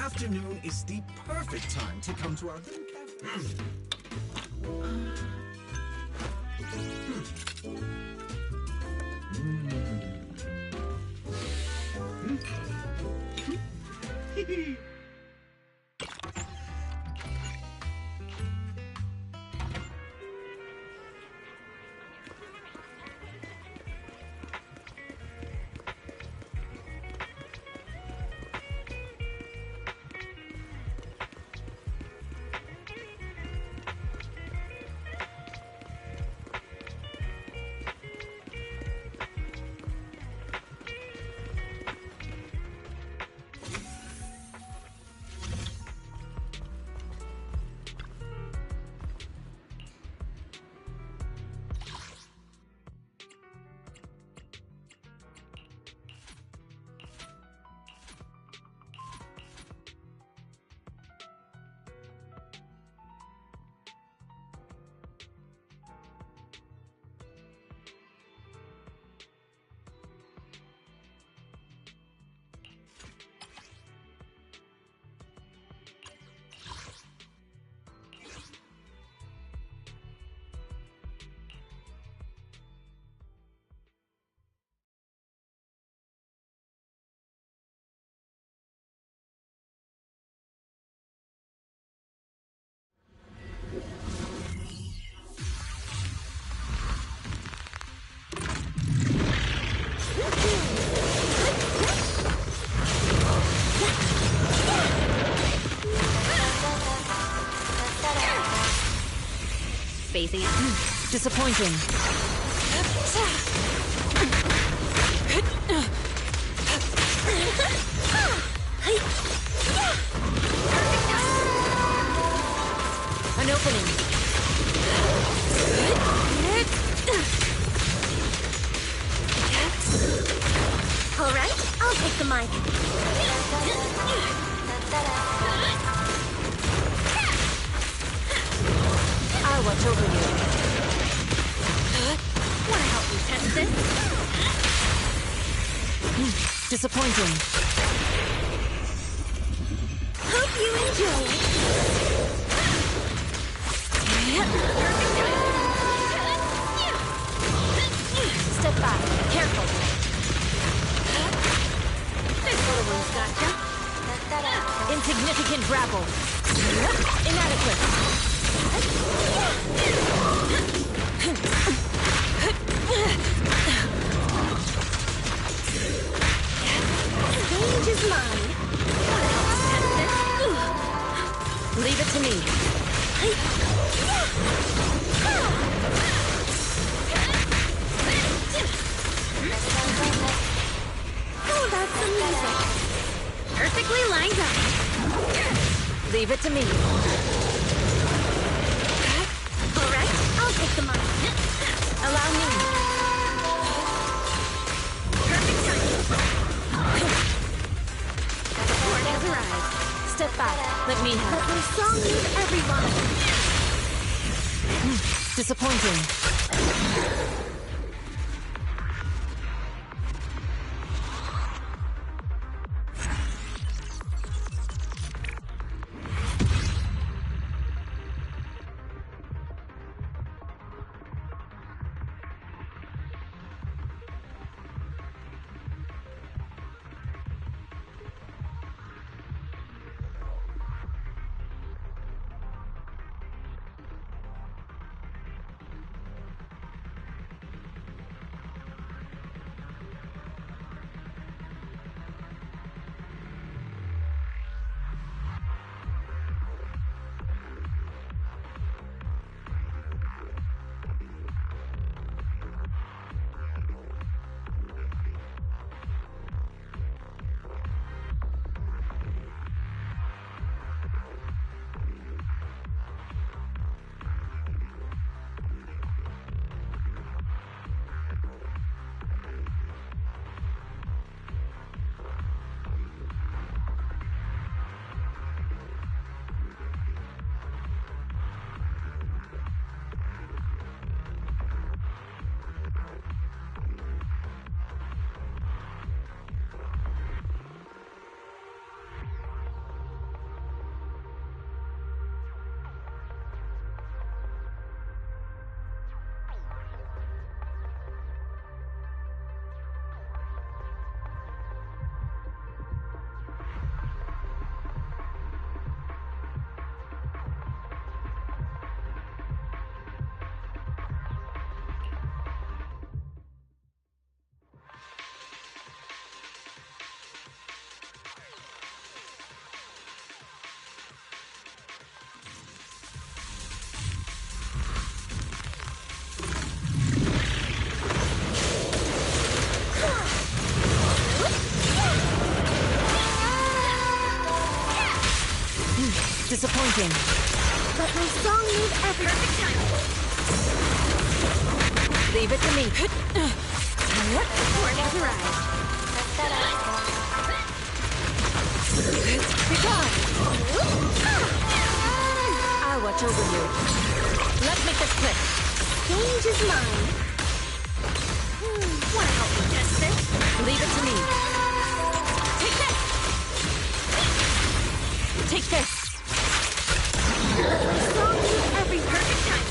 afternoon is the perfect time to come to our little cafe. Phasing it. Disappointing. An opening. All right, I'll take the mic. I'll watch over you. Want to help me test this? Disappointing. Hope you enjoy it. Step back. Careful. This little one's gotcha. Insignificant grapple. Inadequate. Stage is mine. Want to help me test this? Leave it to me. Oh, that's some music. Perfectly lined up. Leave it to me. All right, I'll take the mic. Allow me. Perfect timing. Support has arrived. Step back. Let me But have. my song needs everyone. Disappointing. Disappointing. But my song needs every perfect time. Leave it to me. Support has arrived. Be gone. I'll watch over you. Let's make this quick. Change is mine. Wanna help me test this? Leave it to me. Take this! Take this. My song needs every perfect time.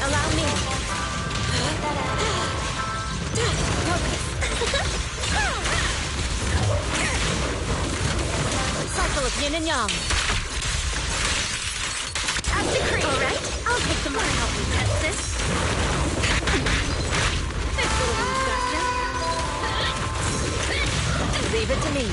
Allow me. Cycle of yin and yang. As decreed. All right, I'll take the money. Help me test this. This little one's gotcha. Leave it to me.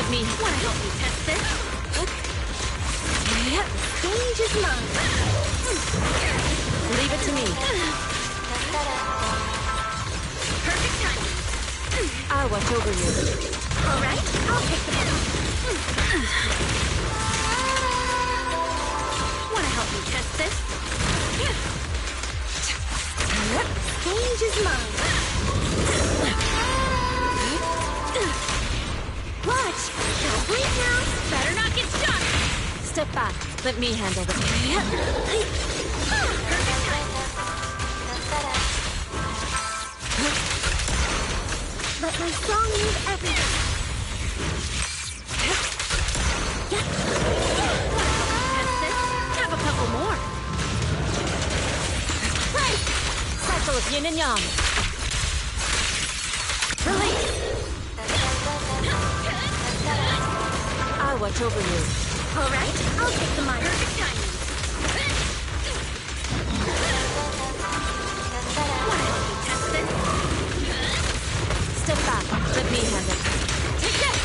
Let me. Wanna help me test this? Stage is mine. Leave it to me. Perfect timing. I'll watch over you. All right, I'll take the ball. Wanna help me test this? Stage is mine. Watch! Don't blink now! Better not get stuck! Step back. Let me handle this. Perfect time. Let my song move everything. Test this? Have a couple more. Right! Cycle of yin and yang. Release! I'll watch over you. All right, I'll take the minor. Perfect timing. Wanna help me test this? Step back. Let me handle it. Take that!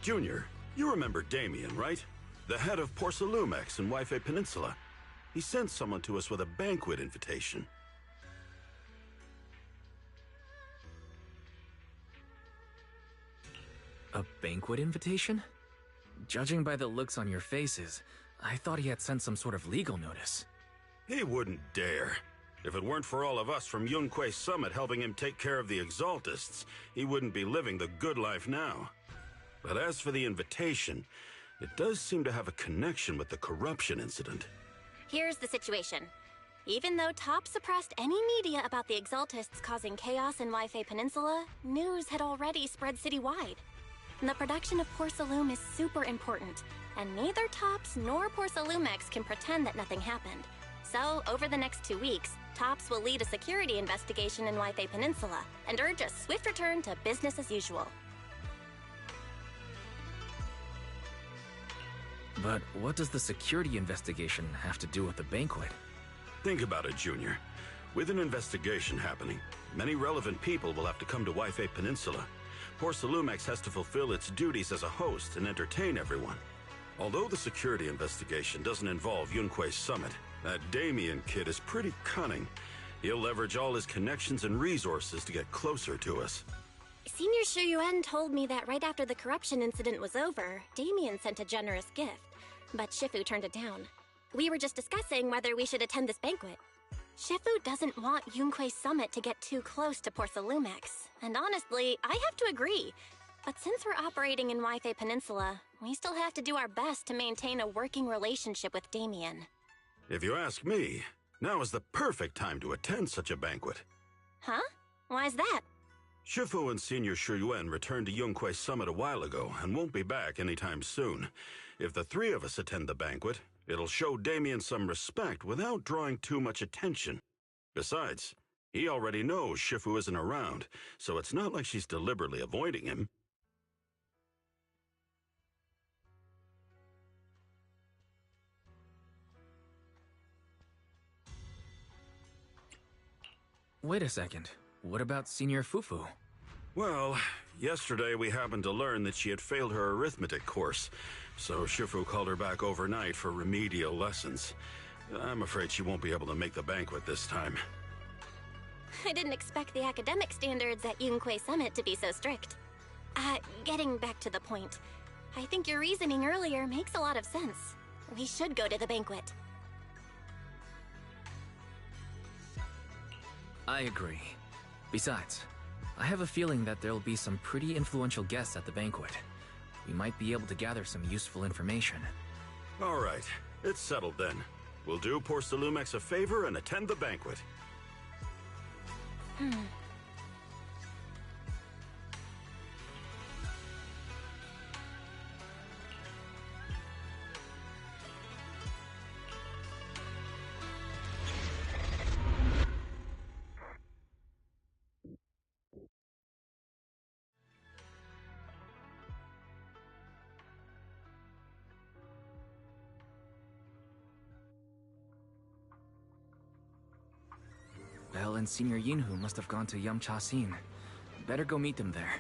Junior, you remember Damien, right? The head of Porcelumex in Wi-Fi Peninsula. He sent someone to us with a banquet invitation. A banquet invitation? Judging by the looks on your faces, I thought he had sent some sort of legal notice. He wouldn't dare. If it weren't for all of us from Yunque Summit helping him take care of the Exaltists, he wouldn't be living the good life now. But as for the invitation, it does seem to have a connection with the corruption incident. Here's the situation. Even though Top suppressed any media about the Exaltists causing chaos in Wi-Fi Peninsula, news had already spread citywide. The production of Porcelume is super important, and neither Tops nor Porcelumex can pretend that nothing happened. So, over the next 2 weeks, Tops will lead a security investigation in Wi-Fi Peninsula and urge a swift return to business as usual. But what does the security investigation have to do with the banquet? Think about it, Junior. With an investigation happening, many relevant people will have to come to Wi-Fi Peninsula. Porcelumex has to fulfill its duties as a host and entertain everyone. Although the security investigation doesn't involve Yunque Summit, that Damien kid is pretty cunning. He'll leverage all his connections and resources to get closer to us. Senior Shuyuan told me that right after the corruption incident was over, Damien sent a generous gift, but Shifu turned it down. We were just discussing whether we should attend this banquet. Shifu doesn't want Yunque Summit to get too close to Porcelumex, and honestly, I have to agree. But since we're operating in Wi-Fi Peninsula, we still have to do our best to maintain a working relationship with Damien. If you ask me, now is the perfect time to attend such a banquet. Huh? Why's that? Shifu and Senior Shuyuan returned to Yunque Summit a while ago and won't be back anytime soon. If the three of us attend the banquet, it'll show Damien some respect without drawing too much attention. Besides, he already knows Shifu isn't around, so it's not like she's deliberately avoiding him. Wait a second. What about Senior Fufu? Well, yesterday we happened to learn that she had failed her arithmetic course, so Shifu called her back overnight for remedial lessons. I'm afraid she won't be able to make the banquet this time. I didn't expect the academic standards at Yunque Summit to be so strict. Getting back to the point, I think your reasoning earlier makes a lot of sense. We should go to the banquet. I agree. Besides, I have a feeling that there'll be some pretty influential guests at the banquet. We might be able to gather some useful information. All right, it's settled then. We'll do Porcelumex a favor and attend the banquet. Belle and Senior Yinhu must have gone to Yamcha Scene. Better go meet them there.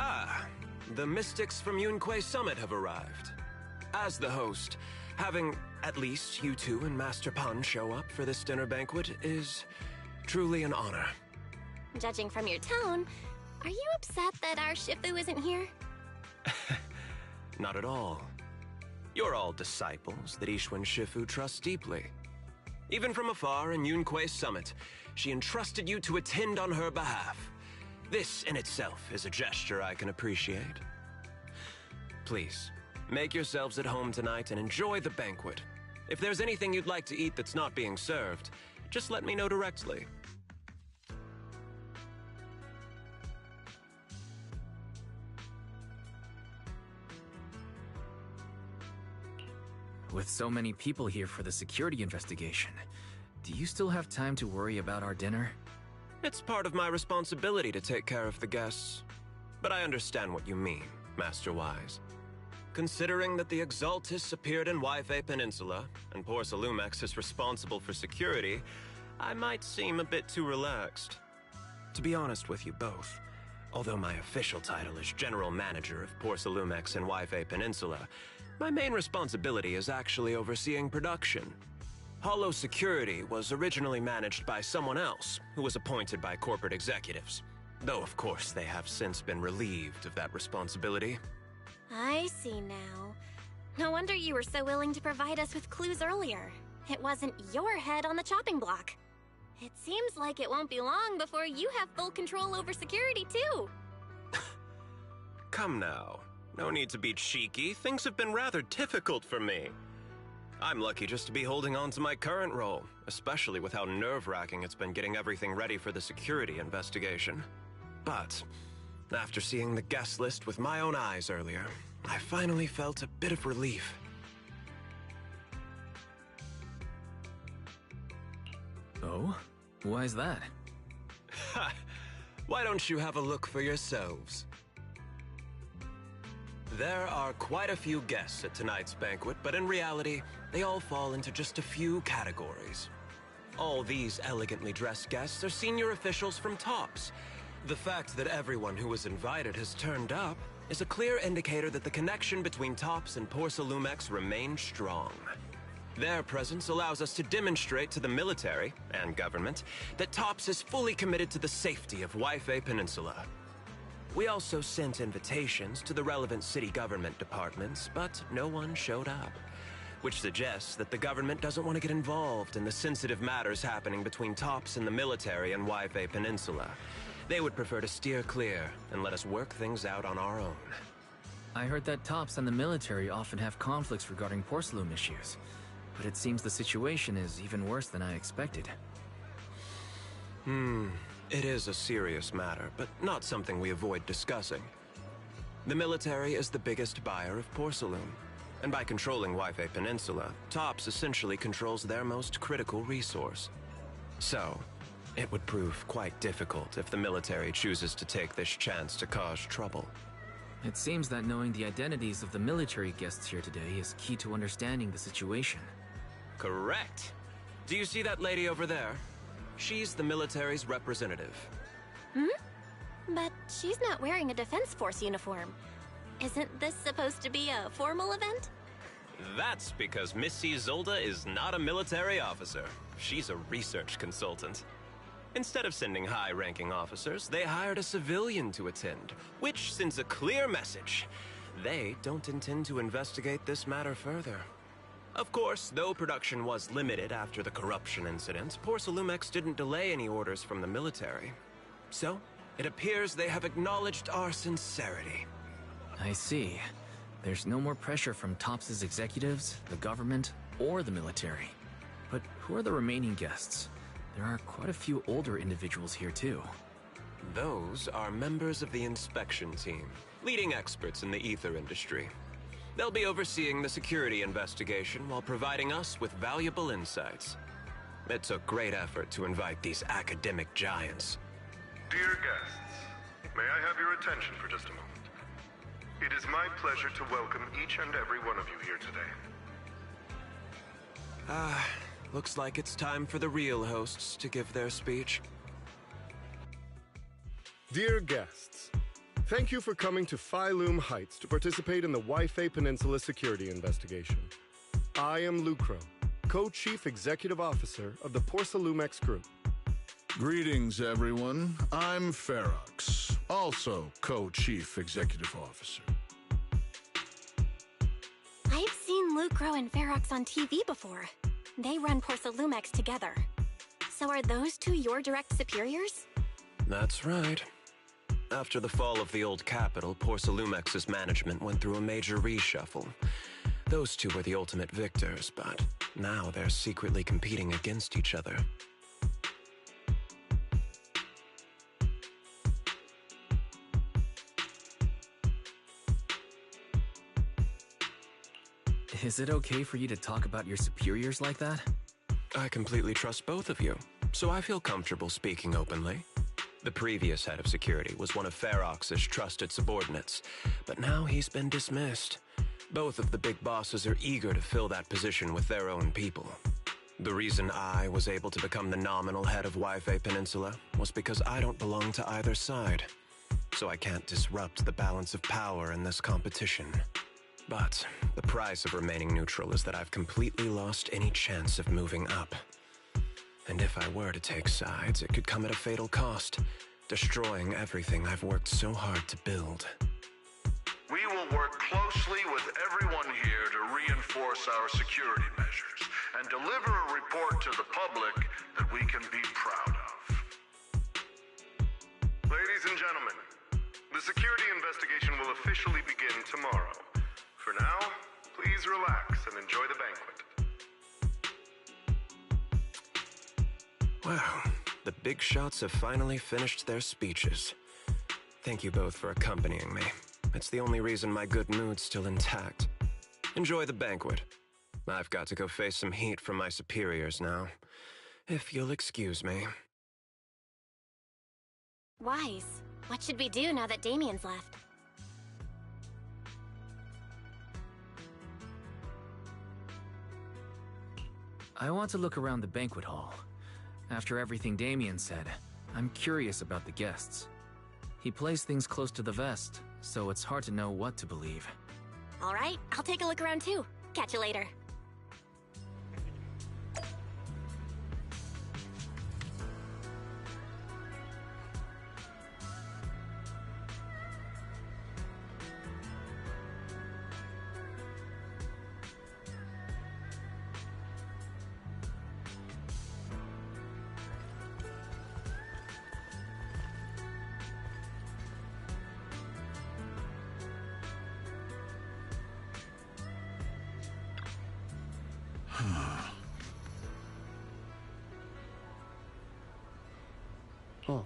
Ah, the mystics from Yunque Summit have arrived. As the host, having at least you two and Master Pan show up for this dinner banquet is truly an honor. Judging from your tone, are you upset that our Shifu isn't here? Not at all. You're all disciples that Ishwan Shifu trusts deeply. Even from afar in Yunque Summit, she entrusted you to attend on her behalf. This in itself is a gesture I can appreciate. Please, make yourselves at home tonight and enjoy the banquet. If there's anything you'd like to eat that's not being served, just let me know directly. With so many people here for the security investigation, do you still have time to worry about our dinner? It's part of my responsibility to take care of the guests. But I understand what you mean, Master Wise. Considering that the Exaltis appeared in Yfe Peninsula, and Porcelumex is responsible for security, I might seem a bit too relaxed. To be honest with you both, although my official title is General Manager of Porcelumex and Yfe Peninsula, my main responsibility is actually overseeing production. Hollow Security was originally managed by someone else, who was appointed by corporate executives. Though, of course, they have since been relieved of that responsibility. I see now. No wonder you were so willing to provide us with clues earlier. It wasn't your head on the chopping block. It seems like it won't be long before you have full control over security, too. Come now. No need to be cheeky. Things have been rather difficult for me. I'm lucky just to be holding on to my current role, especially with how nerve-wracking it's been getting everything ready for the security investigation. But After seeing the guest list with my own eyes earlier, I finally felt a bit of relief. Oh? Why is that? Ha! Why don't you have a look for yourselves? There are quite a few guests at tonight's banquet, but in reality, they all fall into just a few categories. All these elegantly dressed guests are senior officials from TOPS. The fact that everyone who was invited has turned up is a clear indicator that the connection between TOPS and Porsalumex remains strong. Their presence allows us to demonstrate to the military and government that TOPS is fully committed to the safety of Wi-Fi Peninsula. We also sent invitations to the relevant city government departments, but no one showed up, which suggests that the government doesn't want to get involved in the sensitive matters happening between TOPS and the military and Wi-Fi Peninsula. They would prefer to steer clear and let us work things out on our own. I heard that TOPS and the military often have conflicts regarding porcelain issues, but it seems the situation is even worse than I expected. It is a serious matter, but not something we avoid discussing. The military is the biggest buyer of porcelain, and by controlling Wi-Fi Peninsula, TOPS essentially controls their most critical resource. So, it would prove quite difficult if the military chooses to take this chance to cause trouble. It seems that knowing the identities of the military guests here today is key to understanding the situation. Correct. Do you see that lady over there? She's the military's representative. But she's not wearing a Defense Force uniform. Isn't this supposed to be a formal event? That's because Missy Zolda is not a military officer. She's a research consultant. Instead of sending high-ranking officers, they hired a civilian to attend, which sends a clear message. They don't intend to investigate this matter further. Of course, though production was limited after the corruption incident, Porsalumex didn't delay any orders from the military. So, it appears they have acknowledged our sincerity. I see. There's no more pressure from TOPS' executives, the government, or the military. But who are the remaining guests? There are quite a few older individuals here too. Those are members of the inspection team, leading experts in the ether industry. They'll be overseeing the security investigation while providing us with valuable insights. It took great effort to invite these academic giants. Dear guests, may I have your attention for just a moment? It is my pleasure to welcome each and every one of you here today. Looks like it's time for the real hosts to give their speech. Dear guests, thank you for coming to Phylume Heights to participate in the Wi-Fi Peninsula security investigation. I am Lucro, Co-Chief Executive Officer of the Porsalumex Group. Greetings, everyone. I'm Ferox, also Co-Chief Executive Officer. I've seen Lucro and Ferox on TV before. They run Porsalumex together. So are those two your direct superiors? That's right. After the fall of the old capital, Porsalumex's management went through a major reshuffle. Those two were the ultimate victors, but now they're secretly competing against each other. Is it okay for you to talk about your superiors like that? I completely trust both of you, so I feel comfortable speaking openly. The previous head of security was one of Ferox's trusted subordinates, but now he's been dismissed. Both of the big bosses are eager to fill that position with their own people. The reason I was able to become the nominal head of Wi-Fi Peninsula was because I don't belong to either side, so I can't disrupt the balance of power in this competition. But the price of remaining neutral is that I've completely lost any chance of moving up. And if I were to take sides, it could come at a fatal cost, destroying everything I've worked so hard to build. We will work closely with everyone here to reinforce our security measures and deliver a report to the public that we can be proud of. Ladies and gentlemen, the security investigation will officially begin tomorrow. For now, please relax and enjoy the banquet. Wow, the big shots have finally finished their speeches. Thank you both for accompanying me. It's the only reason my good mood's still intact. Enjoy the banquet. I've got to go face some heat from my superiors now. If you'll excuse me. Wise, what should we do now that Damien's left? I want to look around the banquet hall. After everything Damien said, I'm curious about the guests. He plays things close to the vest, so it's hard to know what to believe. All right, I'll take a look around too. Catch you later. Oh.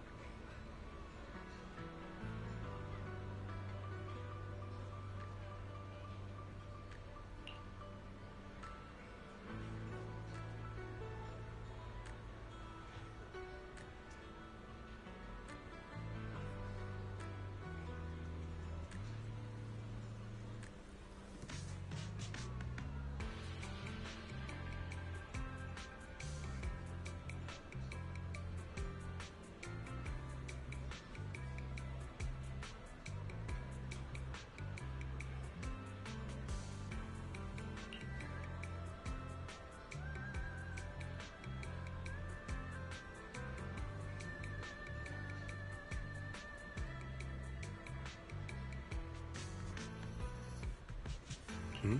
Hmm?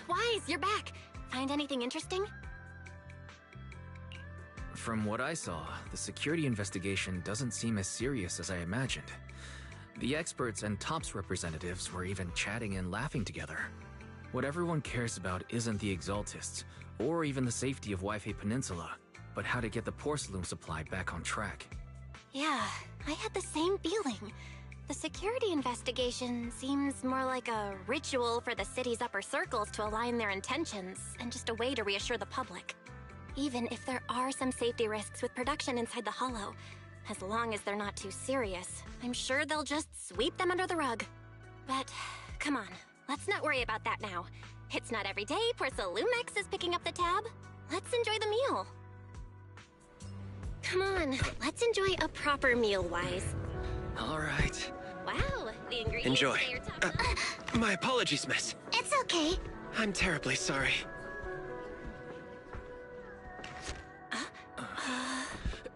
Wise, you're back. Find anything interesting? From what I saw, the security investigation doesn't seem as serious as I imagined. The experts and TOPS representatives were even chatting and laughing together. What everyone cares about isn't the Exaltists, or even the safety of Wi-Fi Peninsula, but how to get the porcelain supply back on track. Yeah, I had the same feeling. The security investigation seems more like a ritual for the city's upper circles to align their intentions, and just a way to reassure the public. Even if there are some safety risks with production inside the Hollow, as long as they're not too serious, I'm sure they'll just sweep them under the rug. But, come on, let's not worry about that now. It's not every day Porcelumex is picking up the tab. Let's enjoy the meal. Come on, let's enjoy a proper meal, Wise. All right. Wow, the ingredients Enjoy. say you're top- My apologies, miss. It's okay. I'm terribly sorry.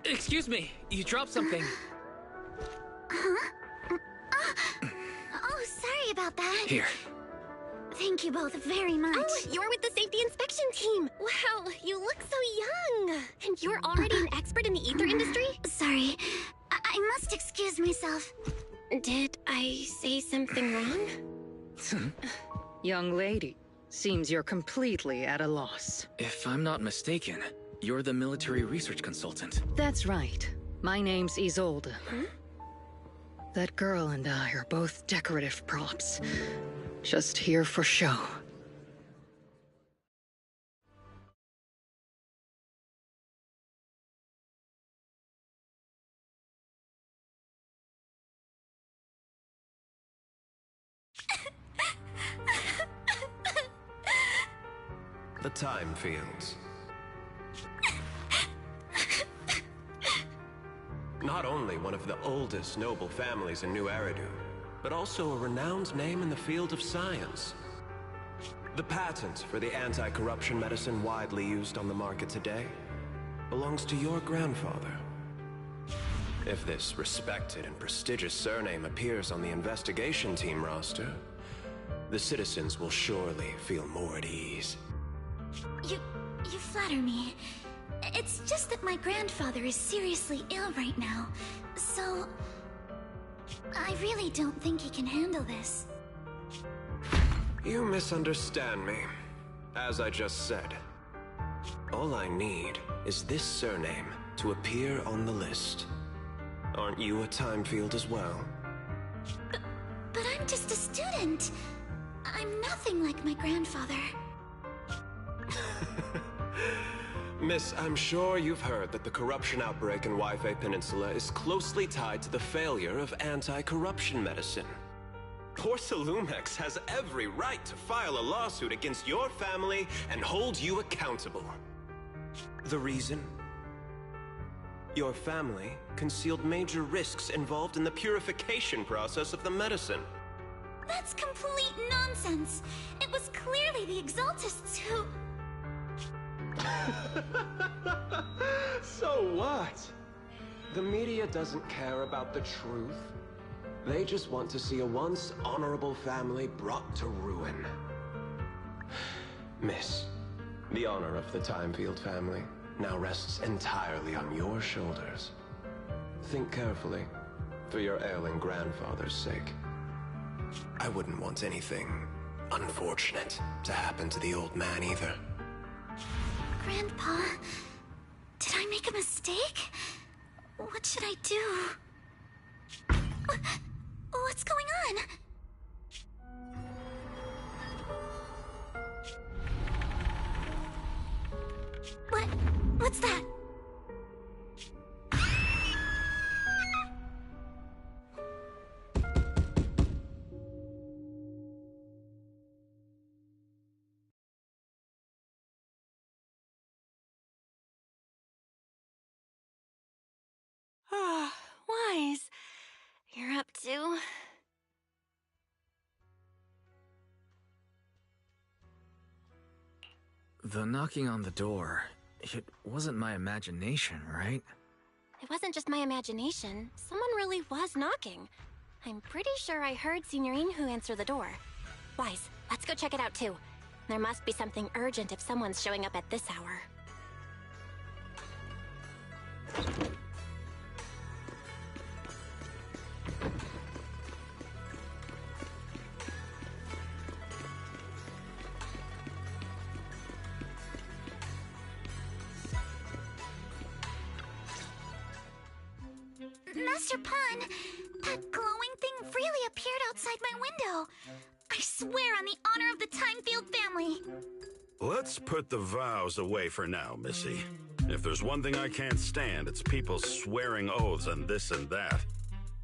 Excuse me, you dropped something. Oh, sorry about that. Here. Thank you both very much. Oh, you're with the safety inspection team. Wow, you look so young. And you're already an expert in the ether industry? Sorry, I must excuse myself. Did I say something wrong? Young lady, seems you're completely at a loss. If I'm not mistaken, you're the military research consultant. That's right. My name's Isolde. That girl and I are both decorative props. Just here for show. The time fields. Not only one of the oldest noble families in New Eridu, but also a renowned name in the field of science. The patent for the anti-corruption medicine widely used on the market today belongs to your grandfather. If this respected and prestigious surname appears on the investigation team roster, the citizens will surely feel more at ease. You flatter me. It's just that my grandfather is seriously ill right now, so I really don't think he can handle this. You misunderstand me. As I just said, all I need is this surname to appear on the list. Aren't you a Timefield as well? But I'm just a student. I'm nothing like my grandfather. Miss, I'm sure you've heard that the corruption outbreak in Wi-Fi Peninsula is closely tied to the failure of anti-corruption medicine. Porcelumex has every right to file a lawsuit against your family and hold you accountable. The reason? Your family concealed major risks involved in the purification process of the medicine. That's complete nonsense. It was clearly the Exaltists who... So what? The media doesn't care about the truth. They just want to see a once honorable family brought to ruin. Miss, the honor of the Timefield family now rests entirely on your shoulders. Think carefully, for your ailing grandfather's sake. I wouldn't want anything unfortunate to happen to the old man either. Grandpa, did I make a mistake? What should I do? What's going on? What's that? Wise. You're up to... The knocking on the door, it wasn't my imagination, right? It wasn't just my imagination. Someone really was knocking. I'm pretty sure I heard Signorine who answer the door. Wise, let's go check it out too. There must be something urgent if someone's showing up at this hour. Master Pun, that glowing thing really appeared outside my window. I swear on the honor of the Timefield family. Let's put the vows away for now, Missy. If there's one thing I can't stand, it's people swearing oaths on this and that.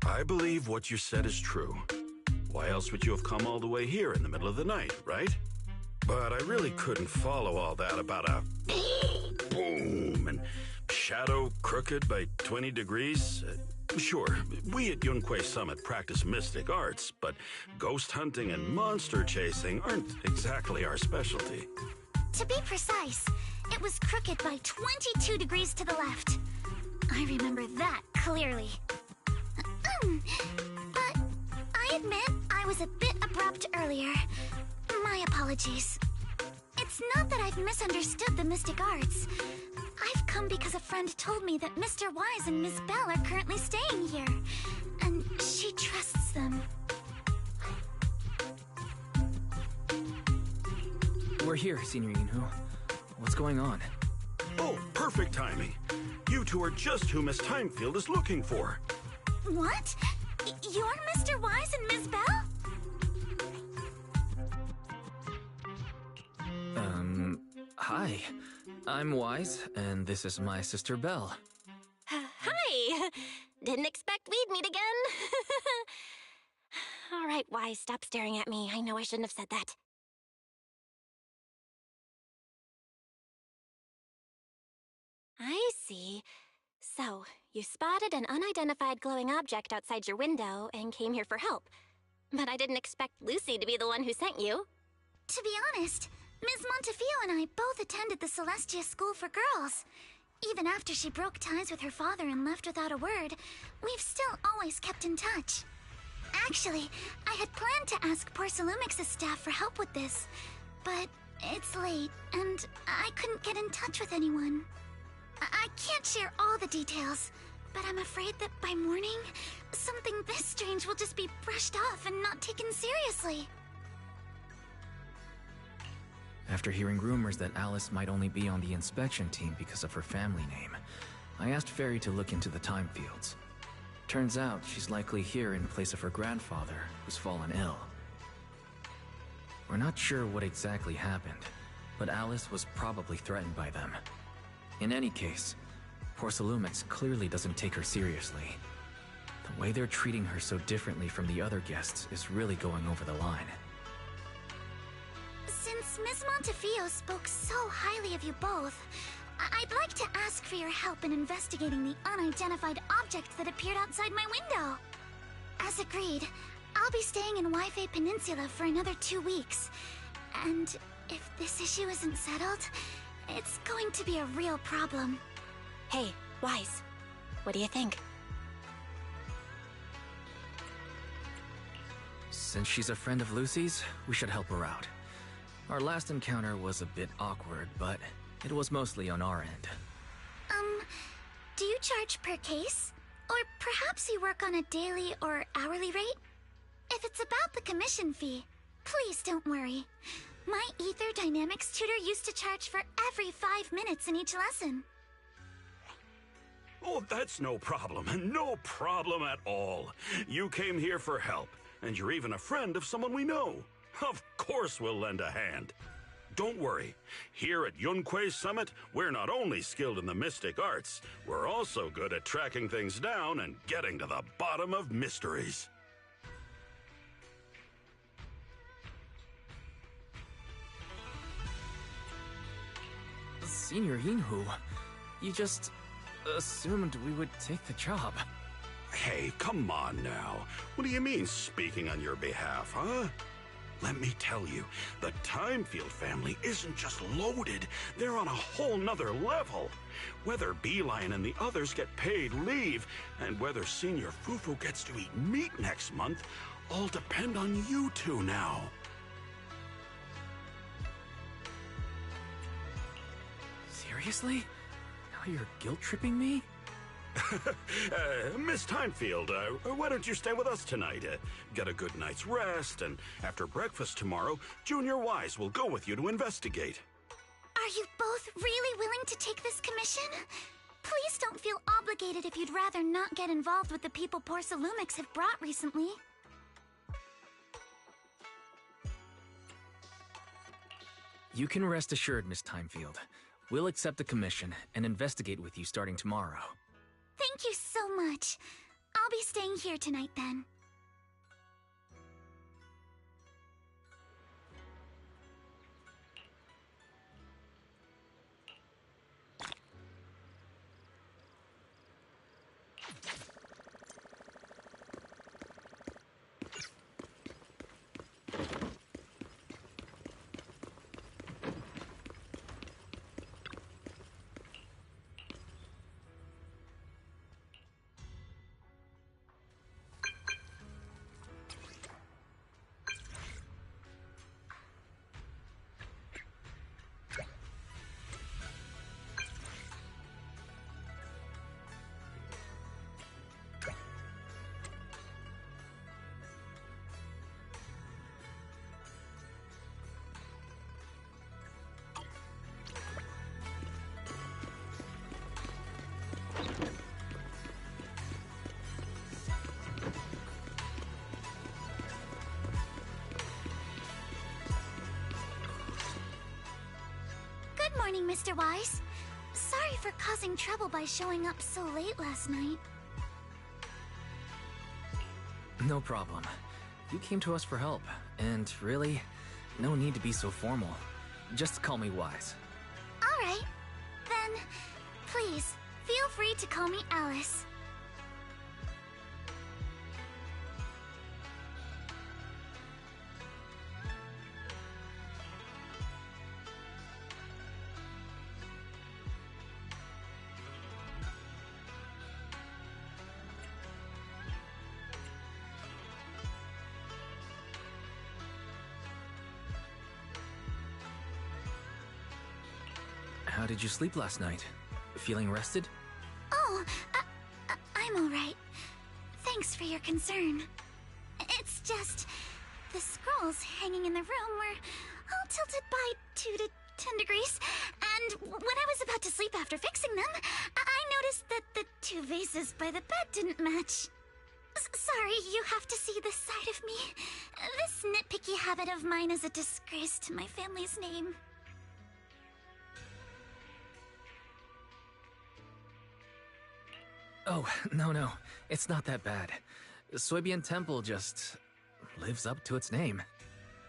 I believe what you said is true. Why else would you have come all the way here in the middle of the night, right? But I really couldn't follow all that about a boom and shadow crooked by 20 degrees. Sure, we at Yunque Summit practice mystic arts, but ghost hunting and monster chasing aren't exactly our specialty. To be precise, it was crooked by 22 degrees to the left. I remember that clearly. But I admit I was a bit abrupt earlier. My apologies. It's not that I've misunderstood the mystic arts. I've come because a friend told me that Mr. Wise and Miss Bell are currently staying here, and she trusts them. We're here, Senior Yinhu. What's going on? Oh, perfect timing. You two are just who Miss Timefield is looking for. What? You're Mr. Wise and Miss Bell? Hi. I'm Wise, and this is my sister Belle. Hi! Didn't expect we'd meet again. All right, Wise, stop staring at me. I know I shouldn't have said that. I see. So, you spotted an unidentified glowing object outside your window and came here for help. But I didn't expect Lucy to be the one who sent you. To be honest, Ms. Montefiore and I both attended the Celestia School for Girls. Even after she broke ties with her father and left without a word, we've still always kept in touch. Actually, I had planned to ask Porcelumix's staff for help with this, but it's late, and I couldn't get in touch with anyone. I can't share all the details, but I'm afraid that by morning, something this strange will just be brushed off and not taken seriously. After hearing rumors that Alice might only be on the inspection team because of her family name, I asked Fairy to look into the time fields. Turns out she's likely here in place of her grandfather, who's fallen ill. We're not sure what exactly happened, but Alice was probably threatened by them. In any case, Porcelumix clearly doesn't take her seriously. The way they're treating her so differently from the other guests is really going over the line. Since Ms. Montefiore spoke so highly of you both, I'd like to ask for your help in investigating the unidentified object that appeared outside my window. As agreed, I'll be staying in Wi-Fi Peninsula for another 2 weeks. And if this issue isn't settled, it's going to be a real problem. Hey, Wise, what do you think? Since she's a friend of Lucy's, we should help her out. Our last encounter was a bit awkward, but it was mostly on our end. Do you charge per case? Or perhaps you work on a daily or hourly rate? If it's about the commission fee, please don't worry. My Ether Dynamics tutor used to charge for every 5 minutes in each lesson. Oh, that's no problem. No problem at all. You came here for help, and you're even a friend of someone we know. Of course we'll lend a hand. Don't worry. Here at Yunque Summit, we're not only skilled in the mystic arts, we're also good at tracking things down and getting to the bottom of mysteries. Senior Yinhu, you just assumed we would take the job. Hey, come on now. What do you mean, speaking on your behalf, huh? Let me tell you, the Timefield family isn't just loaded, they're on a whole nother level. Whether Beeline and the others get paid leave, and whether Senior Fufu gets to eat meat next month, all depend on you two now. Seriously? Now you're guilt-tripping me? Miss Timefield, why don't you stay with us tonight? Get a good night's rest, and after breakfast tomorrow, Junior Wise will go with you to investigate. Are you both really willing to take this commission? Please don't feel obligated if you'd rather not get involved with the people Porcelumix have brought recently. You can rest assured, Miss Timefield. We'll accept the commission and investigate with you starting tomorrow. Thank you so much. I'll be staying here tonight then. Good morning, Mr. Wise. Sorry for causing trouble by showing up so late last night. No problem. You came to us for help, and really, no need to be so formal. Just call me Wise. All right. Then, please, feel free to call me Alice. how did you sleep last night? Feeling rested? Oh, I'm alright. Thanks for your concern. It's just... the scrolls hanging in the room were all tilted by 2 to 10 degrees, and when I was about to sleep after fixing them, I noticed that the 2 vases by the bed didn't match. Sorry, you have to see this side of me. This nitpicky habit of mine is a disgrace to my family's name. Oh, no. It's not that bad. Soybian Temple just lives up to its name.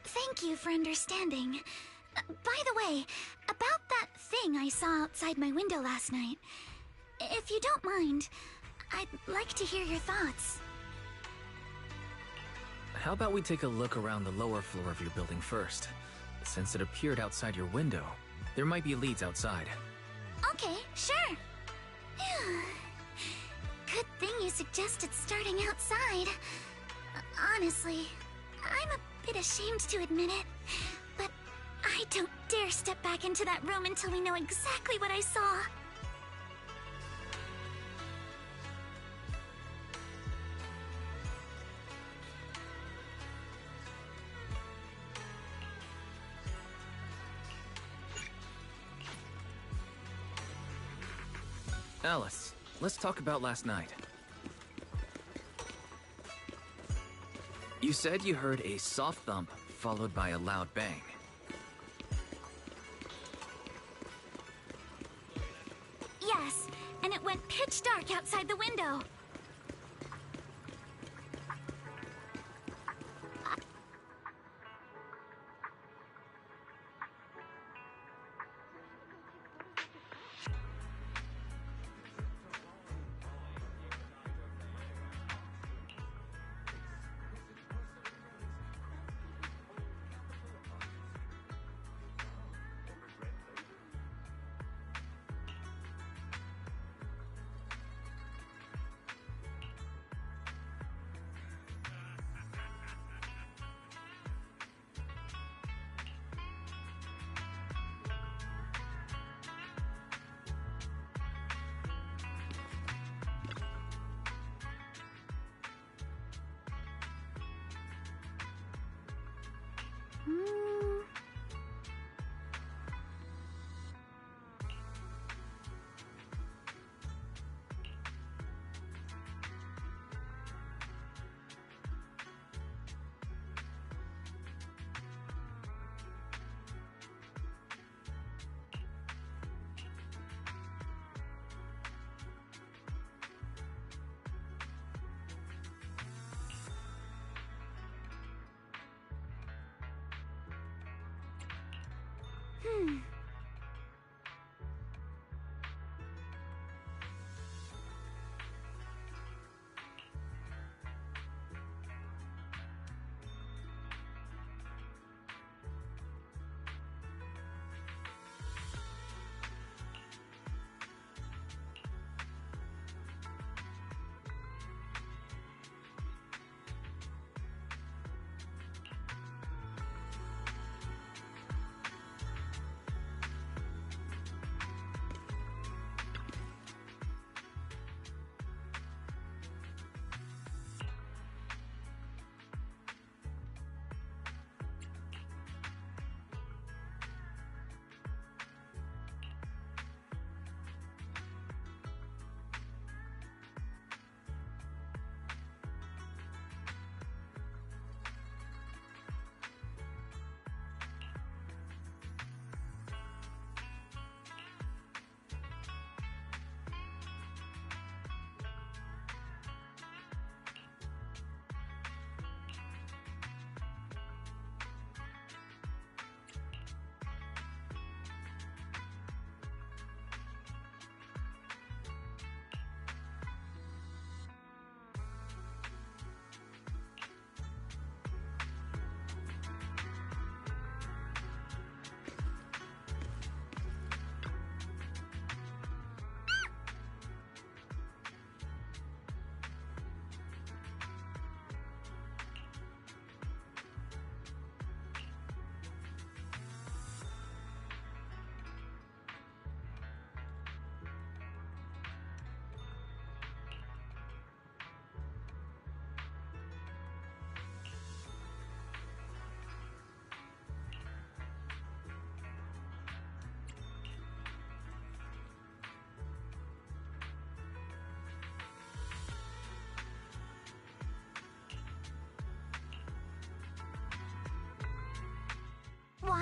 Thank you for understanding. By the way, about that thing I saw outside my window last night, if you don't mind, I'd like to hear your thoughts. How about we take a look around the lower floor of your building first? Since it appeared outside your window, there might be leads outside. Okay, sure. Good thing you suggested starting outside. Honestly, I'm a bit ashamed to admit it, but I don't dare step back into that room until we know exactly what I saw. Alice, let's talk about last night. You said you heard a soft thump followed by a loud bang. Yes, and it went pitch dark outside the window.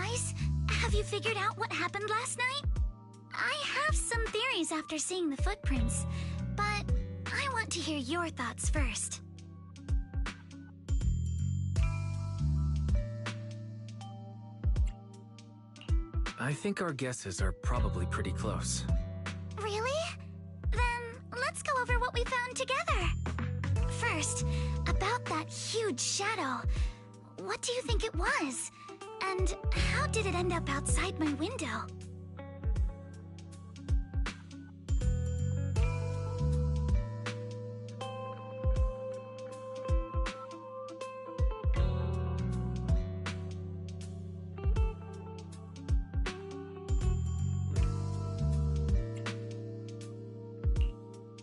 Wise, have you figured out what happened last night? I have some theories after seeing the footprints, but I want to hear your thoughts first. I think our guesses are probably pretty close. Really? Then let's go over what we found together. First, about that huge shadow. What do you think it was? And how did it end up outside my window?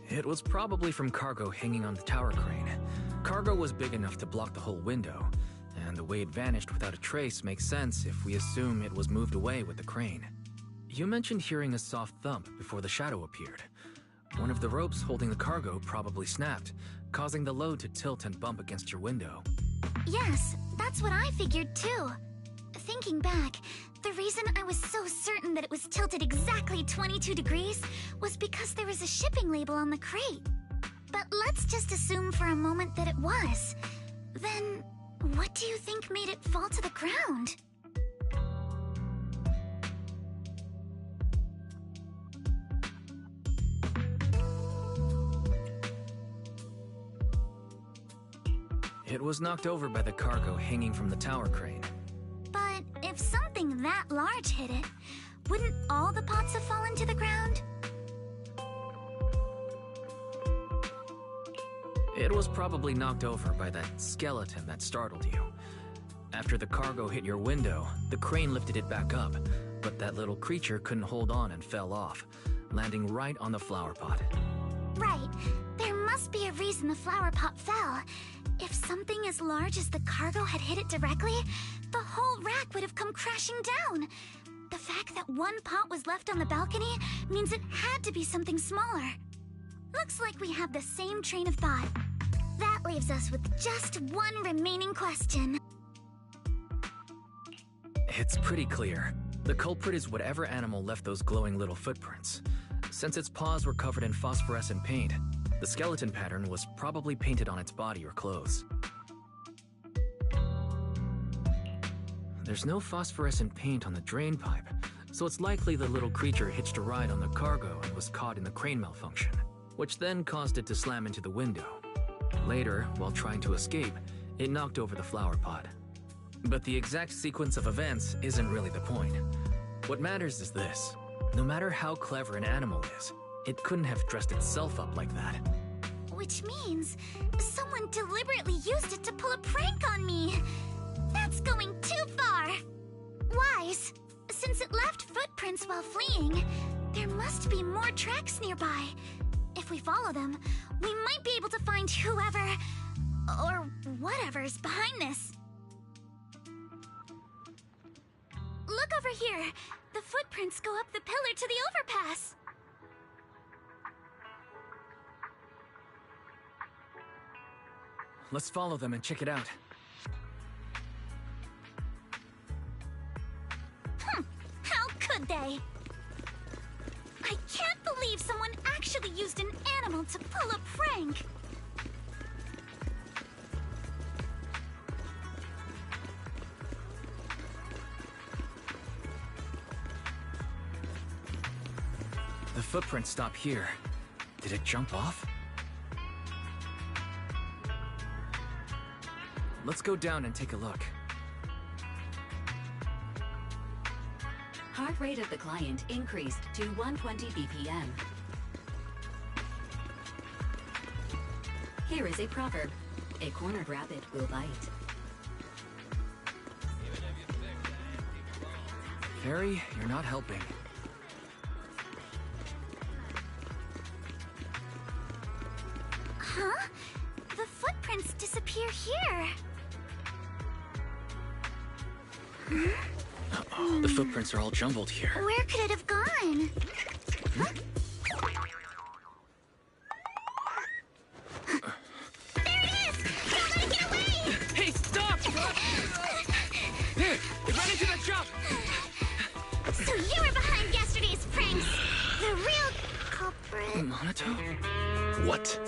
It was probably from cargo hanging on the tower crane. Cargo was big enough to block the whole window, and the way it vanished without a trace makes sense if we assume it was moved away with the crane. You mentioned hearing a soft thump before the shadow appeared. One of the ropes holding the cargo probably snapped, causing the load to tilt and bump against your window. Yes, that's what I figured too. Thinking back, the reason I was so certain that it was tilted exactly 22 degrees was because there was a shipping label on the crate. But let's just assume for a moment that it was. Then, what do you think made it fall to the ground? It was knocked over by the cargo hanging from the tower crane. But if something that large hit it, wouldn't all the pots have fallen to the ground? It was probably knocked over by that skeleton that startled you. After the cargo hit your window, the crane lifted it back up, but that little creature couldn't hold on and fell off, landing right on the flower pot. Right. There must be a reason the flower pot fell. If something as large as the cargo had hit it directly, the whole rack would have come crashing down. The fact that one pot was left on the balcony means it had to be something smaller. Looks like we have the same train of thought. That leaves us with just one remaining question. It's pretty clear. The culprit is whatever animal left those glowing little footprints. Since its paws were covered in phosphorescent paint, the skeleton pattern was probably painted on its body or clothes. There's no phosphorescent paint on the drain pipe, so it's likely the little creature hitched a ride on the cargo and was caught in the crane malfunction, which then caused it to slam into the window. Later, while trying to escape, it knocked over the flower pot. But the exact sequence of events isn't really the point. What matters is this. No matter how clever an animal is, it couldn't have dressed itself up like that. Which means someone deliberately used it to pull a prank on me. That's going too far. Wise, since it left footprints while fleeing, there must be more tracks nearby. If we follow them, we might be able to find whoever or whatever's behind this. Look over here. The footprints go up the pillar to the overpass. Let's follow them and check it out. How could they? I can't believe someone actually used an animal to pull a prank. The footprints stop here. Did it jump off? Let's go down and take a look. Heart rate of the client increased to 120 BPM. Here is a proverb. A cornered rabbit will bite. Fairy, you're not helping. Huh? The footprints disappear here. Uh-oh, the footprints are all jumbled here. Where could it have gone? Huh? There it is! Don't let it get away! Hey, stop! Here, run into the shop! Monato? What?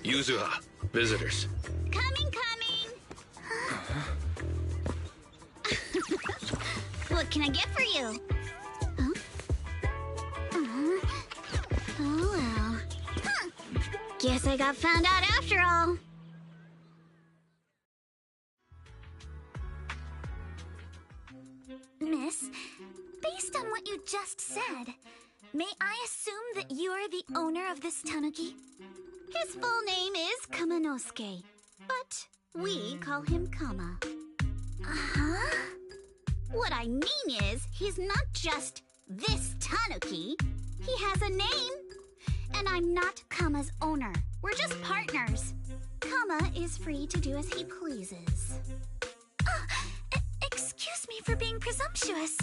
Yuzuha, visitors. Coming! What can I get for you? Huh? Oh well. Huh. Guess I got found out after all. Miss, based on what you just said, may I assume that you are the owner of this tanuki? His full name is Kamanosuke, but we call him Kama. Uh-huh? What I mean is, he's not just this tanuki. He has a name. And I'm not Kama's owner. We're just partners. Kama is free to do as he pleases. Excuse me for being presumptuous.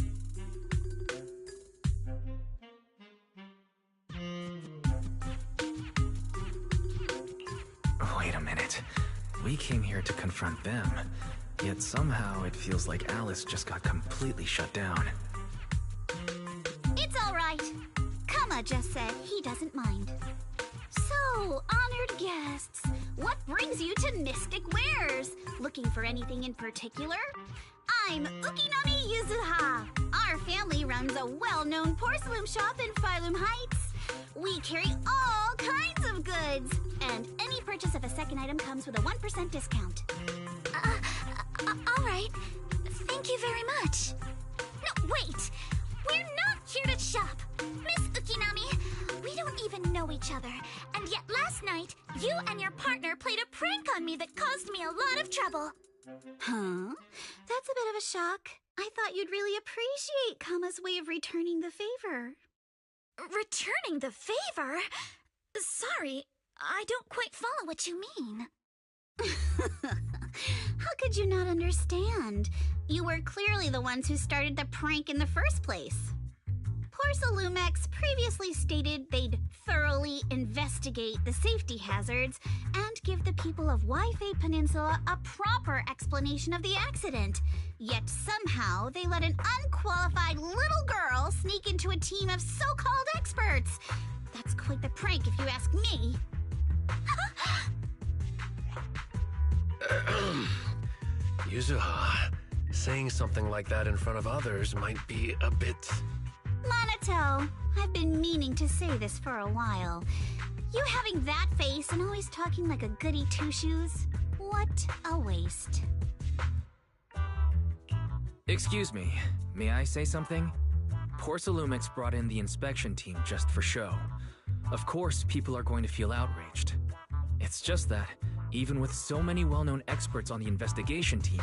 Wait a minute. We came here to confront them. Yet somehow it feels like Alice just got completely shut down. It's all right. Kama just said he doesn't mind. So, honored guests, what brings you to Mystic Wares? Looking for anything in particular? I'm Ukinami Yuzuha. Our family runs a well-known porcelain shop in Phylum Heights. We carry all kinds of goods, and any purchase of a second item comes with a 1% discount. All right. Thank you very much. No, wait! We're not here to shop! Miss Ukinami, we don't even know each other, and yet last night, you and your partner played a prank on me that caused me a lot of trouble. Huh? That's a bit of a shock. I thought you'd really appreciate Kama's way of returning the favor. Returning the favor? Sorry, I don't quite follow what you mean. How could you not understand? You were clearly the ones who started the prank in the first place. Porcelumex previously stated they'd thoroughly investigate the safety hazards and give the people of Waifei Peninsula a proper explanation of the accident. Yet somehow they let an unqualified little girl sneak into a team of so-called experts. That's quite the prank if you ask me. Yuzuha, saying something like that in front of others might be a bit... Monato, I've been meaning to say this for a while. You having that face and always talking like a goody two-shoes? What a waste. Excuse me, may I say something? Porcelumex brought in the inspection team just for show. Of course, people are going to feel outraged. It's just that, even with so many well-known experts on the investigation team,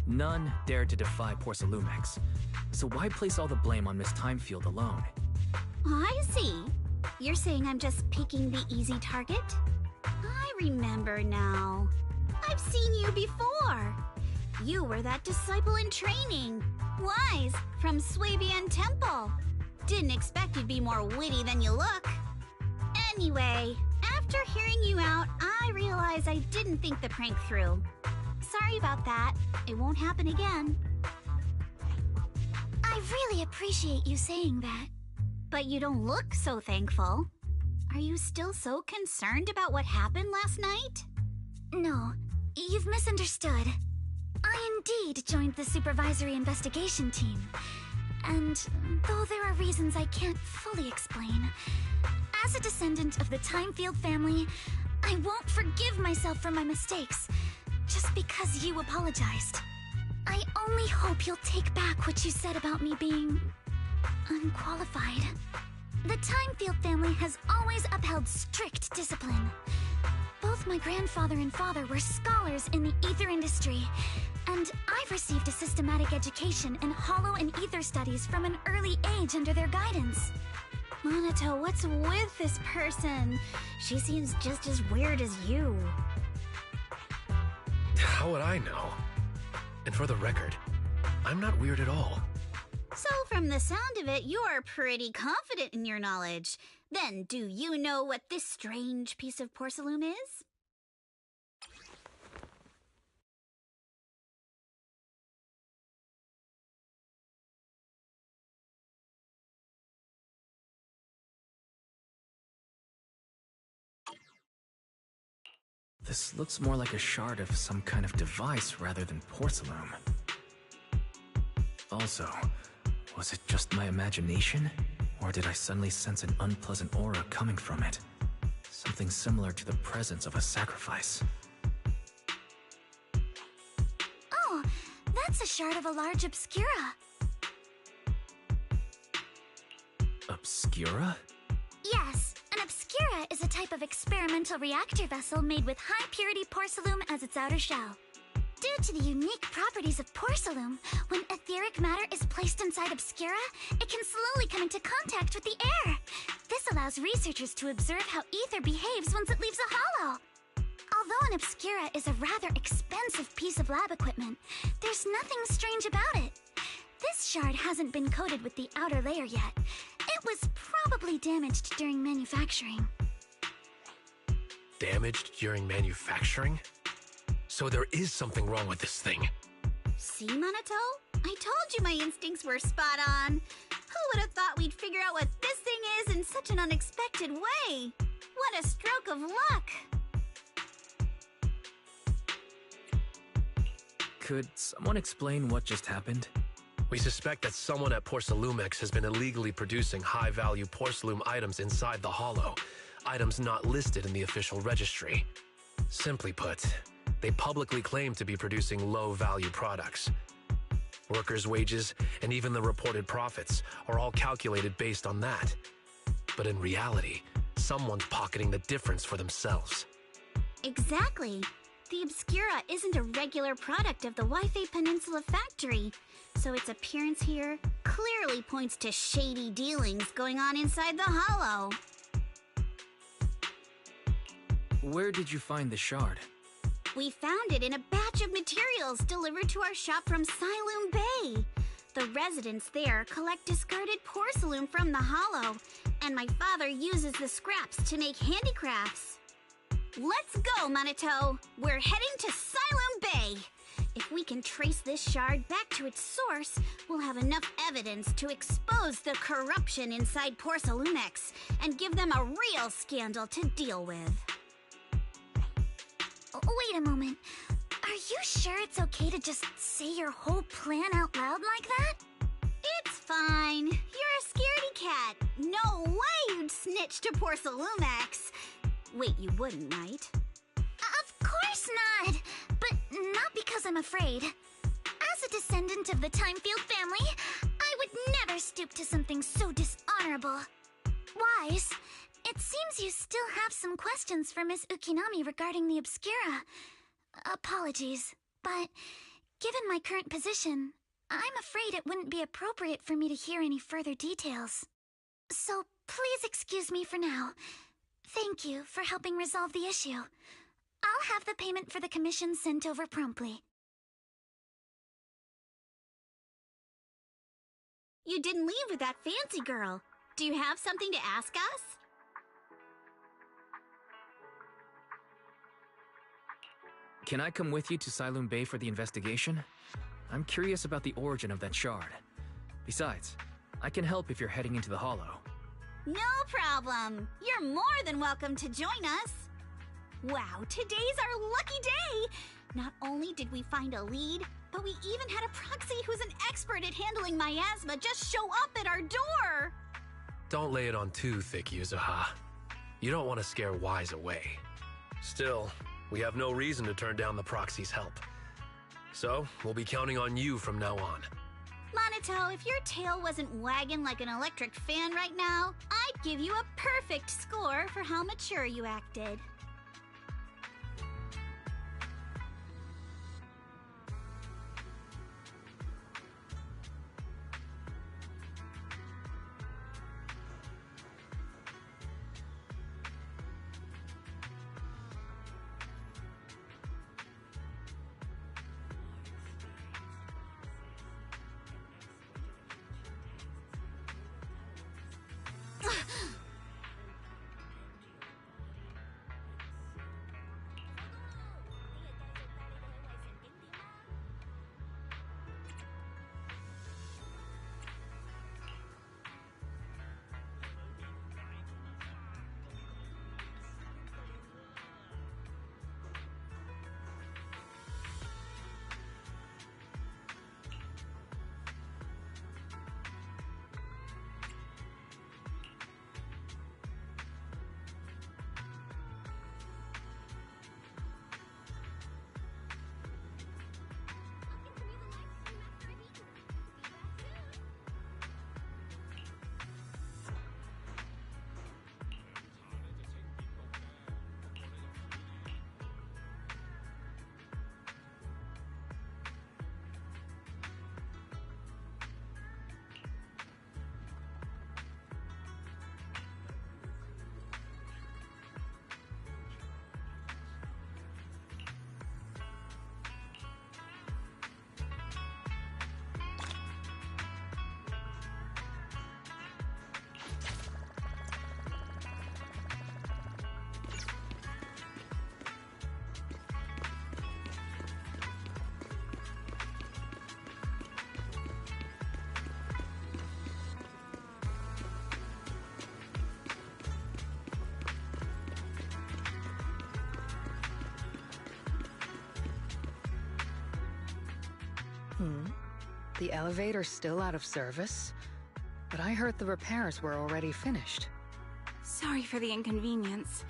none dared to defy Porcelumex. So why place all the blame on Miss Timefield alone? I see. You're saying I'm just picking the easy target? I remember now. I've seen you before. You were that disciple in training. Wise, from Swabian Temple. Didn't expect you'd be more witty than you look. Anyway, after hearing you out, I realized I didn't think the prank through. Sorry about that. It won't happen again. I really appreciate you saying that. But you don't look so thankful. Are you still so concerned about what happened last night? No, you've misunderstood. I indeed joined the supervisory investigation team. And though there are reasons I can't fully explain, as a descendant of the Timefield family, I won't forgive myself for my mistakes just because you apologized. I only hope you'll take back what you said about me being unqualified. The Timefield family has always upheld strict discipline. Both my grandfather and father were scholars in the ether industry, and I've received a systematic education in hollow and ether studies from an early age under their guidance. Monato, what's with this person? She seems just as weird as you. How would I know? And for the record, I'm not weird at all. So from the sound of it, you're pretty confident in your knowledge. Then do you know what this strange piece of porcelain is? This looks more like a shard of some kind of device rather than porcelain. Also, was it just my imagination? Or did I suddenly sense an unpleasant aura coming from it? Something similar to the presence of a sacrifice. Oh, that's a shard of a large Obscura. Obscura? Yes, an Obscura is a type of experimental reactor vessel made with high-purity porcelain as its outer shell. Due to the unique properties of porcelain, when etheric matter is placed inside Obscura, it can slowly come into contact with the air. This allows researchers to observe how ether behaves once it leaves a hollow. Although an Obscura is a rather expensive piece of lab equipment, there's nothing strange about it. This shard hasn't been coated with the outer layer yet. It was probably damaged during manufacturing. Damaged during manufacturing? So there is something wrong with this thing. See, Minato? I told you my instincts were spot on. Who would have thought we'd figure out what this thing is in such an unexpected way? What a stroke of luck! Could someone explain what just happened? We suspect that someone at Porcelumex has been illegally producing high-value porcelain items inside the Hollow, items not listed in the official registry. Simply put, they publicly claim to be producing low-value products. Workers' wages and even the reported profits are all calculated based on that. But in reality, someone's pocketing the difference for themselves. Exactly. The Obscura isn't a regular product of the Wi-Fi Peninsula factory, so its appearance here clearly points to shady dealings going on inside the Hollow. Where did you find the shard? We found it in a batch of materials delivered to our shop from Siloon Bay. The residents there collect discarded porcelain from the Hollow, and my father uses the scraps to make handicrafts. Let's go, Minato! We're heading to Siloon Bay! If we can trace this shard back to its source, we'll have enough evidence to expose the corruption inside Porcelumex and give them a real scandal to deal with. Wait a moment. Are you sure it's okay to just say your whole plan out loud like that? It's fine. You're a scaredy cat. No way you'd snitch to Porcelumex. Wait, you wouldn't, right? Of course not! But not because I'm afraid. As a descendant of the Timefield family, I would never stoop to something so dishonorable. Wise, it seems you still have some questions for Miss Ukinami regarding the Obscura. Apologies, but given my current position, I'm afraid it wouldn't be appropriate for me to hear any further details. So please excuse me for now. Thank you for helping resolve the issue. I'll have the payment for the commission sent over promptly. You didn't leave with that fancy girl. Do you have something to ask us? Can I come with you to Siloon Bay for the investigation? I'm curious about the origin of that shard. Besides, I can help if you're heading into the Hollow. No problem. You're more than welcome to join us. Wow, today's our lucky day. Not only did we find a lead, but we even had a proxy who's an expert at handling miasma just show up at our door. Don't lay it on too thick, Yuzuha. You don't want to scare Wise away. Still, we have no reason to turn down the proxy's help. So, we'll be counting on you from now on. Minato, if your tail wasn't wagging like an electric fan right now, I'd give you a perfect score for how mature you acted. The elevator's still out of service? But I heard the repairs were already finished. Sorry for the inconvenience.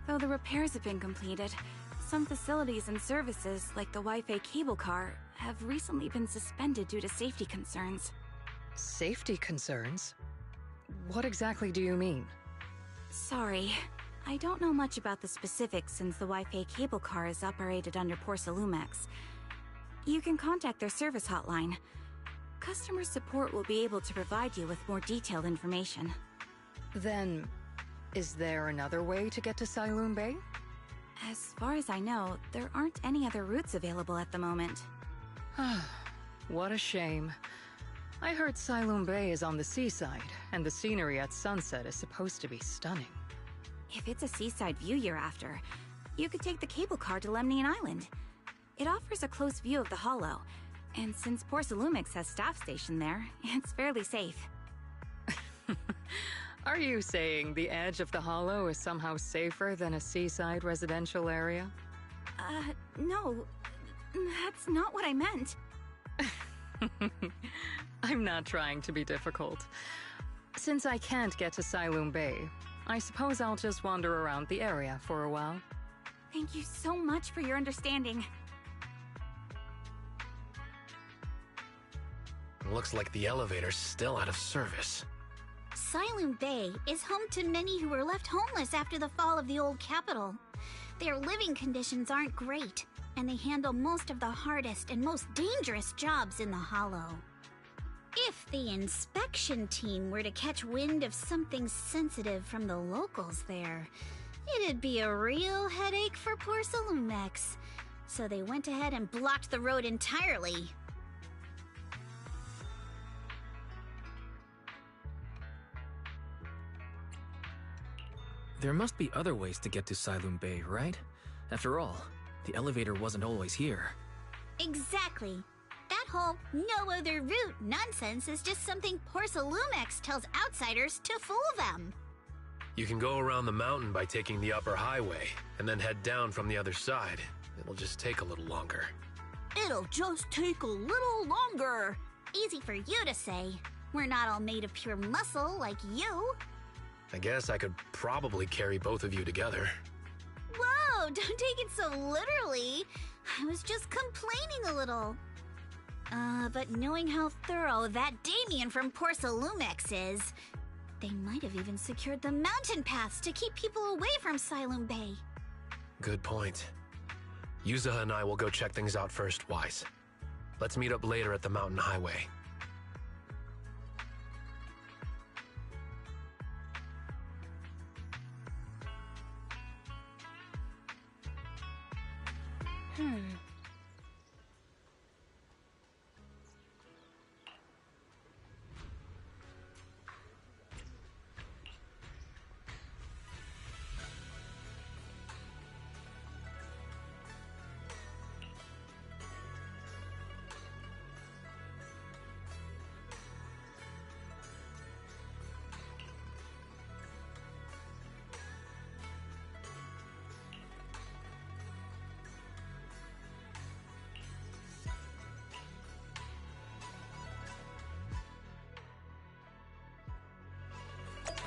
Though the repairs have been completed, some facilities and services, like the Wi-Fi cable car, have recently been suspended due to safety concerns. Safety concerns? What exactly do you mean? Sorry. I don't know much about the specifics since the Wi-Fi cable car is operated under Porsalumex. You can contact their service hotline. Customer support will be able to provide you with more detailed information. Then, is there another way to get to Siloon Bay? As far as I know, there aren't any other routes available at the moment. What a shame. I heard Siloon Bay is on the seaside, and the scenery at sunset is supposed to be stunning. If it's a seaside view you're after, you could take the cable car to Lemnian Island. It offers a close view of the Hollow, and since Porsalumex has staff stationed there, it's fairly safe. Are you saying the edge of the Hollow is somehow safer than a seaside residential area? No. That's not what I meant. I'm not trying to be difficult. Since I can't get to Siloon Bay, I suppose I'll just wander around the area for a while. Thank you so much for your understanding. Looks like the elevator's still out of service. Siloon Bay is home to many who were left homeless after the fall of the old capital. Their living conditions aren't great, and they handle most of the hardest and most dangerous jobs in the Hollow. If the inspection team were to catch wind of something sensitive from the locals there, it'd be a real headache for Porsalumex. So they went ahead and blocked the road entirely. There must be other ways to get to Siloon Bay, right? After all, the elevator wasn't always here. Exactly. That whole no other route nonsense is just something Porsalumex tells outsiders to fool them. You can go around the mountain by taking the upper highway, and then head down from the other side. It'll just take a little longer. It'll just take a little longer. Easy for you to say. We're not all made of pure muscle like you. I guess I could probably carry both of you together. Whoa, don't take it so literally. I was just complaining a little. But knowing how thorough that Damien from Porsalumex is, they might have even secured the mountain paths to keep people away from Siloon Bay. Good point. Yuzaha and I will go check things out first, Wise. Let's meet up later at the mountain highway.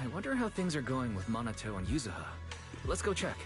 I wonder how things are going with Minato and Yuzaha. Let's go check.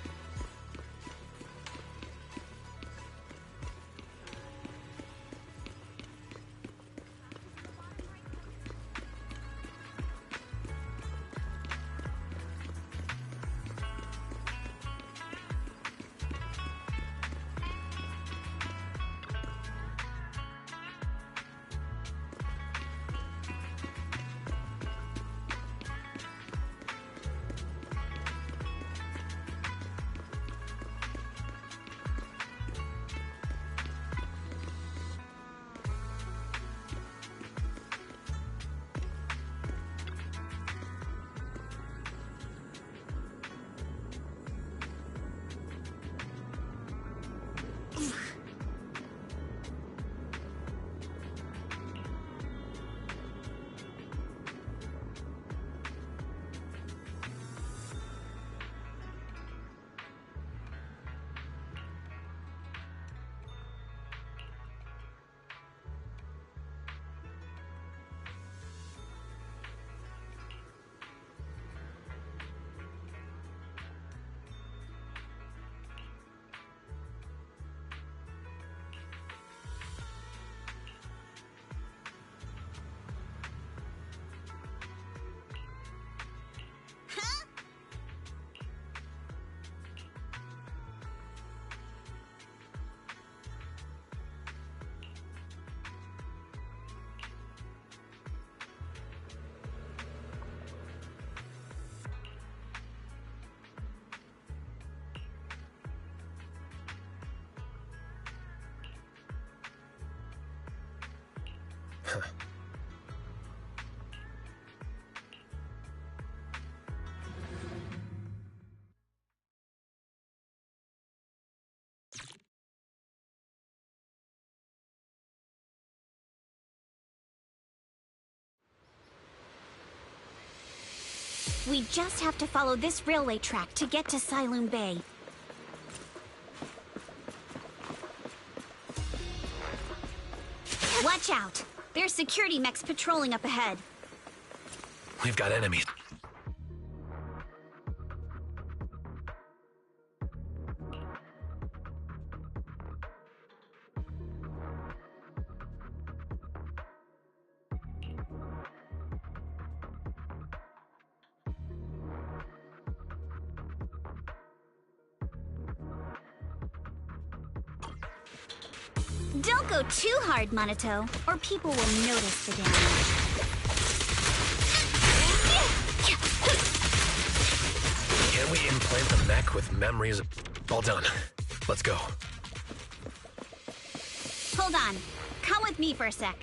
We just have to follow this railway track to get to Siloon Bay. Watch out! There's security mechs patrolling up ahead. We've got enemies. Don't go too hard, Monato, or people will notice the damage. Can we implant the mech with memories? All done. Let's go. Hold on. Come with me for a sec.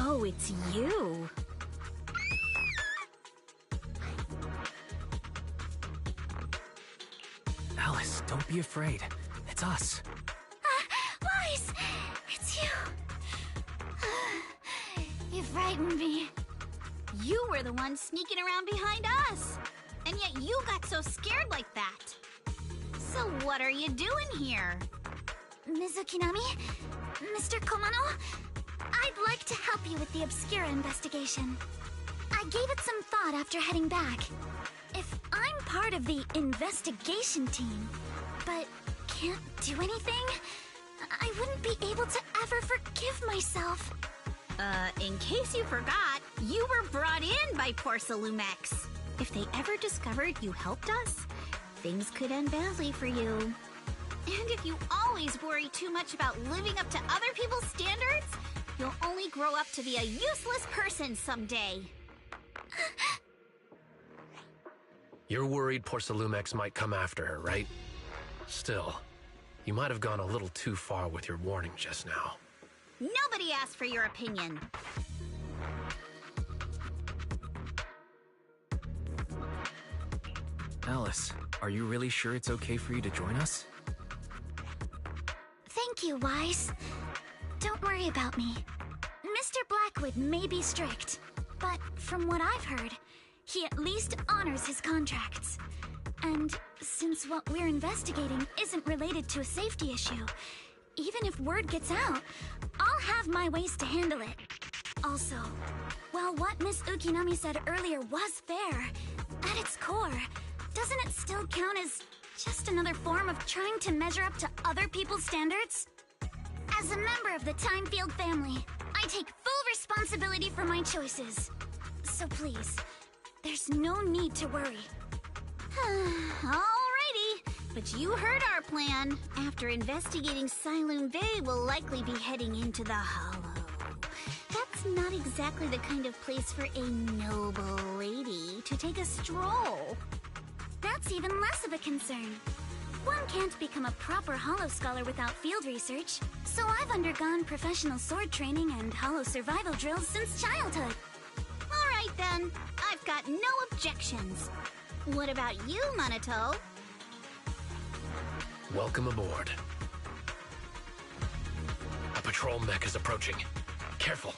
Oh, it's you. Alice, don't be afraid. It's us. Wise! It's you. You frightened me. You were the one sneaking around behind us. And yet you got so scared like that. So what are you doing here? Ms. Ukinami? Mr. Komano? I'd like to help you with the Obscura investigation. I gave it some thought after heading back. If I'm part of the investigation team, but can't do anything, I wouldn't be able to ever forgive myself. In case you forgot, you were brought in by Porcelumex. If they ever discovered you helped us, things could end badly for you. And if you always worry too much about living up to other people's standards, you'll only grow up to be a useless person someday. You're worried Porcelumex might come after her, right? Still, you might have gone a little too far with your warning just now. Nobody asked for your opinion. Alice, are you really sure it's okay for you to join us? Thank you, Wise. Don't worry about me. Mr. Blackwood may be strict, but from what I've heard, he at least honors his contracts. And since what we're investigating isn't related to a safety issue, even if word gets out, I'll have my ways to handle it. Also, while what Miss Ukinami said earlier was fair, at its core, doesn't it still count as just another form of trying to measure up to other people's standards? As a member of the Timefield family, I take full responsibility for my choices. So please, there's no need to worry. Alrighty, but you heard our plan. After investigating Siloon Bay, we'll likely be heading into the Hollow. That's not exactly the kind of place for a noble lady to take a stroll. That's even less of a concern. One can't become a proper Hollow scholar without field research, so I've undergone professional sword training and Hollow survival drills since childhood. Alright then, I've got no objections. What about you, Monato? Welcome aboard. A patrol mech is approaching. Careful.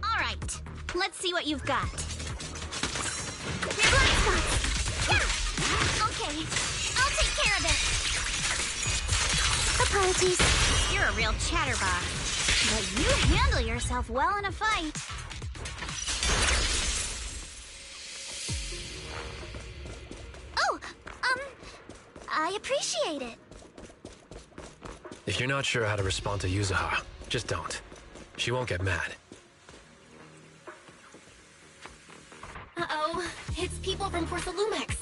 Alright, Let's see what you've got. Your blind spots! Yeah! Okay, I'll take care of it. Apologies. You're a real chatterbox. But you handle yourself well in a fight. Oh, I appreciate it. If you're not sure how to respond to Yuzuha, just don't. She won't get mad. Uh-oh, it's people from Porsalumex.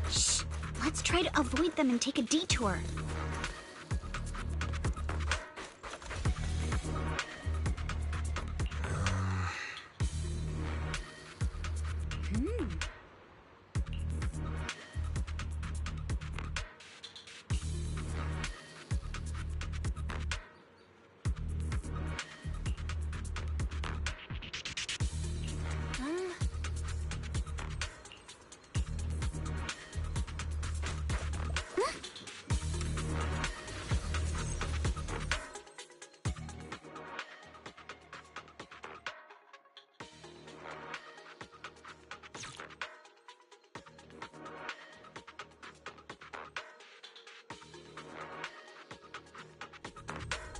Shh, let's try to avoid them and take a detour.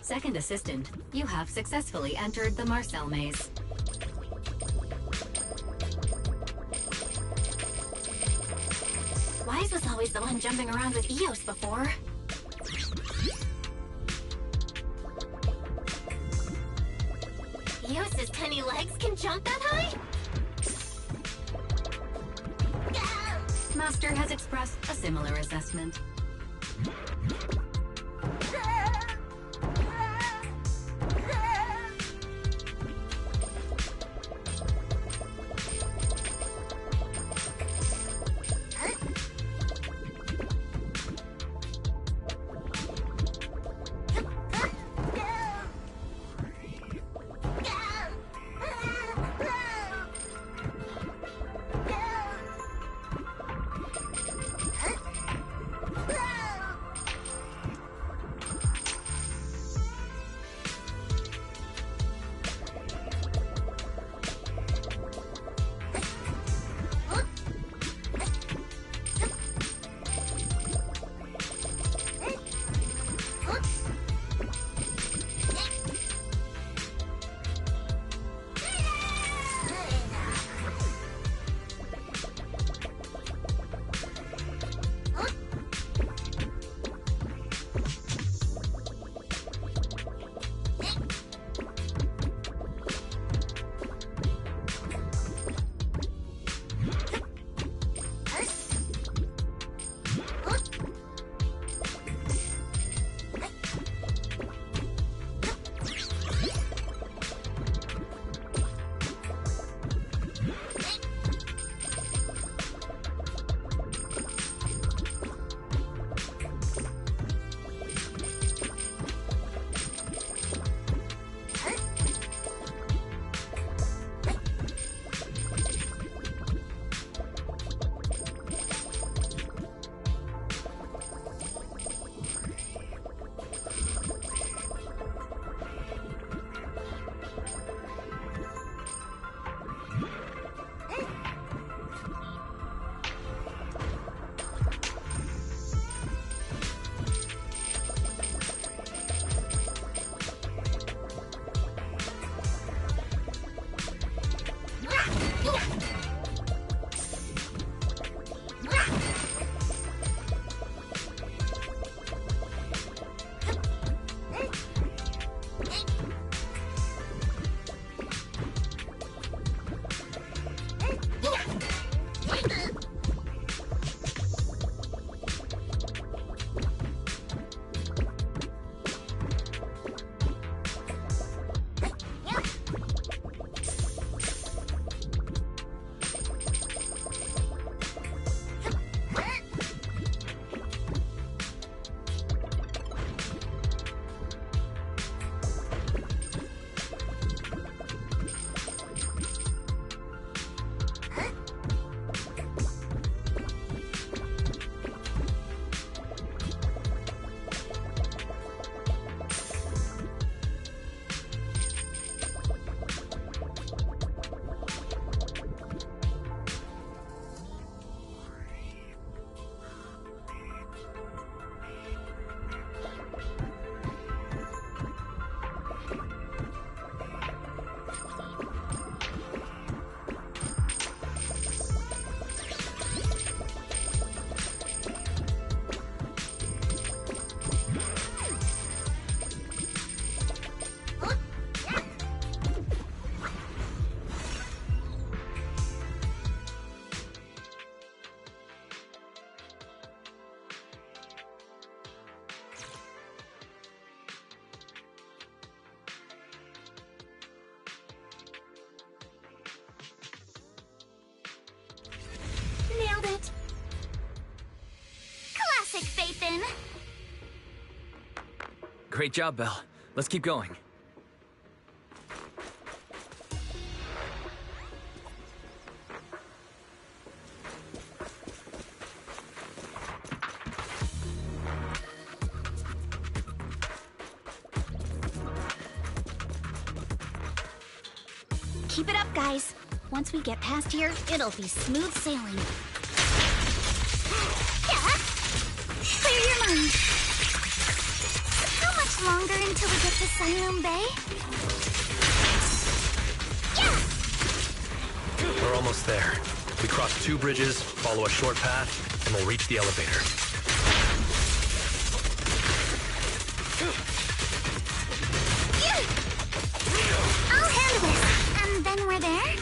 Second assistant, you have successfully entered the Marcel maze. Wise was always the one jumping around with Eos before. Eos's tiny legs can jump that high? Master has expressed a similar assessment. Great job, Belle. Let's keep going. Keep it up, guys. Once we get past here, it'll be smooth sailing. Yeah. Clear your mind. How much longer until we get to Siloam Bay? Yeah! We're almost there. We cross 2 bridges, follow a short path, and we'll reach the elevator. I'll handle this. And then we're there?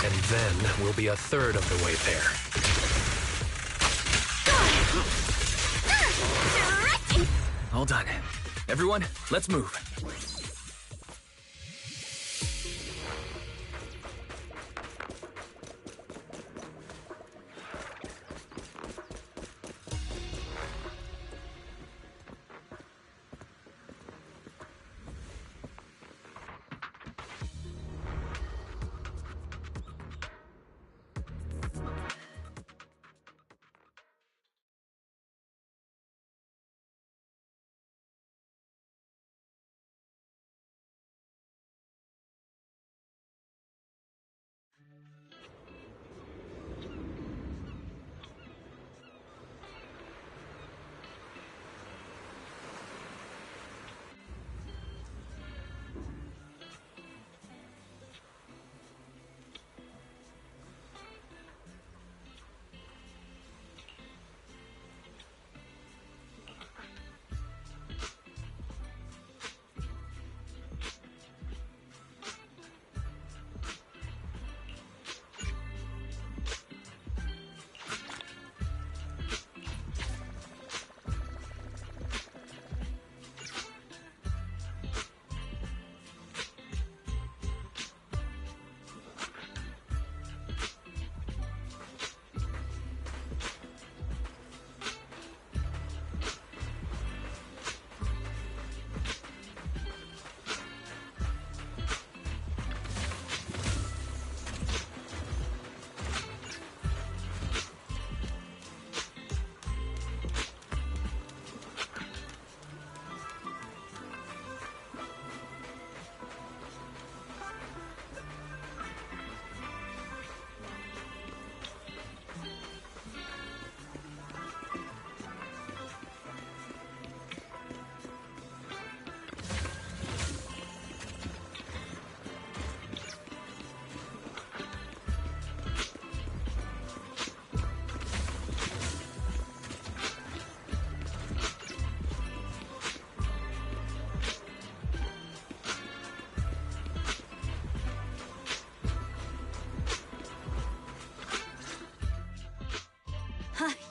And then we'll be a third of the way there. All done. Everyone, let's move.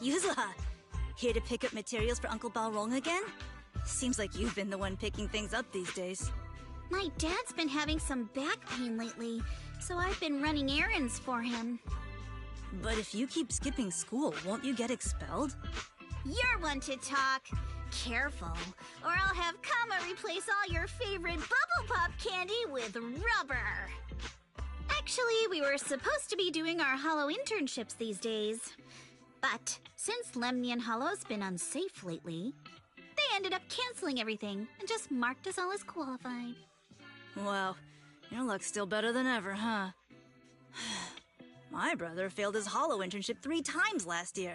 Yuzuha, here to pick up materials for Uncle Balrong again? Seems like you've been the one picking things up these days. My dad's been having some back pain lately, so I've been running errands for him. But if you keep skipping school, won't you get expelled? You're one to talk. Careful, or I'll have Kama replace all your favorite Bubble Pop candy with rubber. Actually, we were supposed to be doing our Hollow internships these days. But since Lemnian Hollow's been unsafe lately, they ended up canceling everything and just marked us all as qualified. Wow, your luck's still better than ever, huh? My brother failed his Hollow internship 3 times last year.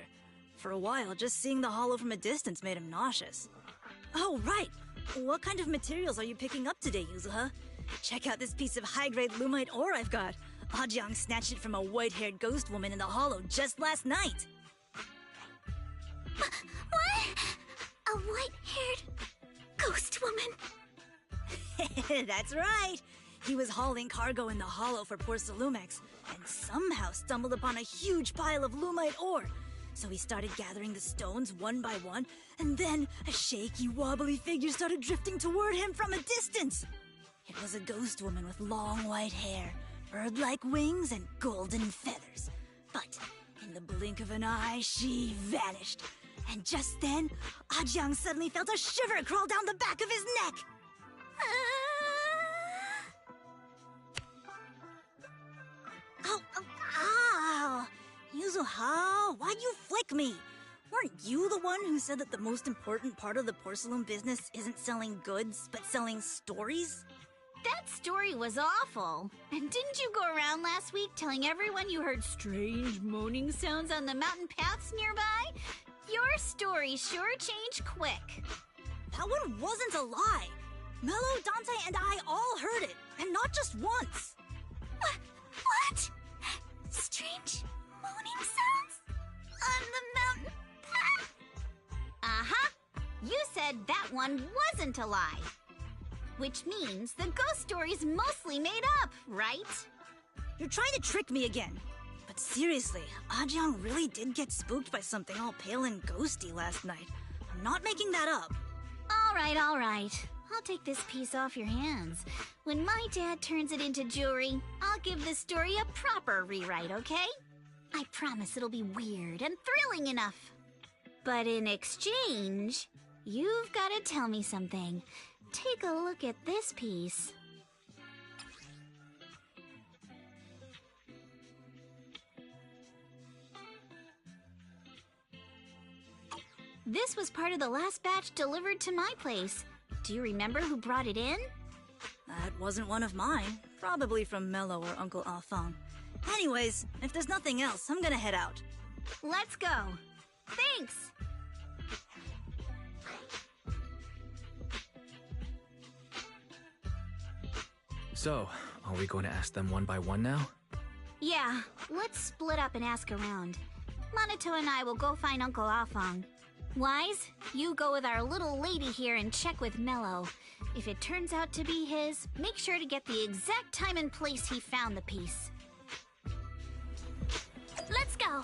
For a while, just seeing the Hollow from a distance made him nauseous. Oh, right! What kind of materials are you picking up today, Yuzuha? Check out this piece of high-grade Lumite ore I've got. Ajong snatched it from a white-haired ghost woman in the Hollow just last night. What? A white-haired ghost woman? That's right! He was hauling cargo in the Hollow for poor Salumex, and somehow stumbled upon a huge pile of Lumite ore. So he started gathering the stones one by one, and then a shaky, wobbly figure started drifting toward him from a distance. It was a ghost woman with long white hair, bird-like wings, and golden feathers. But in the blink of an eye, she vanished. And just then, Ajang suddenly felt a shiver crawl down the back of his neck. Ow! Yuzuha, why'd you flick me? Weren't you the one who said that the most important part of the porcelain business isn't selling goods, but selling stories? That story was awful. And didn't you go around last week telling everyone you heard strange moaning sounds on the mountain paths nearby? Your story sure changed quick. That one wasn't a lie. Mello, Dante, and I all heard it, and not just once. What? Strange moaning sounds? On the mountain path? Uh-huh. You said that one wasn't a lie. Which means the ghost story's mostly made up, right? You're trying to trick me again. But seriously, Ajang really did get spooked by something all pale and ghosty last night. I'm not making that up. All right. I'll take this piece off your hands. When my dad turns it into jewelry, I'll give this story a proper rewrite, okay? I promise it'll be weird and thrilling enough. But in exchange, you've got to tell me something. Take a look at this piece. This was part of the last batch delivered to my place. Do you remember who brought it in? That wasn't one of mine. Probably from Mello or Uncle Alphon. Anyways, if there's nothing else, I'm gonna head out. Let's go. Thanks! So, are we going to ask them one by one now? Yeah, let's split up and ask around. Monato and I will go find Uncle Afong. Wise, you go with our little lady here and check with Mello. If it turns out to be his, make sure to get the exact time and place he found the piece. Let's go.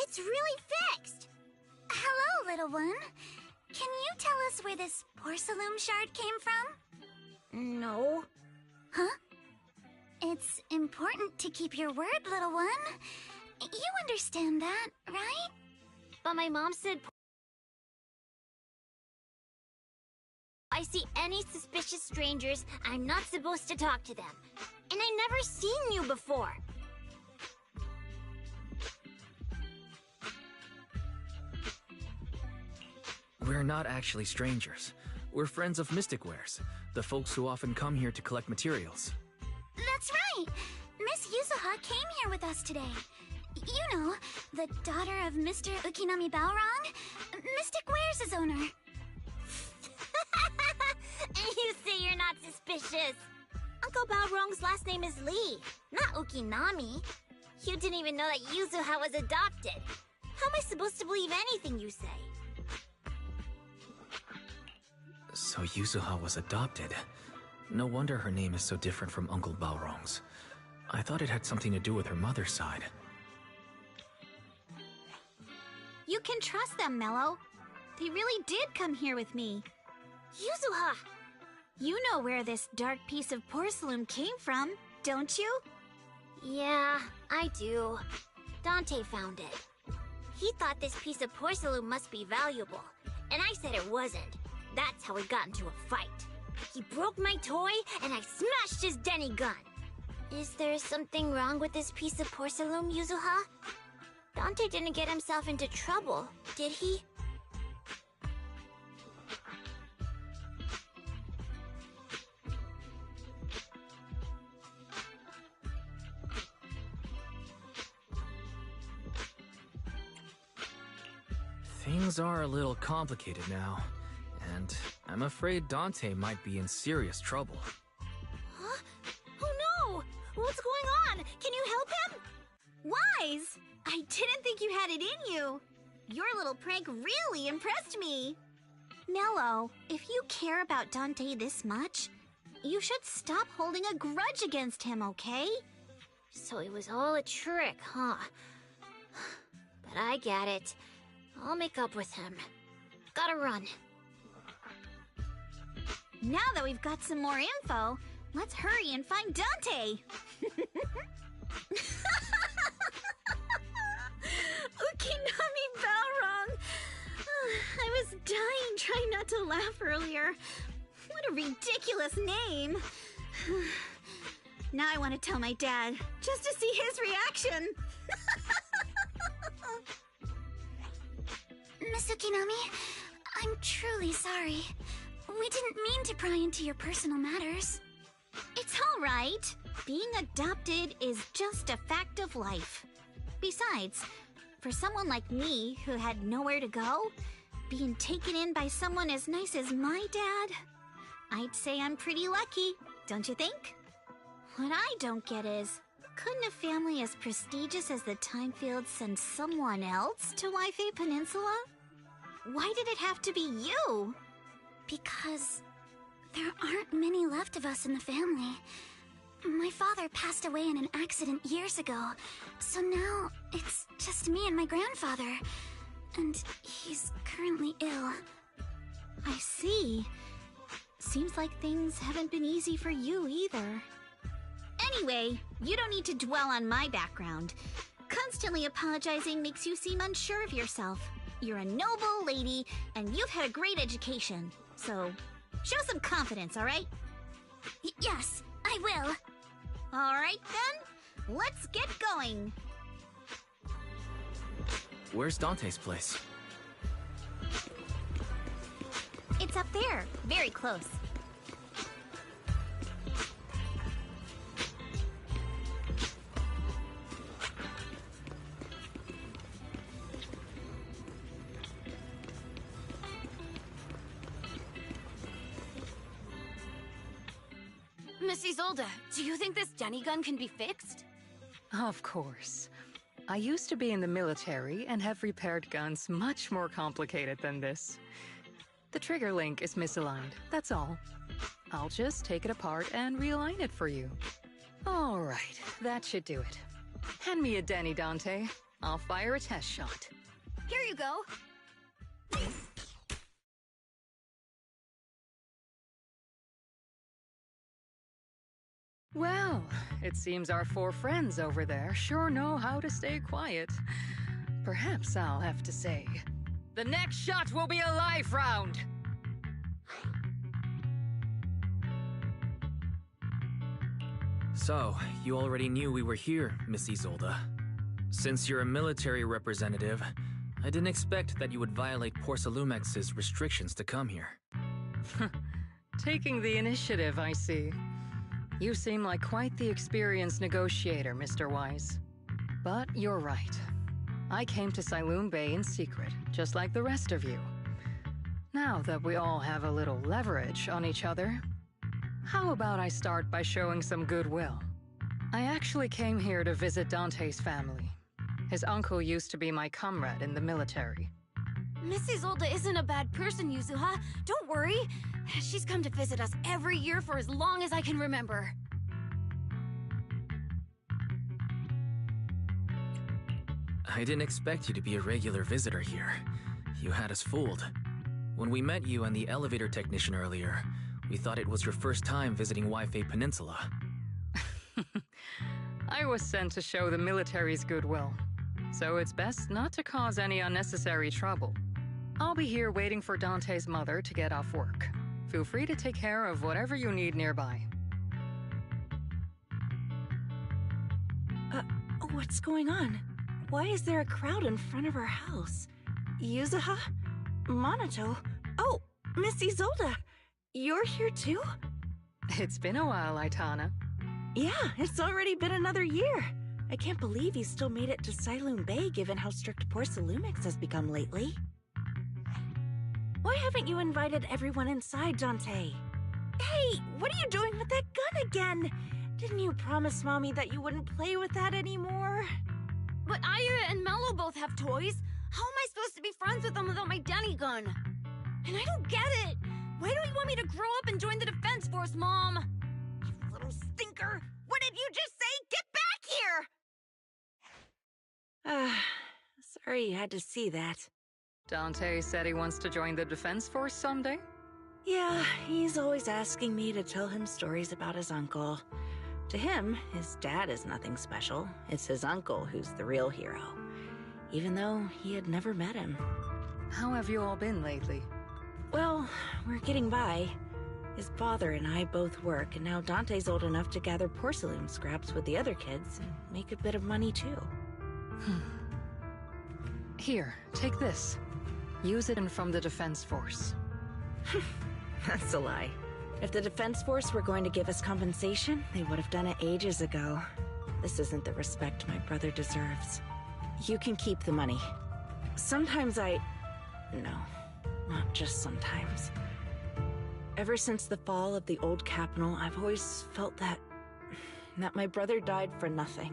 It's really fixed! Hello, little one. Can you tell us where this porcelain shard came from? No. Huh? It's important to keep your word, little one. You understand that, right? But my mom said I see any suspicious strangers, I'm not supposed to talk to them. And I never seen you before. We're not actually strangers. We're friends of Mystic Wares, the folks who often come here to collect materials. That's right! Miss Yuzuha came here with us today. You know, the daughter of Mr. Ukinami Balrog, Mystic Wares' owner. And you say you're not suspicious. Uncle Balrog's last name is Lee, not Ukinami. You didn't even know that Yuzuha was adopted. How am I supposed to believe anything you say? So Yuzuha was adopted. No wonder her name is so different from Uncle Balrog's. I thought it had something to do with her mother's side. You can trust them, Mello. They really did come here with me. Yuzuha! You know where this dark piece of porcelain came from, don't you? Yeah, I do. Dante found it. He thought this piece of porcelain must be valuable, and I said it wasn't. That's how we got into a fight. He broke my toy, and I smashed his Denny gun. Is there something wrong with this piece of porcelain, Yuzuha? Dante didn't get himself into trouble, did he? Things are a little complicated now, and I'm afraid Dante might be in serious trouble. Huh? Oh no! What's going on? Can you help him? Wise! I didn't think you had it in you. Your little prank really impressed me. Mello, if you care about Dante this much, you should stop holding a grudge against him, okay? So it was all a trick, huh? But I get it. I'll make up with him. Gotta run. Now that we've got some more info, let's hurry and find Dante! Ukinami Balrog! I was dying trying not to laugh earlier. What a ridiculous name! Now I want to tell my dad, just to see his reaction! Miss Ukinami, I'm truly sorry. We didn't mean to pry into your personal matters. It's all right. Being adopted is just a fact of life. Besides, for someone like me who had nowhere to go, being taken in by someone as nice as my dad, I'd say I'm pretty lucky, don't you think? What I don't get is, couldn't a family as prestigious as the Timefields send someone else to Wi-Fi Peninsula? Why did it have to be you? Because there aren't many left of us in the family. My father passed away in an accident years ago, so now it's just me and my grandfather. And he's currently ill. I see. Seems like things haven't been easy for you either. Anyway, you don't need to dwell on my background. Constantly apologizing makes you seem unsure of yourself. You're a noble lady, and you've had a great education. So, show some confidence, alright? Yes, I will. Alright then, let's get going. Where's Dante's place? It's up there, very close. Miss Isolde, do you think this Denny gun can be fixed? Of course. I used to be in the military and have repaired guns much more complicated than this. The trigger link is misaligned, that's all. I'll just take it apart and realign it for you. All right, that should do it. Hand me a Denny, Dante. I'll fire a test shot. Here you go. Well, it seems our four friends over there sure know how to stay quiet. Perhaps I'll have to say, the next shot will be a life round! So, you already knew we were here, Miss Isolde. Since you're a military representative, I didn't expect that you would violate Porcelumex's restrictions to come here. Taking the initiative, I see. You seem like quite the experienced negotiator, Mr. Wise. But you're right. I came to Siloon Bay in secret, just like the rest of you. Now that we all have a little leverage on each other, how about I start by showing some goodwill? I actually came here to visit Dante's family. His uncle used to be my comrade in the military. Miss Isolde isn't a bad person, Yuzuha. Don't worry. She's come to visit us every year for as long as I can remember. I didn't expect you to be a regular visitor here. You had us fooled. When we met you and the elevator technician earlier, we thought it was your first time visiting Wi-Fi Peninsula. I was sent to show the military's goodwill, so it's best not to cause any unnecessary trouble. I'll be here waiting for Dante's mother to get off work. Feel free to take care of whatever you need nearby. What's going on? Why is there a crowd in front of our house? Yuzuha? Monato? Oh, Miss Isolde! You're here too? It's been a while, Aitana. Yeah, it's already been another year. I can't believe you still made it to Siloon Bay given how strict Porcelumix has become lately. Why haven't you invited everyone inside, Dante? Hey, what are you doing with that gun again? Didn't you promise Mommy that you wouldn't play with that anymore? But Aya and Mello both have toys. How am I supposed to be friends with them without my Denny gun? And I don't get it. Why do you want me to grow up and join the Defense Force, Mom? You little stinker. What did you just say? Get back here! Sorry you had to see that. Dante said he wants to join the Defense Force someday? Yeah, he's always asking me to tell him stories about his uncle. To him, his dad is nothing special. It's his uncle who's the real hero, even though he had never met him. How have you all been lately? Well, we're getting by. His father and I both work, and now Dante's old enough to gather porcelain scraps with the other kids and make a bit of money too. Here, take this. Use it from the Defense Force. That's a lie. If the Defense Force were going to give us compensation, they would have done it ages ago. This isn't the respect my brother deserves. You can keep the money. Sometimes No, not just sometimes. Ever since the fall of the old capital, I've always felt that my brother died for nothing,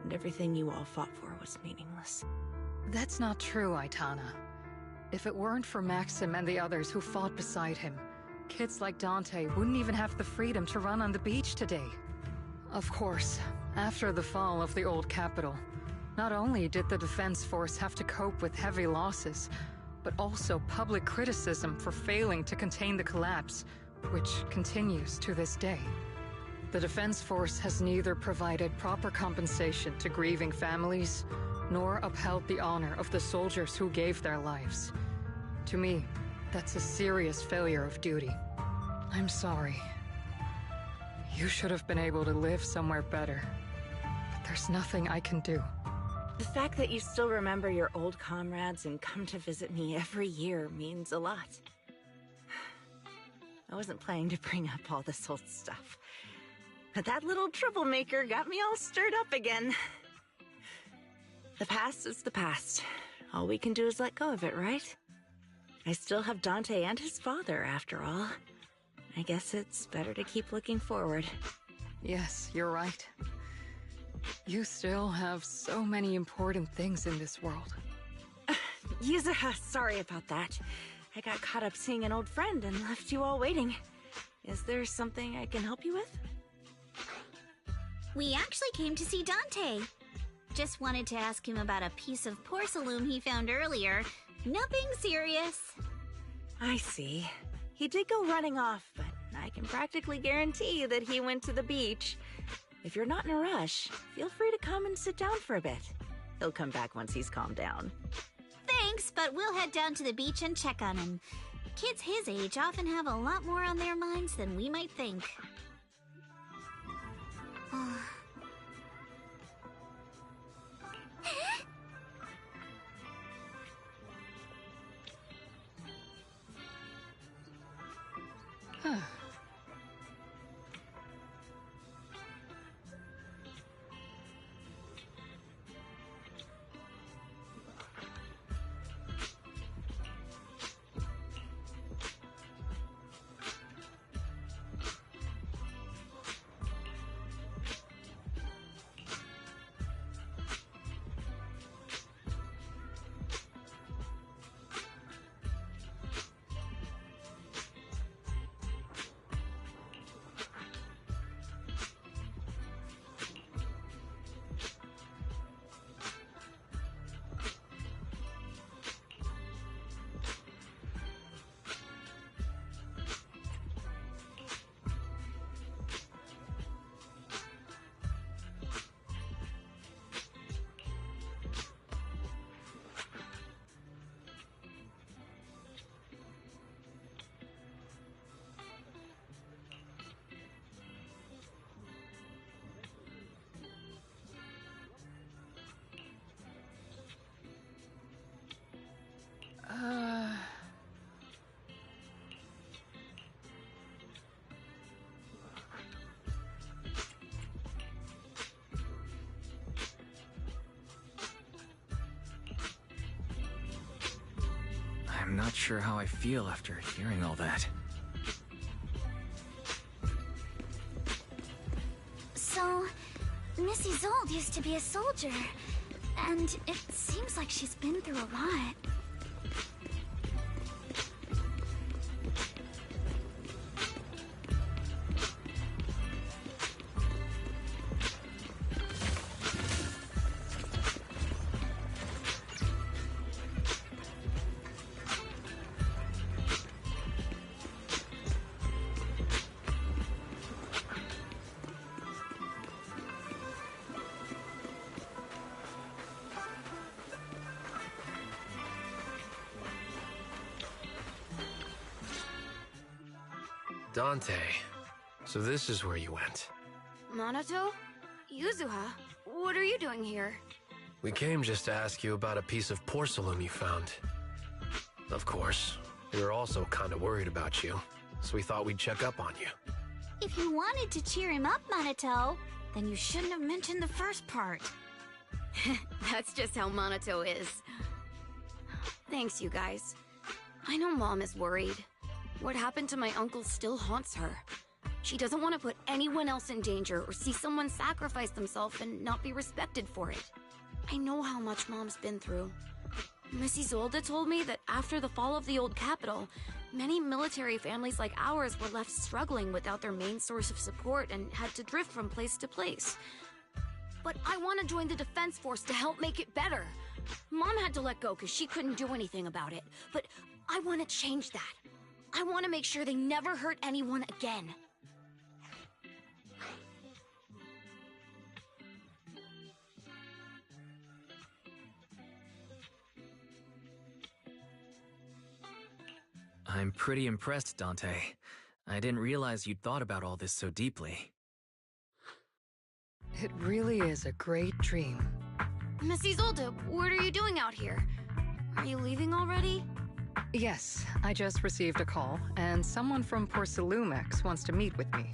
and everything you all fought for was meaningless. That's not true, Aitana. If it weren't for Maxim and the others who fought beside him, kids like Dante wouldn't even have the freedom to run on the beach today. Of course, after the fall of the old capital, not only did the Defense Force have to cope with heavy losses, but also public criticism for failing to contain the collapse, which continues to this day. The Defense Force has neither provided proper compensation to grieving families, nor upheld the honor of the soldiers who gave their lives. To me, that's a serious failure of duty. I'm sorry. You should have been able to live somewhere better. But there's nothing I can do. The fact that you still remember your old comrades and come to visit me every year means a lot. I wasn't planning to bring up all this old stuff, but that little troublemaker got me all stirred up again. The past is the past. All we can do is let go of it, right? I still have Dante and his father, after all. I guess it's better to keep looking forward. Yes, you're right. You still have so many important things in this world. Yuzuha, sorry about that. I got caught up seeing an old friend and left you all waiting. Is there something I can help you with? We actually came to see Dante. Just wanted to ask him about a piece of porcelain he found earlier. Nothing serious. I see. He did go running off, but I can practically guarantee that he went to the beach. If you're not in a rush, feel free to come and sit down for a bit. He'll come back once he's calmed down. Thanks, but we'll head down to the beach and check on him. Kids his age often have a lot more on their minds than we might think. I'm not sure how I feel after hearing all that. So, Missy Zold used to be a soldier, and it seems like she's been through a lot. Dante, so this is where you went. Minato? Yuzuha? What are you doing here? We came just to ask you about a piece of porcelain you found. Of course, we were also kind of worried about you, so we thought we'd check up on you. If you wanted to cheer him up, Minato, then you shouldn't have mentioned the first part. That's just how Minato is. Thanks, you guys. I know Mom is worried. What happened to my uncle still haunts her. She doesn't want to put anyone else in danger or see someone sacrifice themselves and not be respected for it. I know how much Mom's been through. Missy Zolda told me that after the fall of the old capital, many military families like ours were left struggling without their main source of support and had to drift from place to place. But I want to join the defense force to help make it better. Mom had to let go because she couldn't do anything about it, but I want to change that. I want to make sure they never hurt anyone again. I'm pretty impressed, Dante. I didn't realize you'd thought about all this so deeply. It really is a great dream. Missy Zolda, what are you doing out here? Are you leaving already? Yes, I just received a call, and someone from Porcelumex wants to meet with me.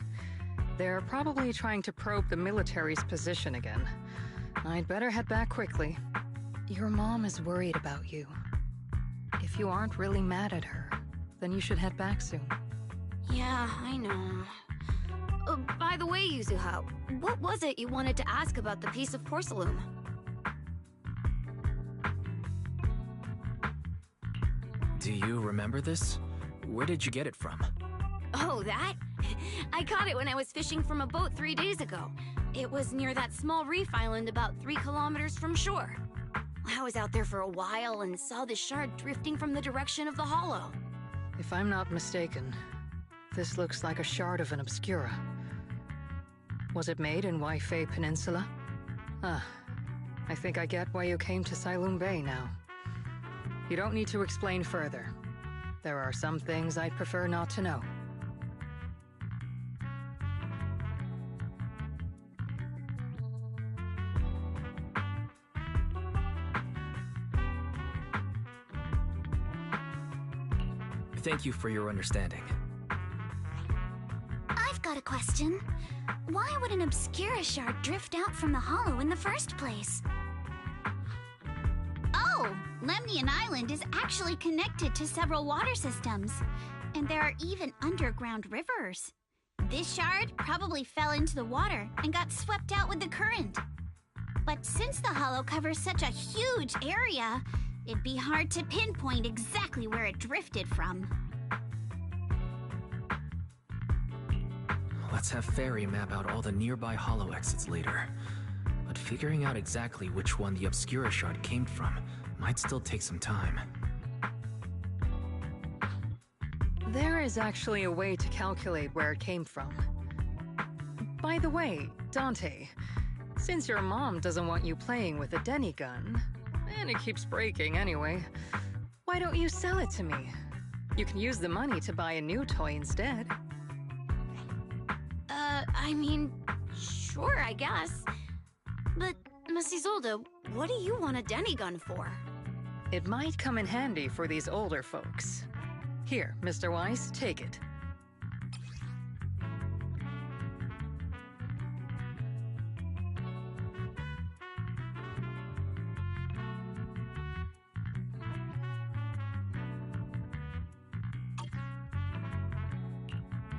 They're probably trying to probe the military's position again. I'd better head back quickly. Your mom is worried about you. If you aren't really mad at her, then you should head back soon. Yeah, I know. By the way, Yuzuha, what was it you wanted to ask about the piece of porcelain? Do you remember this? Where did you get it from? Oh, that? I caught it when I was fishing from a boat 3 days ago. It was near that small reef island about 3 kilometers from shore. I was out there for a while and saw the shard drifting from the direction of the hollow. If I'm not mistaken, This looks like a shard of an Obscura. Was it made in Waifei Peninsula? Ah, I think I get why you came to Siloam Bay now. You don't need to explain further. There are some things I'd prefer not to know. Thank you for your understanding. I've got a question. Why would an Obscura shard drift out from the hollow in the first place? Oh, Lemnian Island is actually connected to several water systems, and there are even underground rivers. This shard probably fell into the water and got swept out with the current. But since the hollow covers such a huge area, it'd be hard to pinpoint exactly where it drifted from. Let's have Fairy map out all the nearby hollow exits later. But figuring out exactly which one the Obscura shard came from might still take some time. There is actually a way to calculate where it came from. By the way, Dante, since your mom doesn't want you playing with a Denny gun, and it keeps breaking anyway, why don't you sell it to me? You can use the money to buy a new toy instead. I mean, sure, I guess. But, Miss Isolde, what do you want a Denny gun for? It might come in handy for these older folks. Here, Mr. Weiss, take it.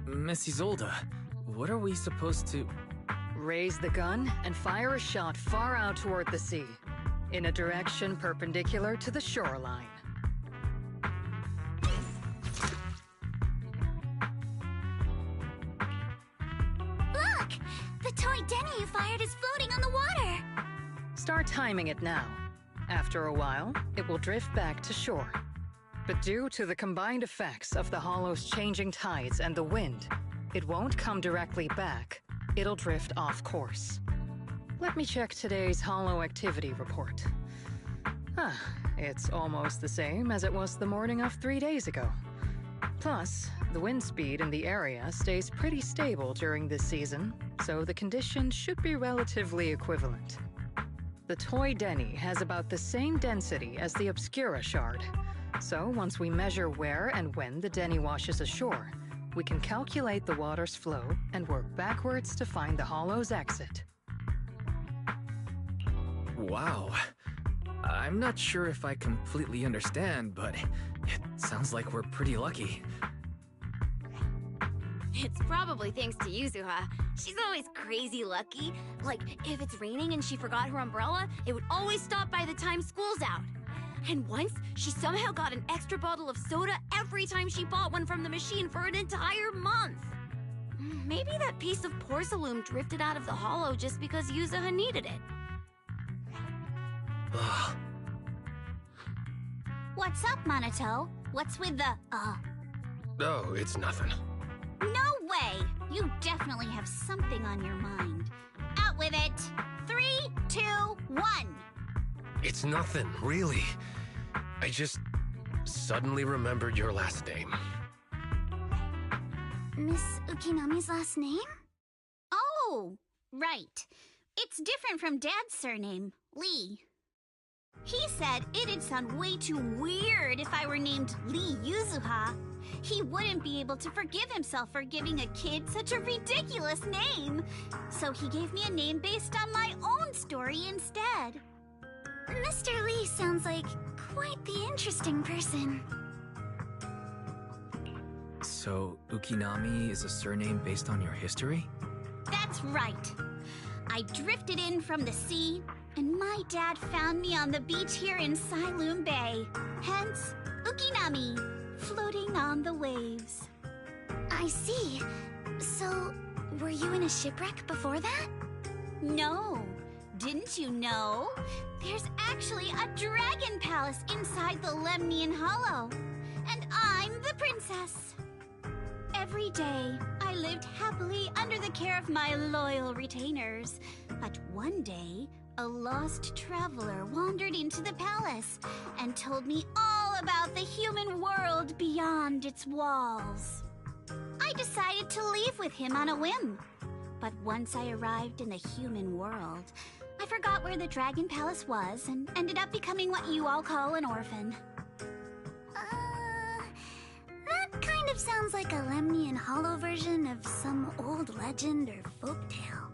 Miss Isolde, what are we supposed to... Raise the gun and fire a shot far out toward the sea, in a direction perpendicular to the shoreline. Look! The toy Denny you fired is floating on the water! Start timing it now. After a while, it will drift back to shore. But due to the combined effects of the hollow's changing tides and the wind, it won't come directly back. It'll drift off course. Let me check today's hollow activity report. It's almost the same as it was the morning of 3 days ago. Plus, the wind speed in the area stays pretty stable during this season, so the conditions should be relatively equivalent. The toy Denny has about the same density as the Obscura shard, so once we measure where and when the Denny washes ashore, we can calculate the water's flow and work backwards to find the hollow's exit. Wow. I'm not sure if I completely understand, but it sounds like we're pretty lucky. It's probably thanks to Yuzuha. She's always crazy lucky. Like, if it's raining and she forgot her umbrella, it would always stop by the time school's out. And once, she somehow got an extra bottle of soda every time she bought one from the machine for an entire month. Maybe that piece of porcelain drifted out of the hollow just because Yuzuha needed it. What's up, Monato? What's with the, Oh, it's nothing. No way! You definitely have something on your mind. Out with it! 3, 2, 1! It's nothing, really. I just suddenly remembered your last name. Miss Ukinami's last name? Oh, right. It's different from Dad's surname, Lee. He said it'd sound way too weird if I were named Lee Yuzuha. He wouldn't be able to forgive himself for giving a kid such a ridiculous name. So he gave me a name based on my own story instead. Mr. Lee sounds like quite the interesting person. So, Ukinami is a surname based on your history? That's right. I drifted in from the sea, and my dad found me on the beach here in Siloam Bay. Hence, Ukinami, floating on the waves. I see. So, were you in a shipwreck before that? No. Didn't you know? There's actually a dragon palace inside the Lemnian Hollow. And I'm the princess. every day, I lived happily under the care of my loyal retainers. But one day, a lost traveler wandered into the palace and told me all about the human world beyond its walls. I decided to leave with him on a whim. But once I arrived in the human world, I forgot where the Dragon Palace was and ended up becoming what you all call an orphan. That kind of sounds like a Lemnian Hollow version of some old legend or folktale.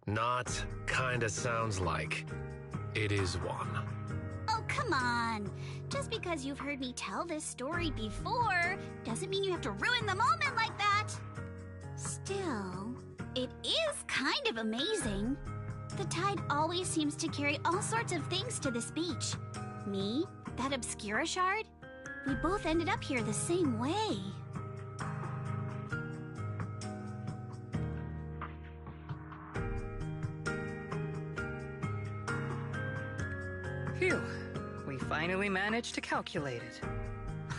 Not kinda sounds like. It is one. Oh, come on. Just because you've heard me tell this story before doesn't mean you have to ruin the moment like that. Still, it is kind of amazing. The tide always seems to carry all sorts of things to this beach. Me, that Obscura shard, we both ended up here the same way. Phew. We finally managed to calculate it.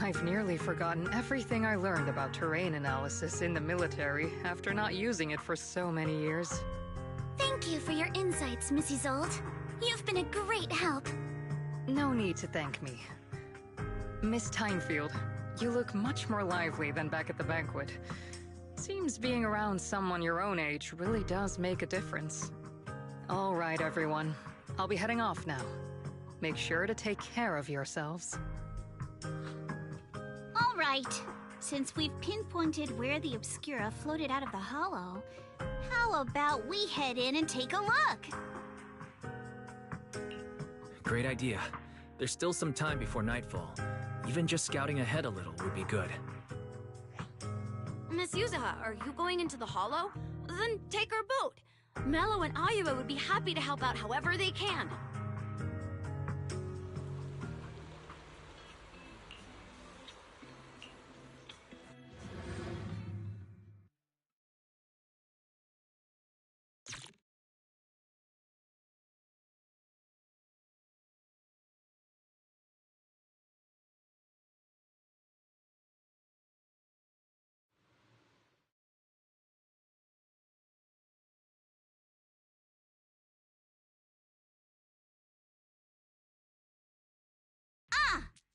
I've nearly forgotten everything I learned about terrain analysis in the military after not using it for so many years. Thank you for your insights, Mrs. Zold. You've been a great help. No need to thank me. Miss Tynefield, you look much more lively than back at the banquet. Seems being around someone your own age really does make a difference. All right, everyone. I'll be heading off now. Make sure to take care of yourselves. All right. Since we've pinpointed where the Obscura floated out of the hollow, how about we head in and take a look? Great idea. There's still some time before nightfall. Even just scouting ahead a little would be good. Miss Yuzaha, are you going into the hollow? Then take our boat. Mello and Ayuba would be happy to help out however they can.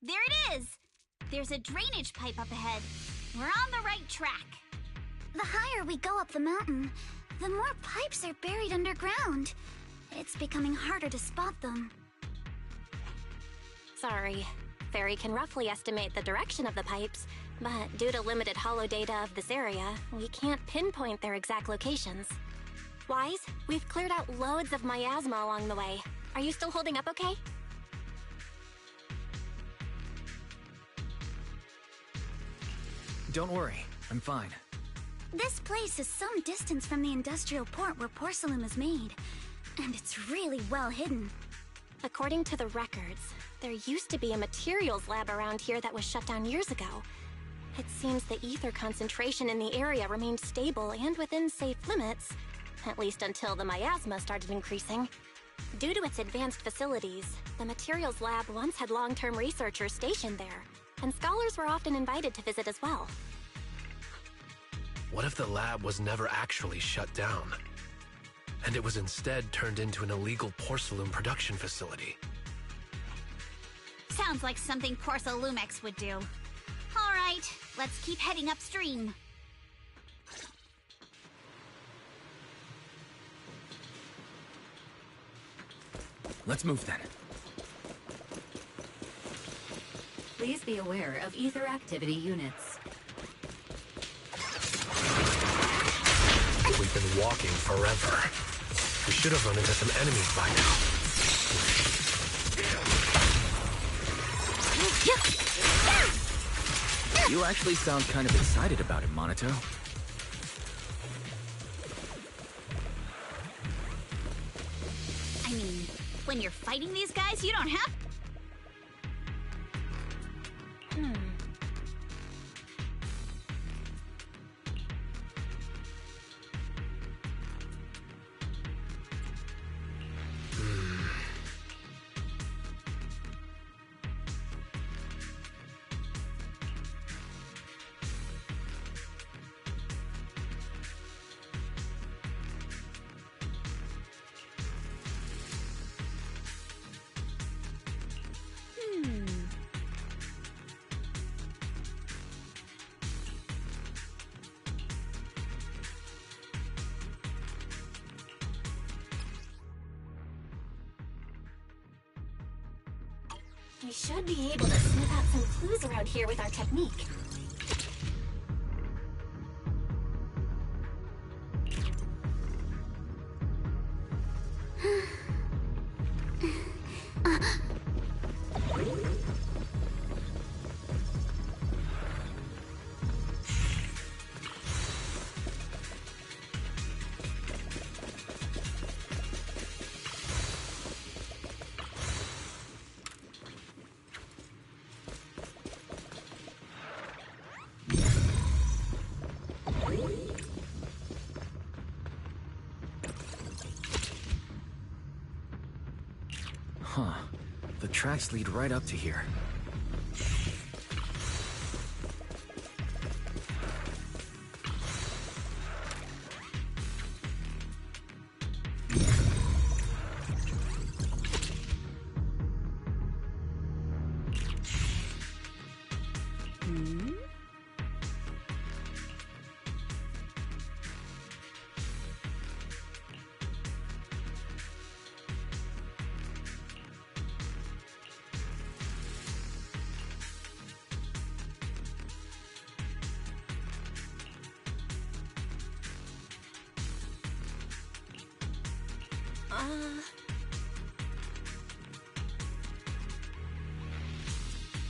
There it is! There's a drainage pipe up ahead. We're on the right track. The higher we go up the mountain, the more pipes are buried underground. It's becoming harder to spot them. Sorry. Fairy can roughly estimate the direction of the pipes, but due to limited holo data of this area, we can't pinpoint their exact locations. Wise, we've cleared out loads of miasma along the way. Are you still holding up okay? Don't worry, I'm fine. This place is some distance from the industrial port where porcelain is made, and it's really well hidden. According to the records, there used to be a materials lab around here that was shut down years ago. It seems the ether concentration in the area remained stable and within safe limits, at least until the miasma started increasing. Due to its advanced facilities, the materials lab once had long-term researchers stationed there, and scholars were often invited to visit as well. What if the lab was never actually shut down? And it was instead turned into an illegal porcelain production facility? Sounds like something Porcelumex would do. All right, let's keep heading upstream. Let's move then. Please be aware of ether activity units. We've been walking forever. We should have run into some enemies by now. You actually sound kind of excited about it, Monito. I mean, when you're fighting these guys, you don't have... should be able to sniff out some clues around here with our technique. Huh. The tracks lead right up to here.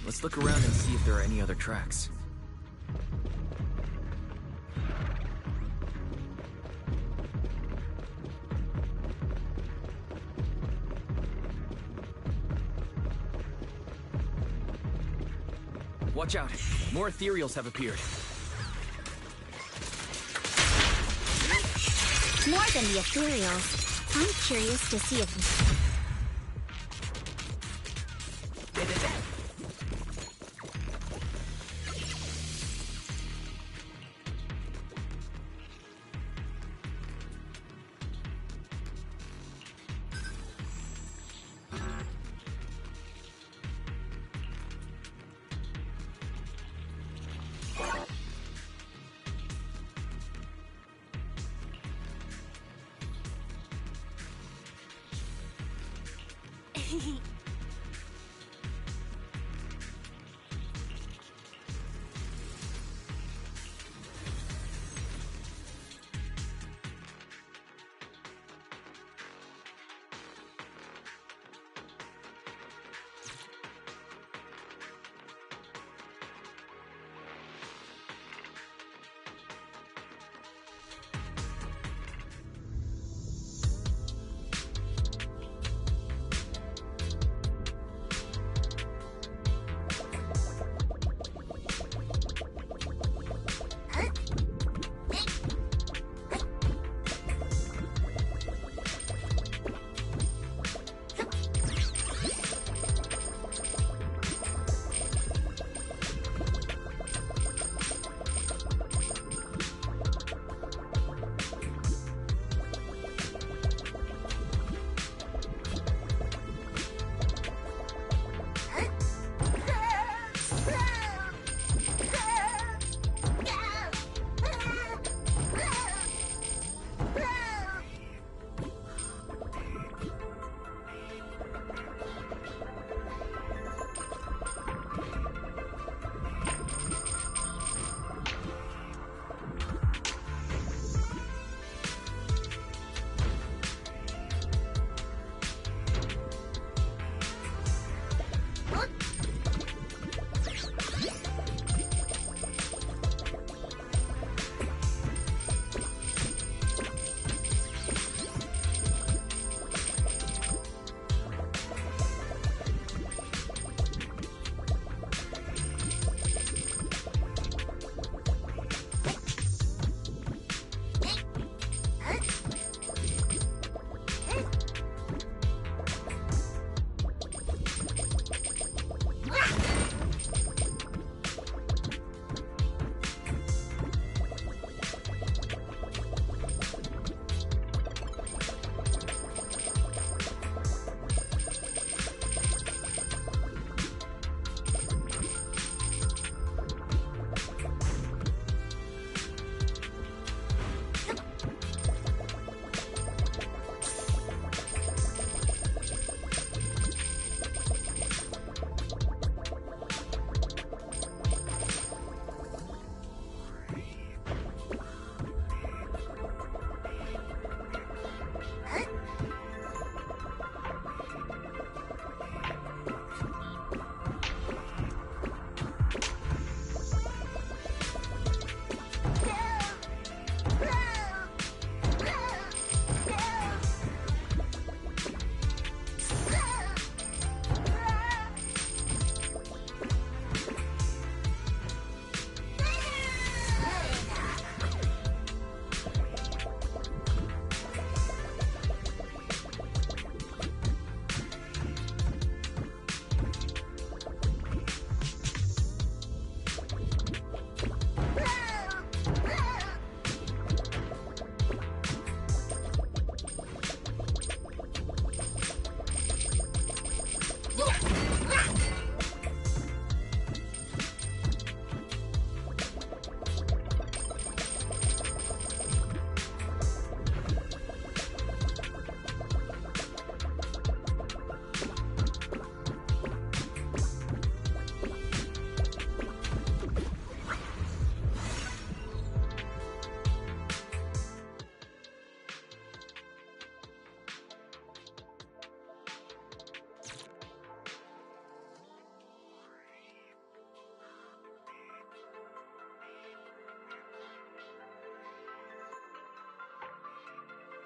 Let's look around and see if there are any other tracks. Watch out! More ethereals have appeared. More than the ethereals, I'm curious to see if...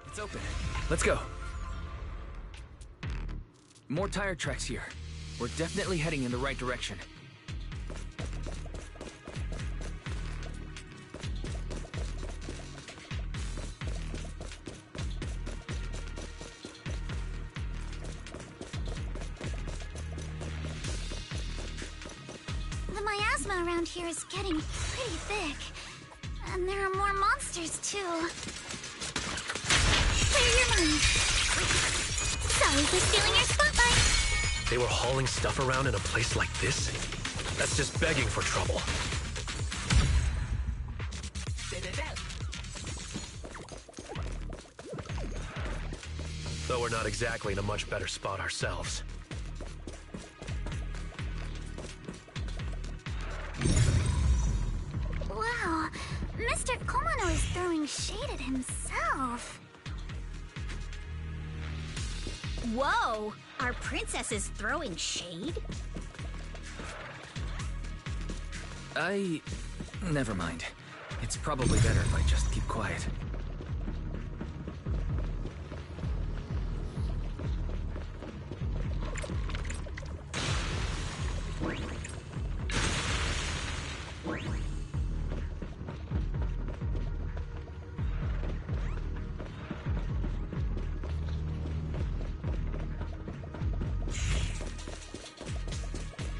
It's open. Let's go. More tire tracks here. We're definitely heading in the right direction. The miasma around here is getting pretty thick. And there are more monsters, too. Clear your mind. Sorry for stealing your spotlight. They were hauling stuff around in a place like this? That's just begging for trouble. Though we're not exactly in a much better spot ourselves. Wow, Mr. Komano is throwing shade at himself. Whoa! Our princess is throwing shade? Never mind. It's probably better if I just keep quiet.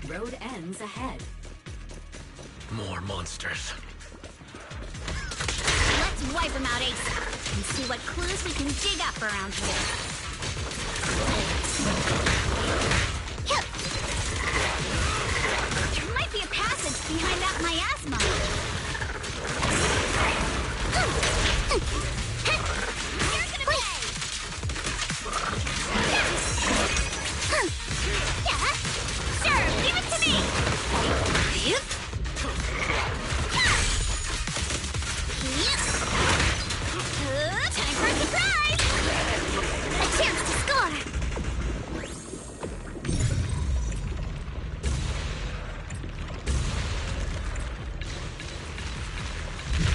Road ends ahead. More monsters. Let's wipe them out ASAP and see what clues we can dig up around here. There might be a passage behind that miasma. You're gonna pay! Yeah, sure, give it to me! Time for a surprise! A chance to score!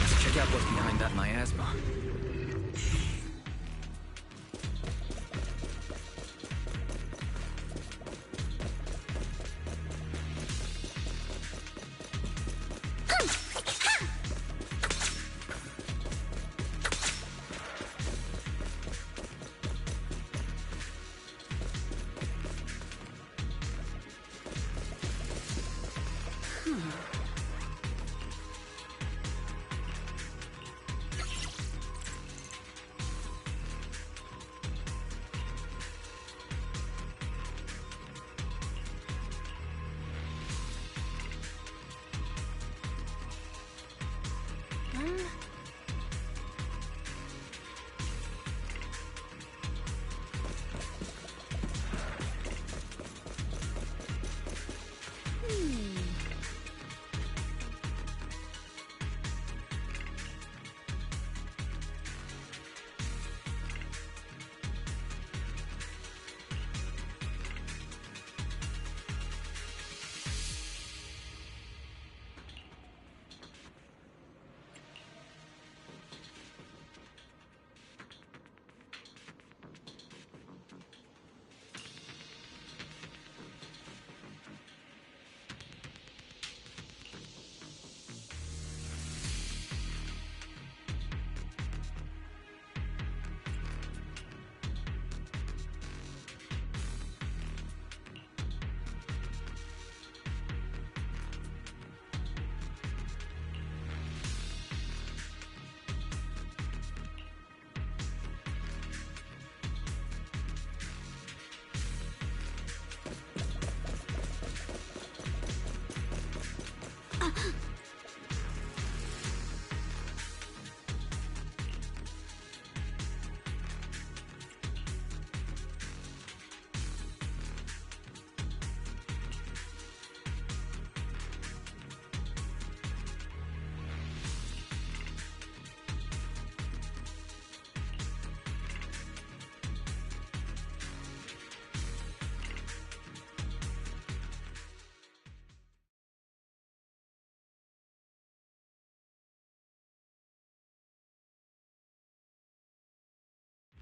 Let's check out what's behind that miasma.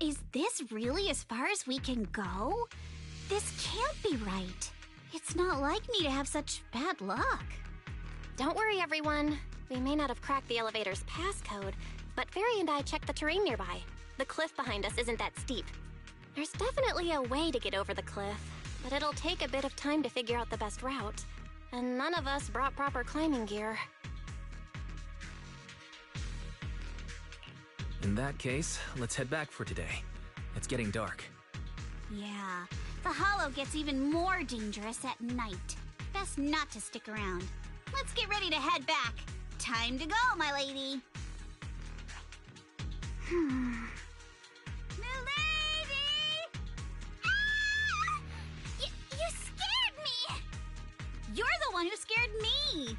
Is this really as far as we can go? This can't be right. It's not like me to have such bad luck. Don't worry, everyone. We may not have cracked the elevator's passcode, but Fairy and I checked the terrain nearby. The cliff behind us isn't that steep. There's definitely a way to get over the cliff, but it'll take a bit of time to figure out the best route. And none of us brought proper climbing gear. In that case, let's head back for today. It's getting dark. Yeah, the hollow gets even more dangerous at night. Best not to stick around. Let's get ready to head back. Time to go, my lady. Milady! Ah! You scared me! You're the one who scared me!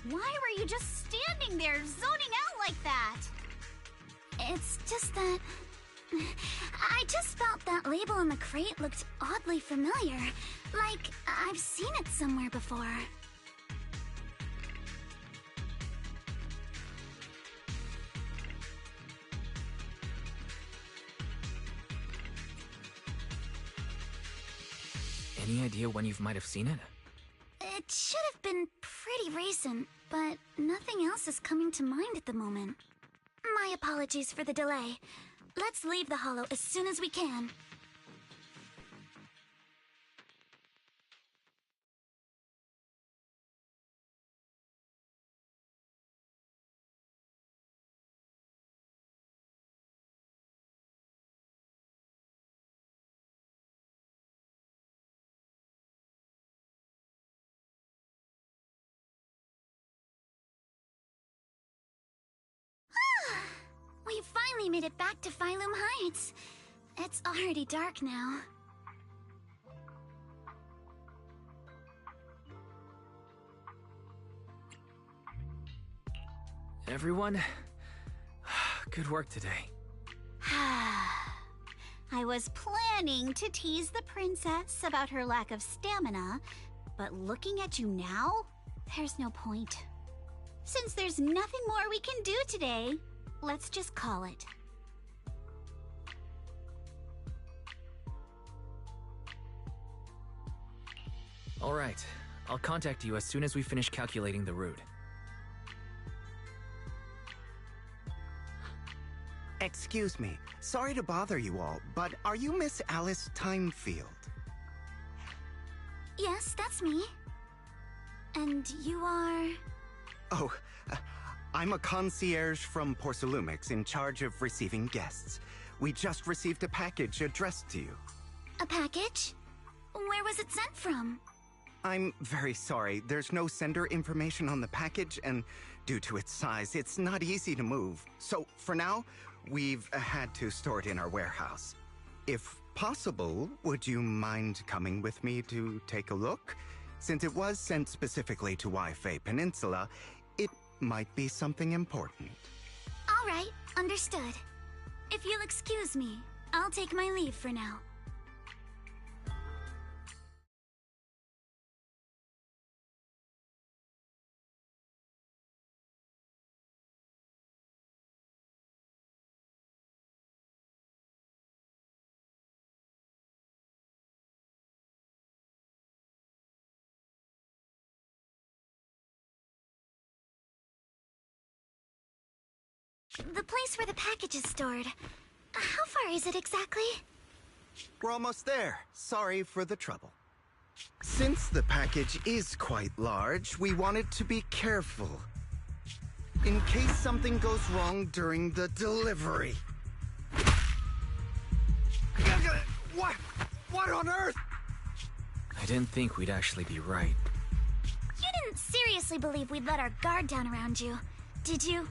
Why were you just standing there, zoning out like that? It's just that... I just felt that label on the crate looked oddly familiar. Like, I've seen it somewhere before. Any idea when you might have seen it? It should have been pretty recent, but nothing else is coming to mind at the moment. My apologies for the delay. Let's leave the hollow as soon as we can. We finally made it back to Phylum Heights. It's already dark now. Everyone, good work today. I was planning to tease the princess about her lack of stamina, but looking at you now, there's no point. Since there's nothing more we can do today, let's just call it. All right, I'll contact you as soon as we finish calculating the route. Excuse me, sorry to bother you all, but are you Miss Alice Timefield? Yes, that's me. And you are... Oh, I'm a concierge from Porcelumix in charge of receiving guests. We just received a package addressed to you. A package? Where was it sent from? I'm very sorry. There's no sender information on the package, and due to its size, it's not easy to move. So, for now, we've had to store it in our warehouse. If possible, would you mind coming with me to take a look? Since it was sent specifically to Wi-Fi Peninsula, it might be something important. All right, understood. If you'll excuse me, I'll take my leave for now. The place where the package is stored. How far is it exactly? We're almost there. Sorry for the trouble. Since the package is quite large, we wanted to be careful. In case something goes wrong during the delivery. What? What on earth? I didn't think we'd actually be right. You didn't seriously believe we'd let our guard down around you, did you?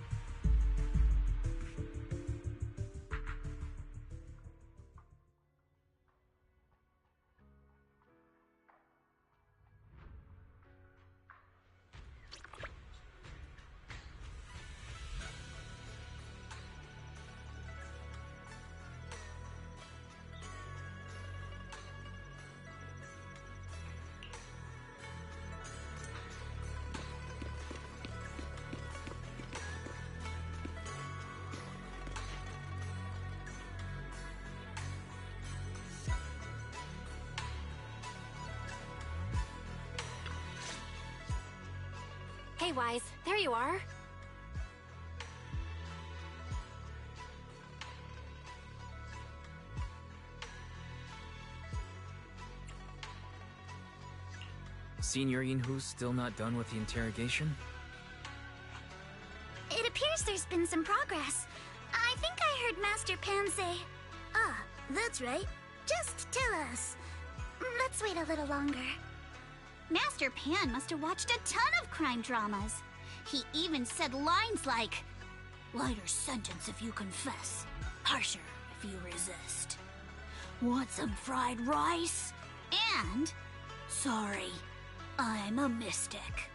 Hi, Wise. There you are. Senior Yinhu's still not done with the interrogation? It appears there's been some progress. I think I heard Master Pan say... Ah, that's right. Just tell us. Let's wait a little longer. Master Pan must have watched a ton of crime dramas. He even said lines like, "Lighter sentence if you confess. Harsher if you resist. Want some fried rice?" And... "Sorry, I'm a mystic."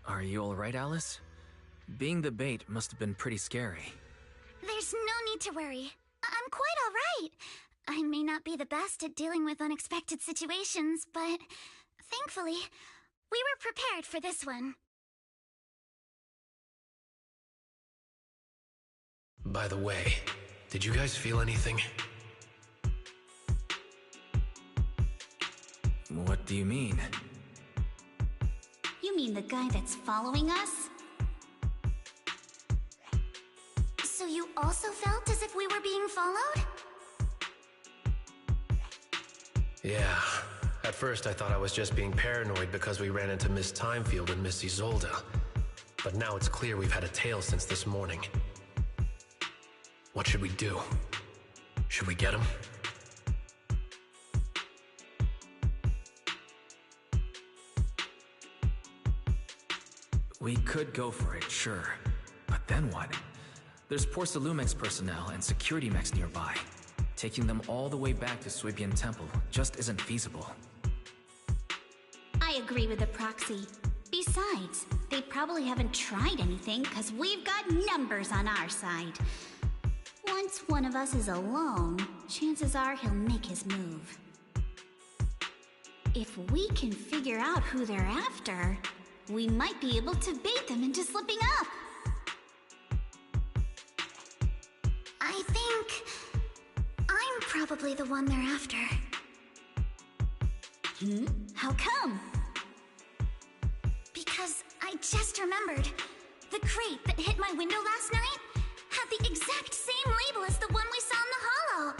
Are you alright, Alice? Being the bait must have been pretty scary. There's no need to worry. I'm quite alright. I may not be the best at dealing with unexpected situations, but thankfully, we were prepared for this one. By the way, did you guys feel anything? What do you mean? You mean the guy that's following us? So you also felt as if we were being followed? Yeah. At first I thought I was just being paranoid because we ran into Miss Timefield and Miss Isolde. But now it's clear we've had a tail since this morning. What should we do? Should we get him? We could go for it, sure. But then what? There's Porcelumex personnel and security mechs nearby. Taking them all the way back to Suibian Temple just isn't feasible. I agree with the proxy. Besides, they probably haven't tried anything because we've got numbers on our side. Once one of us is alone, chances are he'll make his move. If we can figure out who they're after, we might be able to bait them into slipping up. I think... I'm probably the one they're after. How come? Because I just remembered. The crate that hit my window last night had the exact same label as the one we saw in the hollow.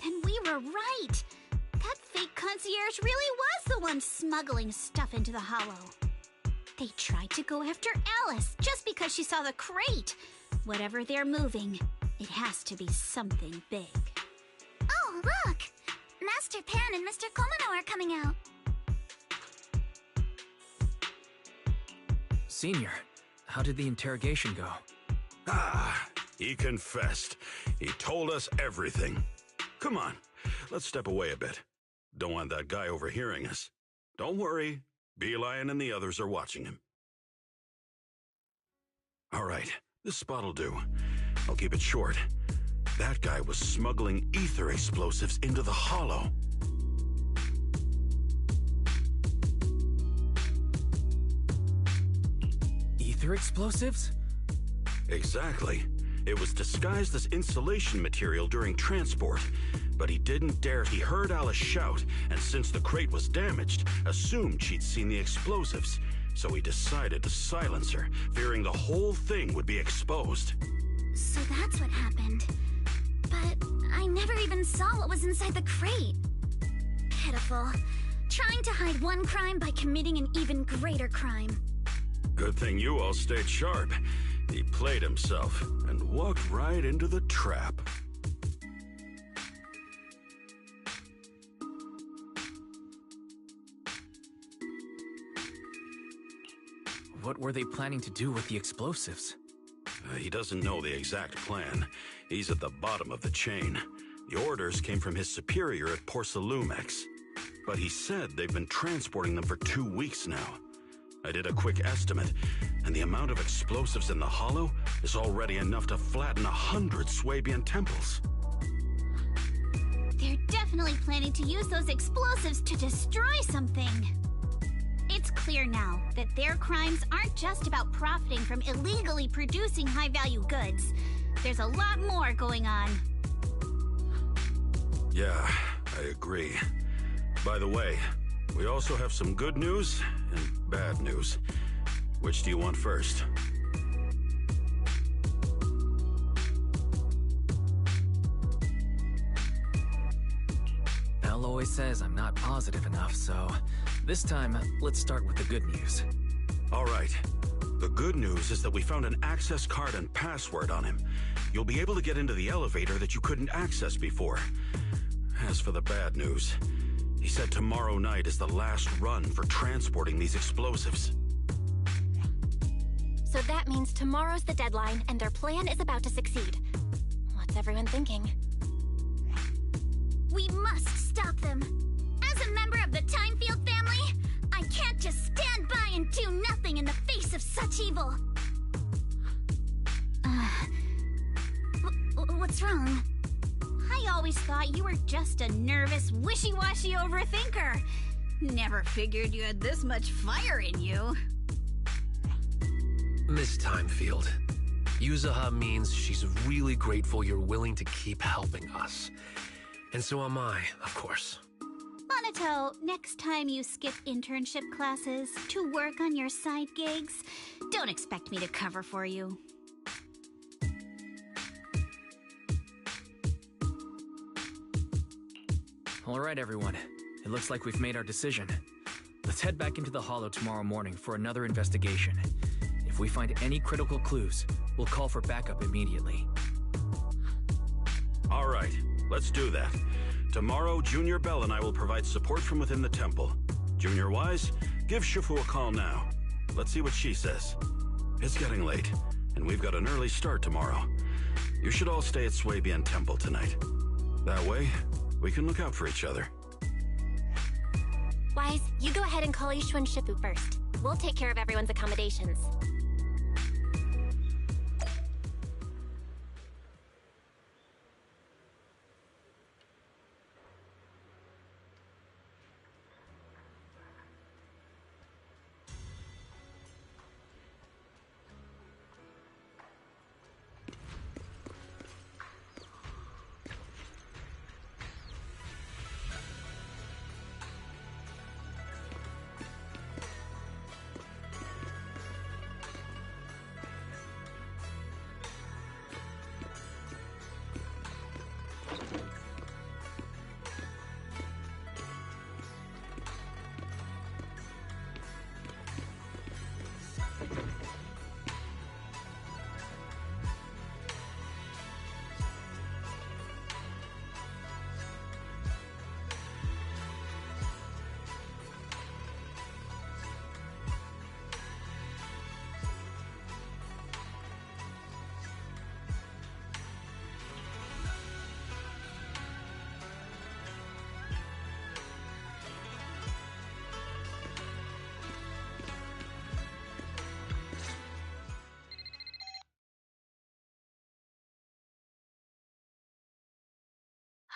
Then we were right. That fake concierge really was the one smuggling stuff into the hollow. They tried to go after Alice just because she saw the crate. Whatever they're moving, it has to be something big. Oh, look! Master Pan and Mr. Komino are coming out. Senior, how did the interrogation go? He confessed. He told us everything. Come on, let's step away a bit. Don't want that guy overhearing us. Don't worry, Beelion and the others are watching him. All right, this spot'll do. I'll keep it short. That guy was smuggling ether explosives into the hollow. Ether explosives? Exactly. It was disguised as insulation material during transport, but he didn't dare. He heard Alice shout, and since the crate was damaged, assumed she'd seen the explosives. So he decided to silence her, fearing the whole thing would be exposed. So that's what happened. But I never even saw what was inside the crate. Pitiful. Trying to hide one crime by committing an even greater crime. Good thing you all stayed sharp. He played himself and walked right into the trap. What were they planning to do with the explosives? He doesn't know the exact plan. He's at the bottom of the chain. The orders came from his superior at Porcelumex. But he said they've been transporting them for 2 weeks now. I did a quick estimate, and the amount of explosives in the hollow is already enough to flatten 100 Suibian temples. They're definitely definitely planning to use those explosives to destroy something. It's clear now that their crimes aren't just about profiting from illegally producing high-value goods. There's a lot more going on. Yeah, I agree. By the way, we also have some good news and bad news. Which do you want first? Al always says I'm not positive enough, so this time, let's start with the good news. All right. The good news is that we found an access card and password on him. You'll be able to get into the elevator that you couldn't access before. As for the bad news, he said tomorrow night is the last run for transporting these explosives. So that means tomorrow's the deadline, and their plan is about to succeed. What's everyone thinking? We must stop them. As a member of the Timefield family, I can't just stand by and do nothing in the face of such evil. What's wrong? I always thought you were just a nervous, wishy-washy overthinker. Never figured you had this much fire in you. Miss Timefield, Yuzaha means she's really grateful you're willing to keep helping us. And so am I, of course. Monato, next time you skip internship classes to work on your side gigs, don't expect me to cover for you. All right, everyone. It looks like we've made our decision. Let's head back into the Hollow tomorrow morning for another investigation. If we find any critical clues, we'll call for backup immediately. All right, let's do that. Tomorrow, Junior Bell and I will provide support from within the temple. Junior Wise, give Shifu a call now. Let's see what she says. It's getting late, and we've got an early start tomorrow. You should all stay at Swabian Temple tonight. That way, we can look out for each other. Wise, you go ahead and call Ishu and Shifu first. We'll take care of everyone's accommodations.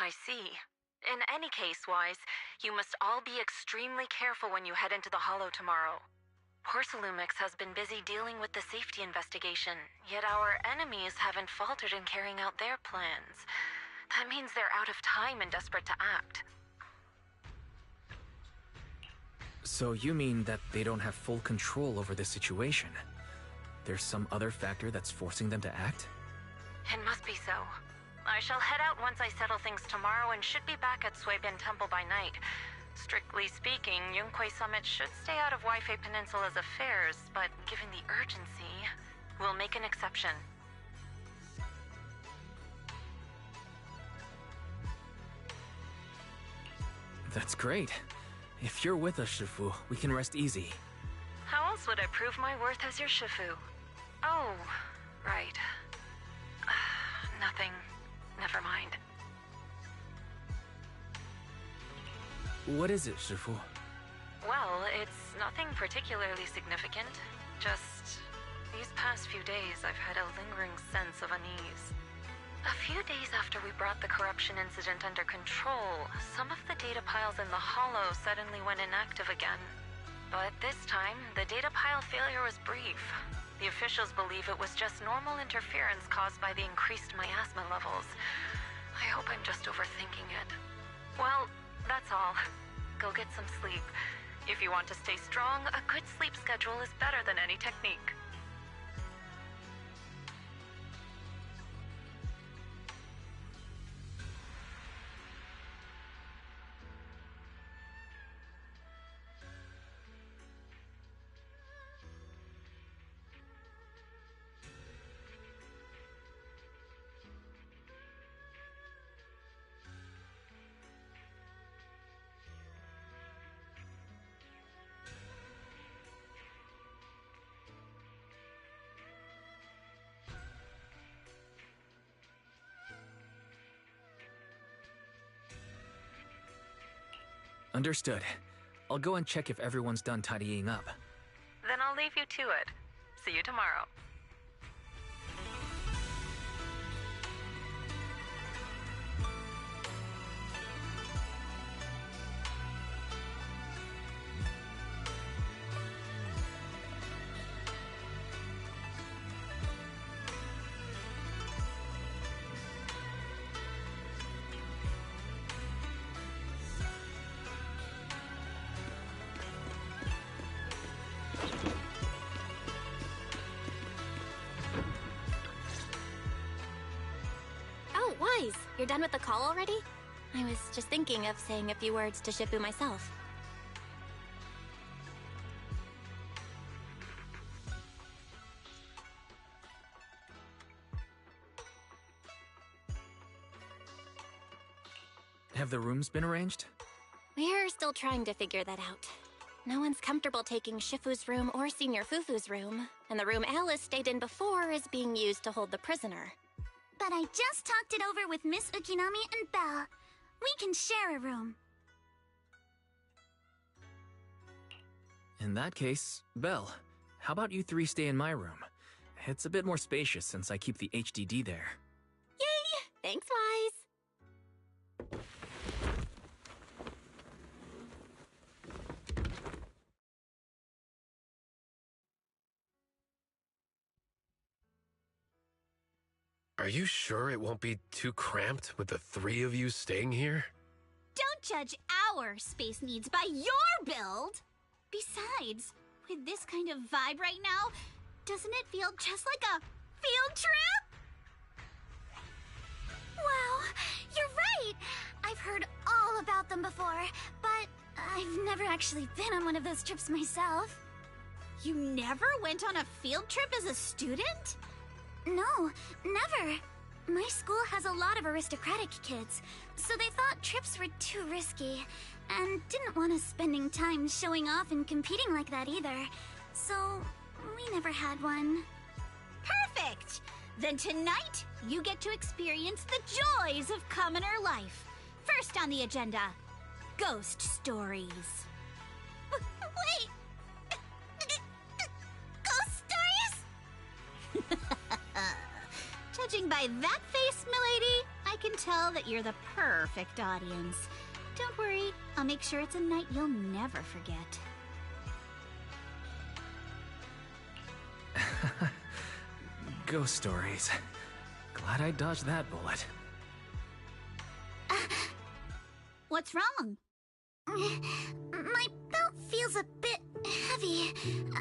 I see. In any case, Wise, you must all be extremely careful when you head into the Hollow tomorrow. Porcelumix has been busy dealing with the safety investigation, yet our enemies haven't faltered in carrying out their plans. That means they're out of time and desperate to act. So you mean that they don't have full control over the situation? There's some other factor that's forcing them to act? It must be so. I shall head out once I settle things tomorrow and should be back at Swabian Temple by night. Strictly speaking, Yunquei Summit should stay out of Waifei Peninsula's affairs, but given the urgency, we'll make an exception. That's great. If you're with us, Shifu, we can rest easy. How else would I prove my worth as your Shifu? Oh, right. Nothing. Never mind. What is it, Shifu? Well, it's nothing particularly significant. Just these past few days, I've had a lingering sense of unease. A few days after we brought the corruption incident under control, some of the data piles in the Hollow suddenly went inactive again. But this time, the data pile failure was brief. The officials believe it was just normal interference caused by the increased miasma levels. I hope I'm just overthinking it. Well, that's all. Go get some sleep. If you want to stay strong, a good sleep schedule is better than any technique. Understood. I'll go and check if everyone's done tidying up. Then I'll leave you to it. See you tomorrow. Wise, you're done with the call already? I was just thinking of saying a few words to Shifu myself. Have the rooms been arranged? We're still trying to figure that out. No one's comfortable taking Shifu's room or Senior Fufu's room, and the room Alice stayed in before is being used to hold the prisoner. But I just talked it over with Miss Ukinami and Belle. We can share a room. In that case, Belle, how about you three stay in my room? It's a bit more spacious since I keep the HDD there. Yay! Thanks, Wise. Are you sure it won't be too cramped with the three of you staying here? Don't judge our space needs by your build! Besides, with this kind of vibe right now, doesn't it feel just like a field trip? Wow, you're right! I've heard all about them before, but I've never actually been on one of those trips myself. You never went on a field trip as a student? No, never. My school has a lot of aristocratic kids, so they thought trips were too risky, and didn't want us spending time showing off and competing like that either. So, we never had one. Perfect! Then tonight, you get to experience the joys of commoner life. First on the agenda, ghost stories. Wait! Ghost stories? Judging by that face, milady, I can tell that you're the perfect audience. Don't worry, I'll make sure it's a night you'll never forget. Ghost stories. Glad I dodged that bullet. What's wrong? My belt feels a bit heavy.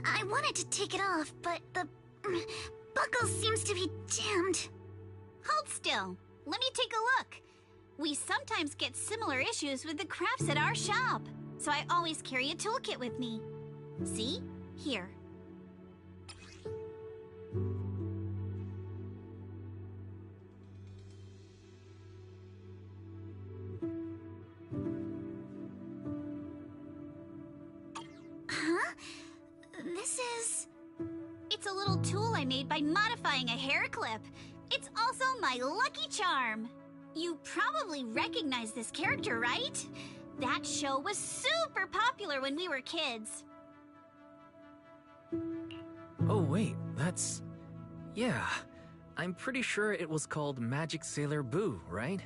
I wanted to take it off, but the buckle seems to be jammed. Hold still. Let me take a look. We sometimes get similar issues with the crafts at our shop, so I always carry a toolkit with me. See? Here. Huh? This is... It's a little tool I made by modifying a hair clip. It's also my lucky charm. You probably recognize this character, right? That show was super popular when we were kids. Oh wait, that's... Yeah, I'm pretty sure it was called Magic Sailor Boo, right?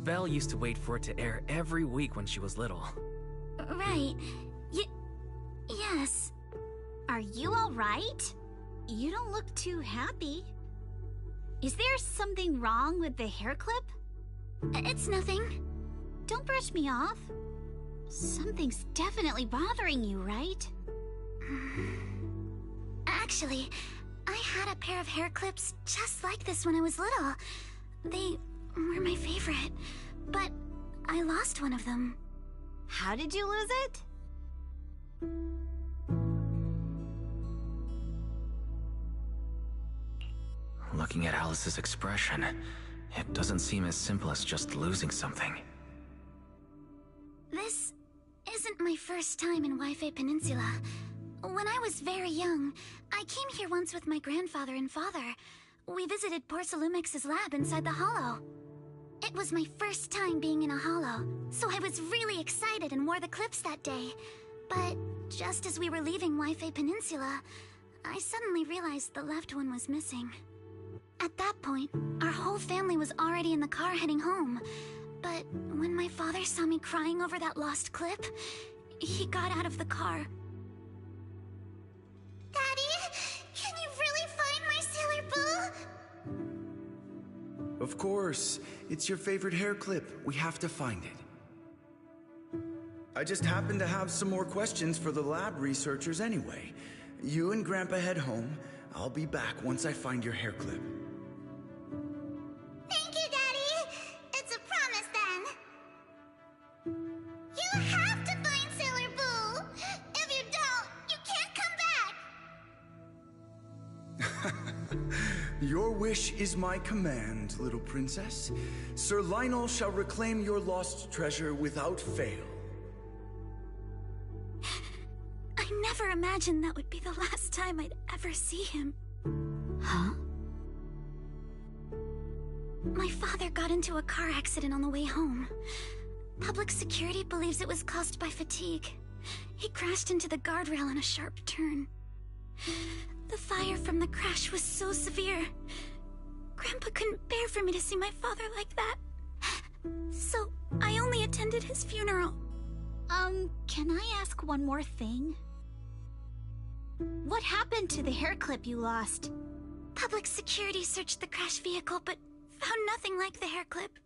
Belle used to wait for it to air every week when she was little. Right. Yes. Are you alright? You don't look too happy. Is there something wrong with the hair clip? It's nothing. Don't brush me off. Something's definitely bothering you, right? Actually, I had a pair of hair clips just like this when I was little. They were my favorite, but I lost one of them. How did you lose it? Looking at Alice's expression, it doesn't seem as simple as just losing something. This isn't my first time in Wi-Fi Peninsula. When I was very young, I came here once with my grandfather and father. We visited Porcelumex's lab inside the Hollow. It was my first time being in a Hollow, so I was really excited and wore the clips that day. But just as we were leaving Wi-Fi Peninsula, I suddenly realized the left one was missing. At that point, our whole family was already in the car heading home. But when my father saw me crying over that lost clip, he got out of the car. Daddy, can you really find my Sailor Boo? Of course. It's your favorite hair clip. We have to find it. I just happen to have some more questions for the lab researchers anyway. You and Grandpa head home. I'll be back once I find your hair clip. Thank you, Daddy. It's a promise then. You have to find Sailor Boo. If you don't, you can't come back. Your wish is my command, little princess. Sir Lionel shall reclaim your lost treasure without fail. I never imagined that would be the last time I'd ever see him. Huh? My father got into a car accident on the way home. Public security believes it was caused by fatigue. He crashed into the guardrail on a sharp turn. The fire from the crash was so severe. Grandpa couldn't bear for me to see my father like that. So I only attended his funeral. Can I ask one more thing? What happened to the hair clip you lost? Public security searched the crashed vehicle, but found nothing like the hair clip.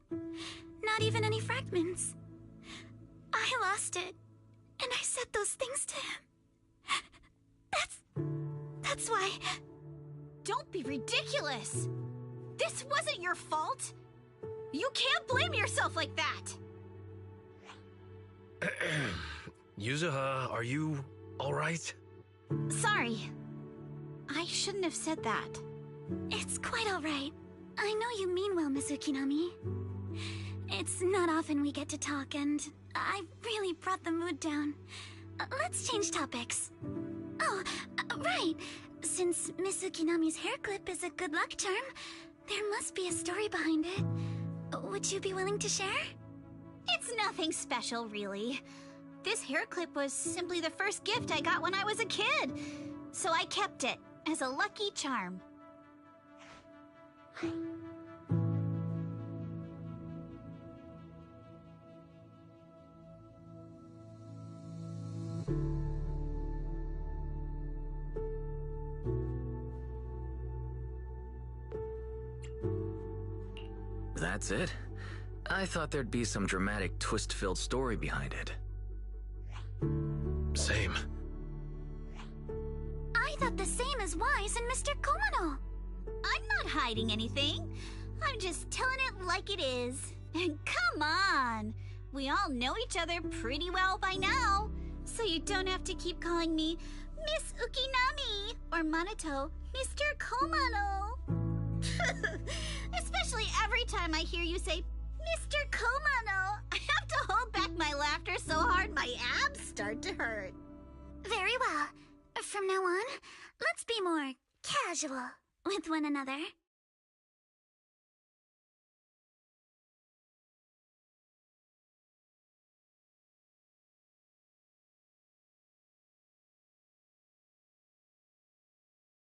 Not even any fragments. I lost it, and I said those things to him. That's why... Don't be ridiculous! This wasn't your fault! You can't blame yourself like that! Yuzuha, are you alright? Sorry. I shouldn't have said that. It's quite alright. I know you mean well, Miss Ukinami. It's not often we get to talk, and I really brought the mood down. Let's change topics. Oh, right. Since Miss Ukinami's hair clip is a good luck charm, there must be a story behind it. Would you be willing to share? It's nothing special, really. This hair clip was simply the first gift I got when I was a kid, so I kept it as a lucky charm. That's it? I thought there'd be some dramatic, twist-filled story behind it. Same. I thought the same as Wise and Mr. Komano. I'm not hiding anything. I'm just telling it like it is. And come on! We all know each other pretty well by now, so you don't have to keep calling me Miss Ukinami or Manato Mr. Komano. Especially every time I hear you say Mr. Komano, I have to hold back my laughter so hard my abs start to hurt. Very well. From now on, let's be more casual with one another.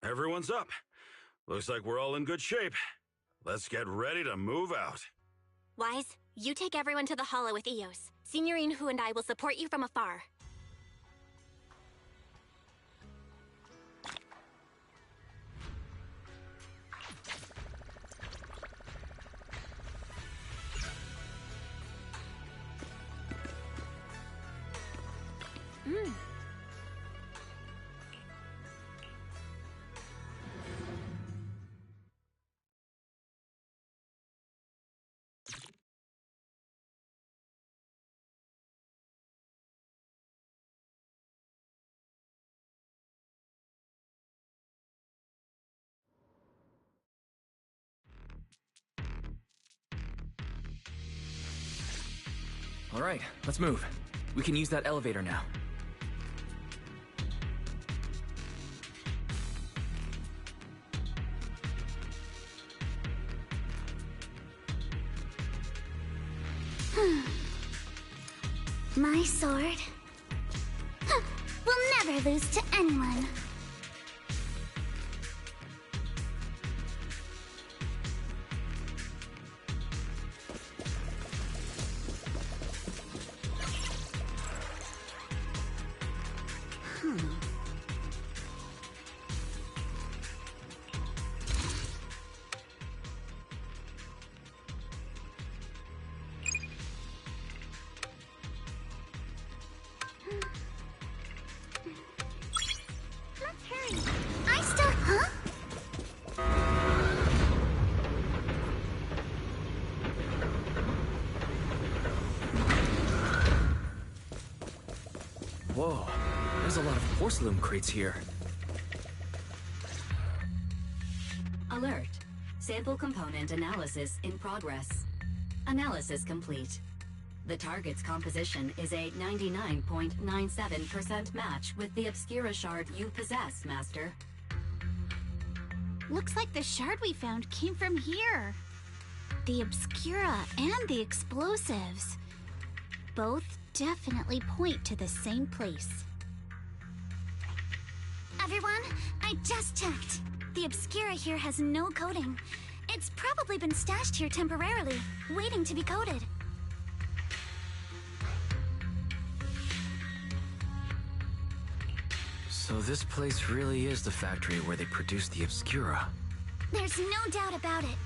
Everyone's up. Looks like we're all in good shape. Let's get ready to move out. Wise, you take everyone to the Hollow with Eos. Signorine Hu and I will support you from afar. All right, let's move. We can use that elevator now. My sword will never lose to anyone. Whoa, there's a lot of porcelain crates here. Alert. Sample component analysis in progress. Analysis complete. The target's composition is a 99.97% match with the Obscura shard you possess, Master. Looks like the shard we found came from here. The Obscura and the explosives. Both definitely point to the same place. Everyone, I just checked. The Obscura here has no coding. It's probably been stashed here temporarily, waiting to be coded. So this place really is the factory where they produce the Obscura. There's no doubt about it.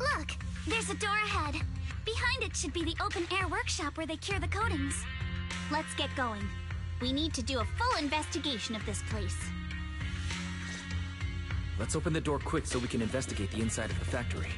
Look, there's a door ahead. Behind it should be the open-air workshop where they cure the coatings. Let's get going. We need to do a full investigation of this place. Let's open the door quick so we can investigate the inside of the factory.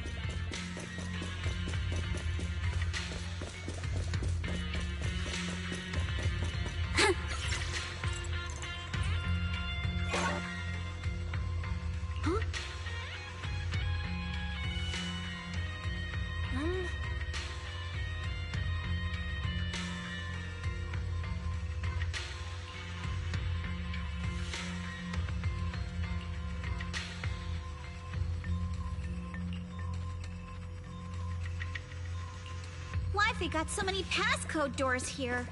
Why've we got so many passcode doors here?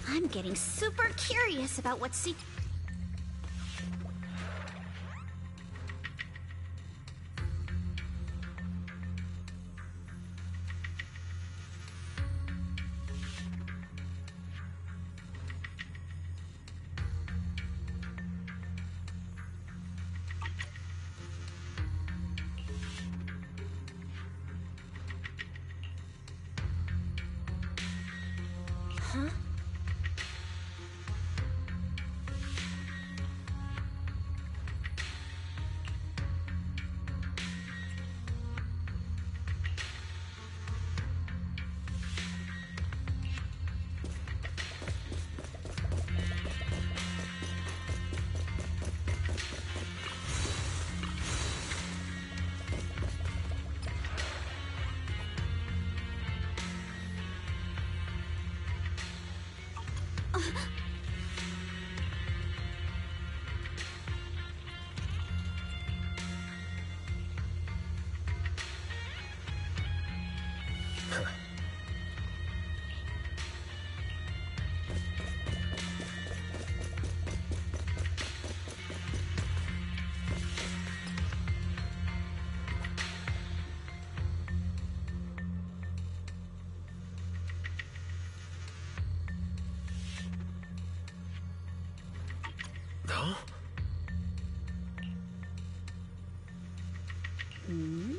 I'm getting super curious about what Huh? No? Hmm?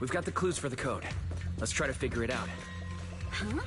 We've got the clues for the code. Let's try to figure it out. Huh?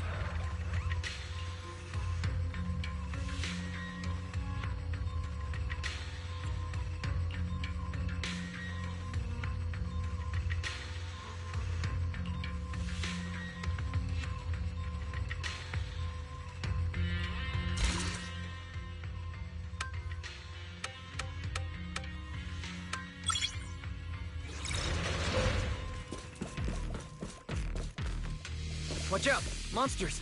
Watch out! Monsters!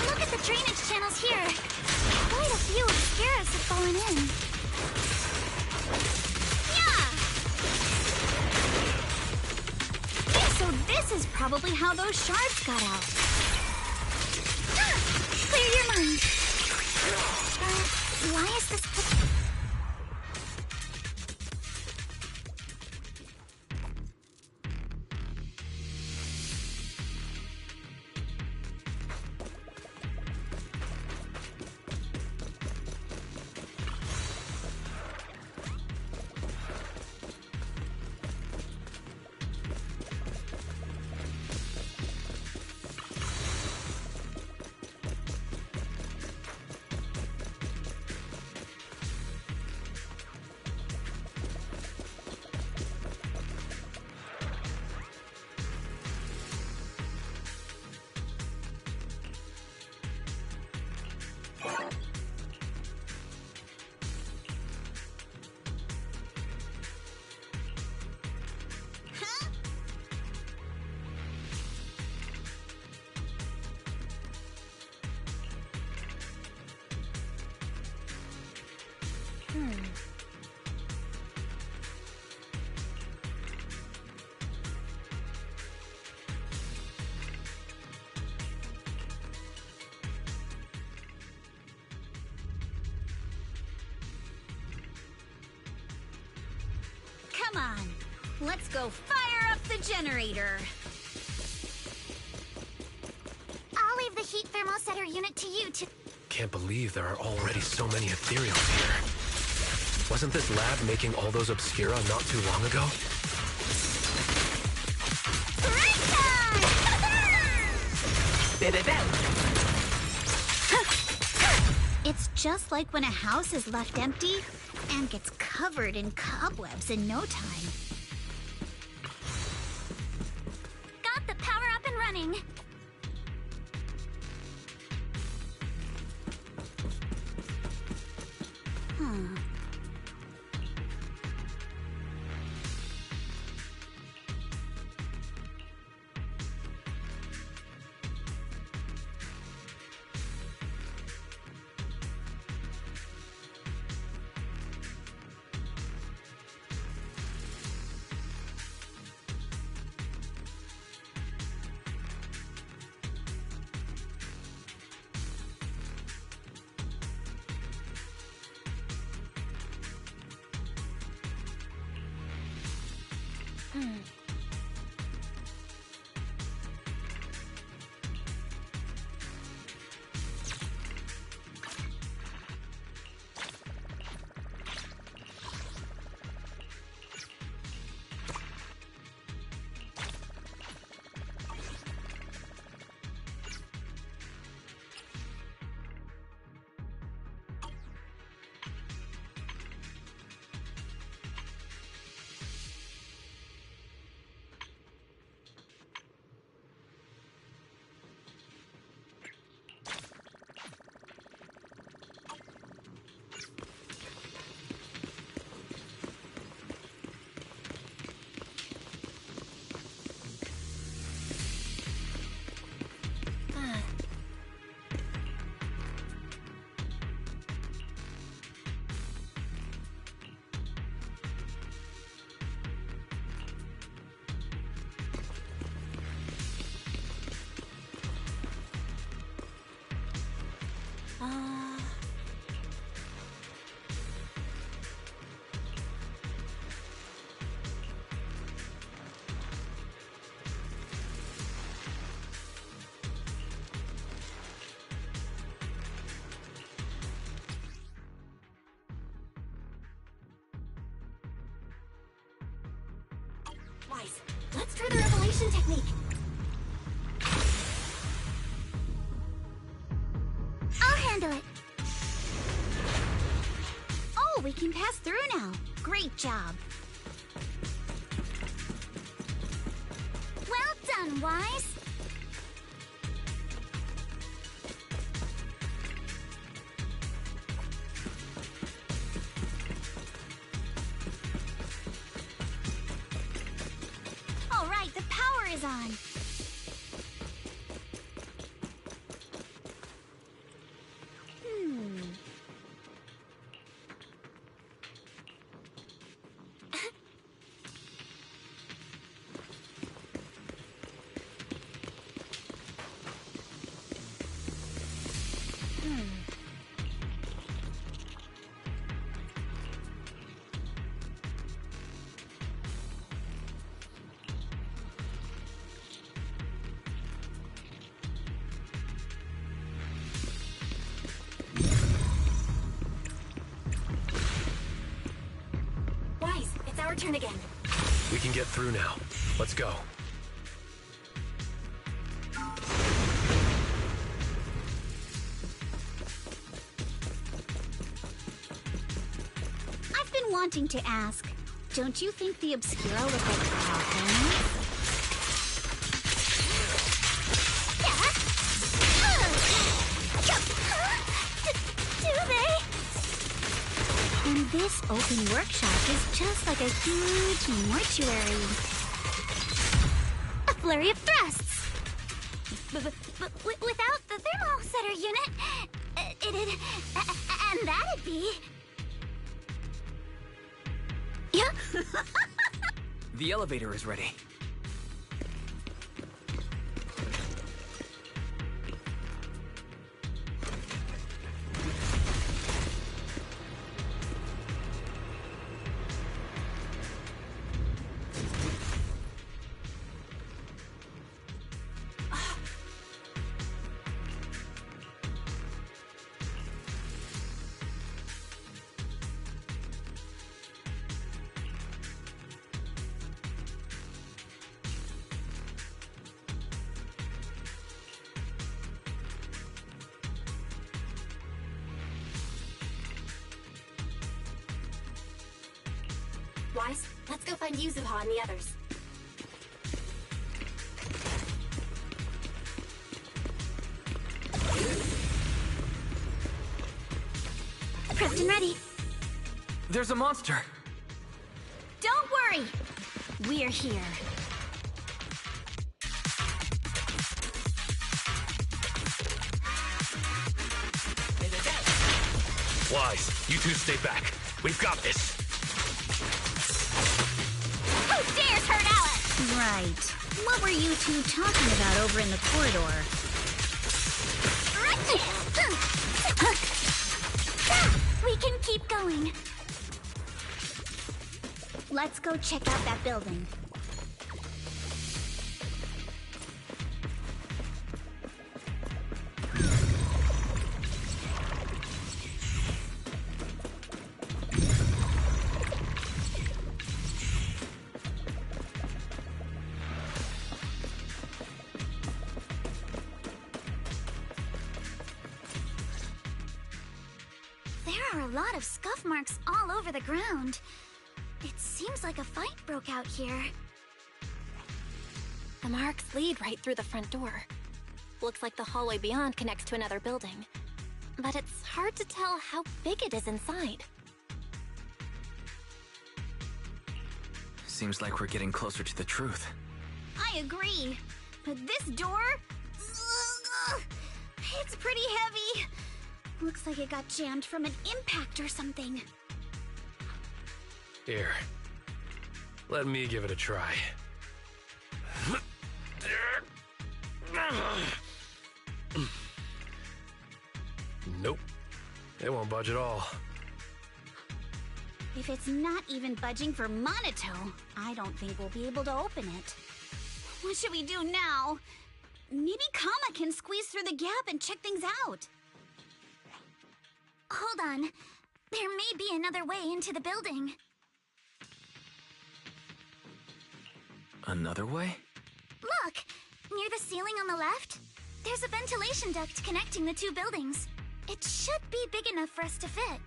Look at the drainage channels here. Quite a few obscuras have fallen in. Yeah! So this is probably how those shards got out. Clear your mind. Why is this... Come on, let's go fire up the generator. I'll leave the heat thermosetter unit to you to... Can't believe there are already so many ethereals here. Wasn't this lab making all those obscura not too long ago? It's just like when a house is left empty and gets covered in cobwebs in no time. Got the power up and running. Huh. Wise, let's try the revelation technique. I'll handle it. Oh, we can pass through now. Great job. Well done, Wise. All right, the power is on. Wise, it's our turn again. We can get through now. Let's go. I've been wanting to ask, don't you think the Obscura look like dolphins? Do they? And this open workshop is just like a huge mortuary. A flurry of thrusts. But without the thermal setter unit, it'd... and that'd be... Yeah. The elevator is ready. Wise, let's go find Yuzuha and the others. Prepped and ready. There's a monster! Don't worry. We're here. Wise, you two stay back. We've got this. Who dares hurt Alice? Right. What were you two talking about over in the corridor? We can keep going. Let's go check out that building. There are a lot of scuff marks all over the ground. It seems like a fight broke out here. The marks lead right through the front door. Looks like the hallway beyond connects to another building. But it's hard to tell how big it is inside. Seems like we're getting closer to the truth. I agree. But this door... it's pretty heavy. Looks like it got jammed from an impact or something. Here. Let me give it a try. Nope. It won't budge at all. If it's not even budging for Monito, I don't think we'll be able to open it. What should we do now? Maybe Kama can squeeze through the gap and check things out. Hold on. There may be another way into the building. Another way? Look! Near the ceiling on the left, there's a ventilation duct connecting the two buildings. It should be big enough for us to fit.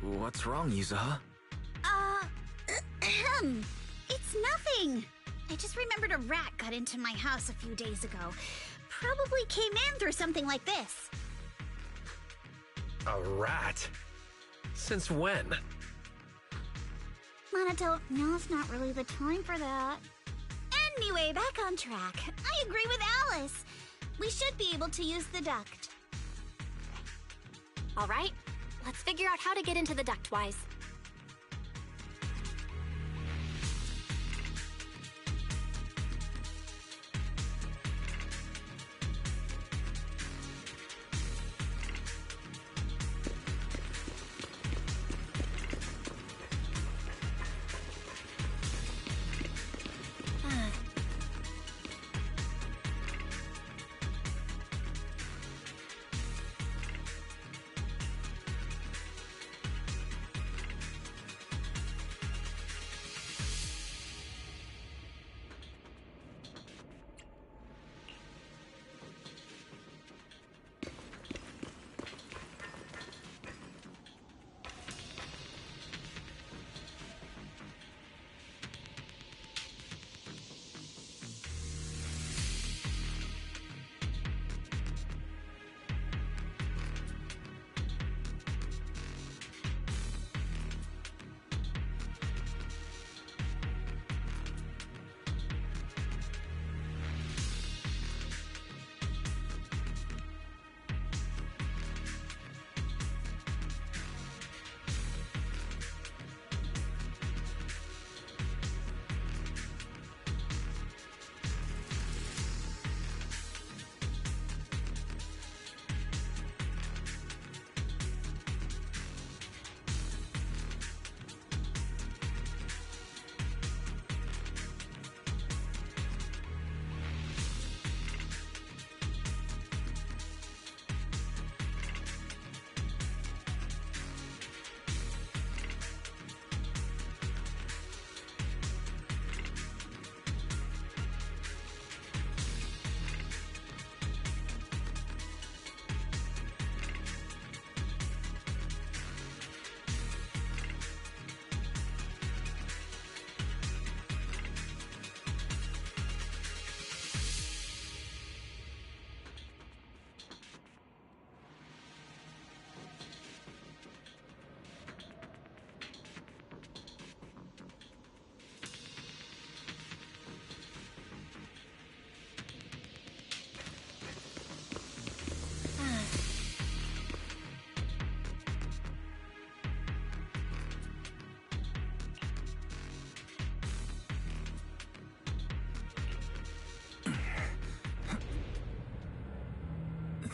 What's wrong, Yuzuha? It's nothing. I just remembered a rat got into my house a few days ago. Probably came in through something like this. A rat? Since when? Monato, now's not really the time for that. Anyway, back on track. I agree with Alice. We should be able to use the duct. All right, let's figure out how to get into the ductwise.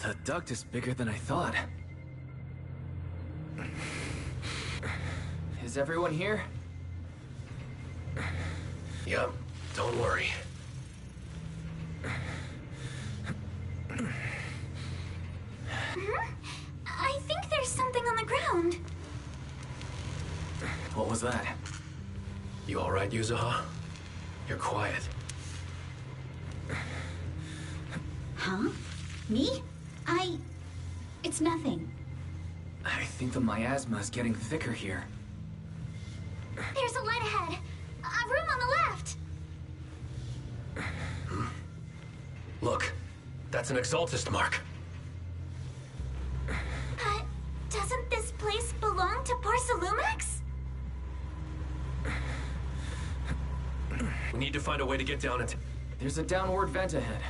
The duct is bigger than I thought. Is everyone here? Yep, don't worry. I think there's something on the ground. What was that? You alright, Yuzuha? You're quiet. Huh? Me? It's nothing. I think the miasma is getting thicker here. There's a light ahead. A room on the left. Look, that's an Exaltist mark. But doesn't this place belong to Porcelumex? We need to find a way to get down into... There's a downward vent ahead.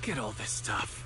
Look at all this stuff.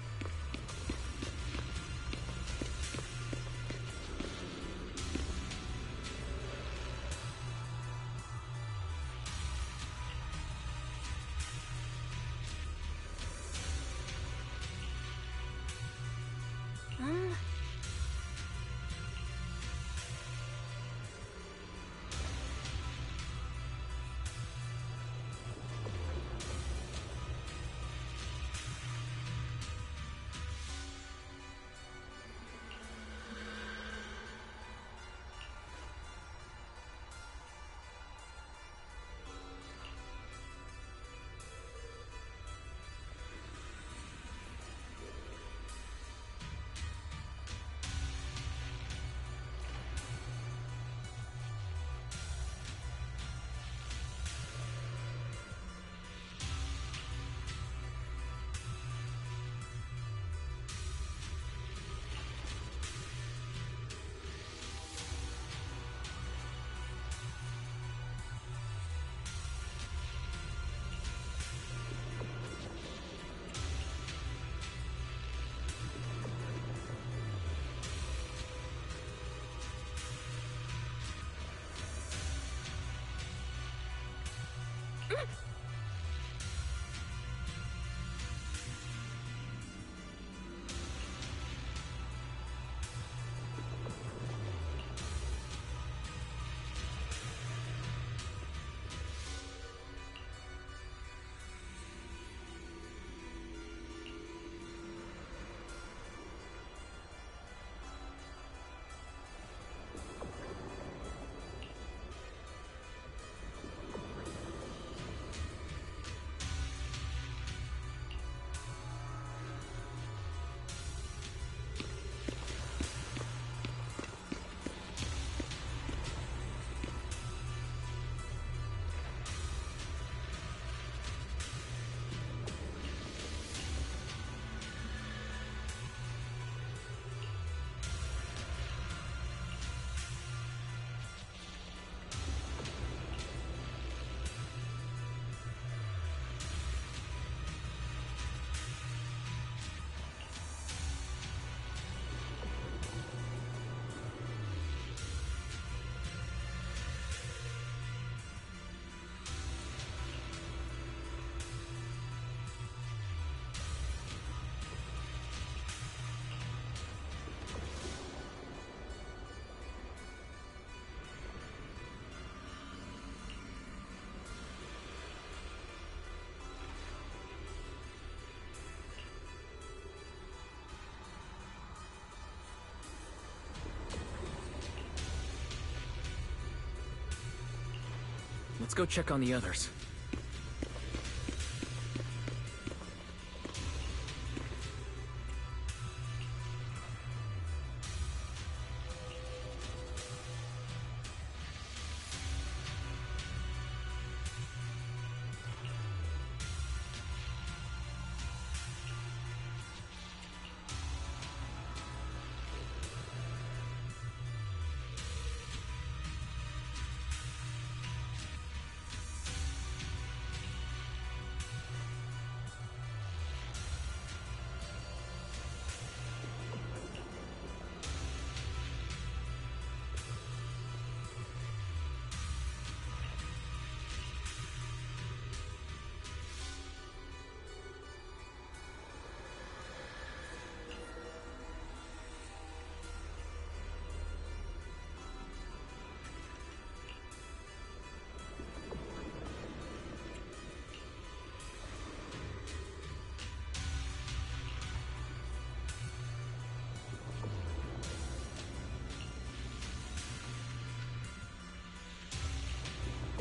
Let's go check on the others.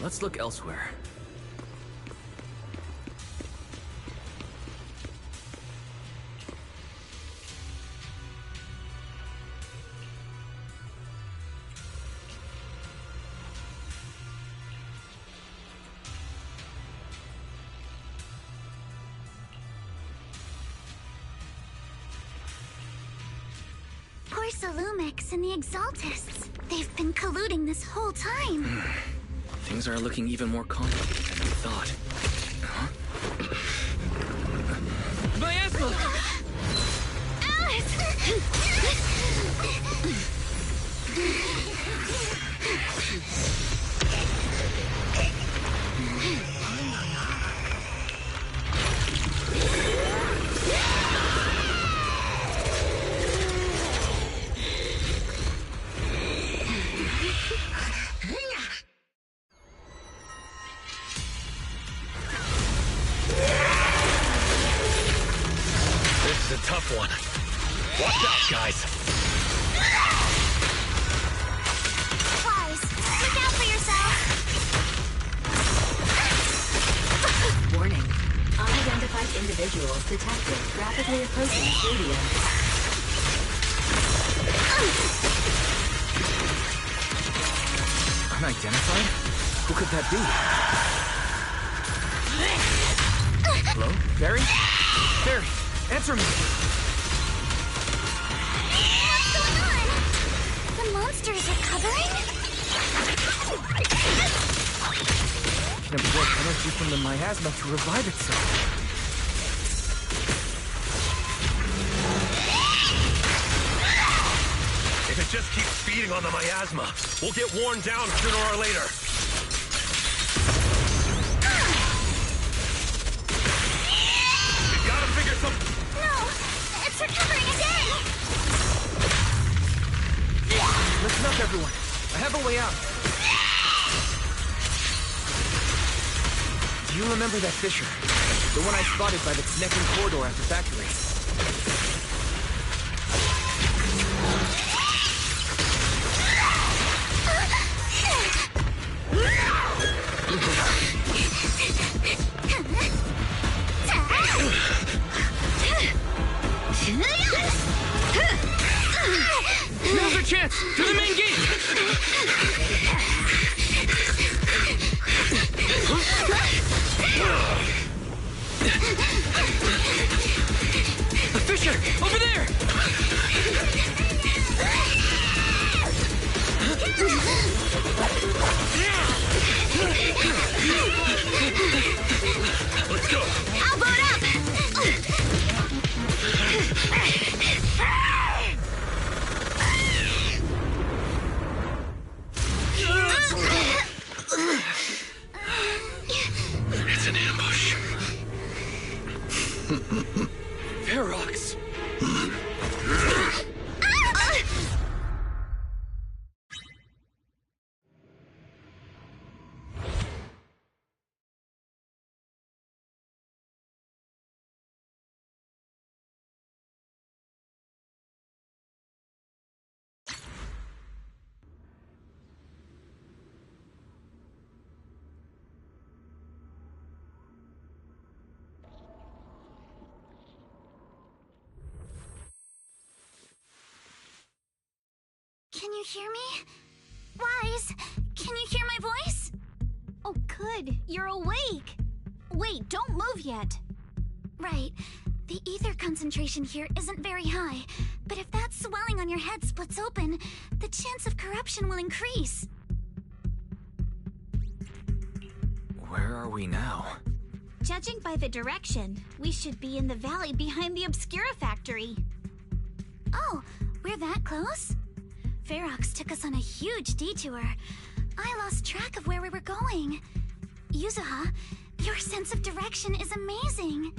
Let's look elsewhere. Porsalumix and the Exaltists. They've been colluding this whole time. Things are looking even more complicated than we thought. Huh? Maestro! This is a tough one. Watch out, guys. Wise, look out for yourself. Warning. Unidentified individuals detected rapidly approaching stadium. Unidentified? Who could that be? Hello? Barry? Barry, answer me! What's going on? The monster is recovering? It can absorb energy from the miasma to revive itself. If it just keeps feeding on the miasma, we'll get worn down sooner or later. We gotta figure something. No, it's recovering again. Listen up, everyone. I have a way out. Do you remember that fissure? The one I spotted by the connecting corridor at the factory. Now's our chance! To the main gate! A fissure! Over there! Let's go! I'll boat up! It's an ambush. Ferox! Can you hear me? Wise, can you hear my voice? Oh, good. You're awake. Wait, don't move yet. Right. The ether concentration here isn't very high, but if that swelling on your head splits open, the chance of corruption will increase. Where are we now? Judging by the direction, we should be in the valley behind the Obscura factory. Oh, we're that close? Ferox took us on a huge detour. I lost track of where we were going. Yuzuha, your sense of direction is amazing.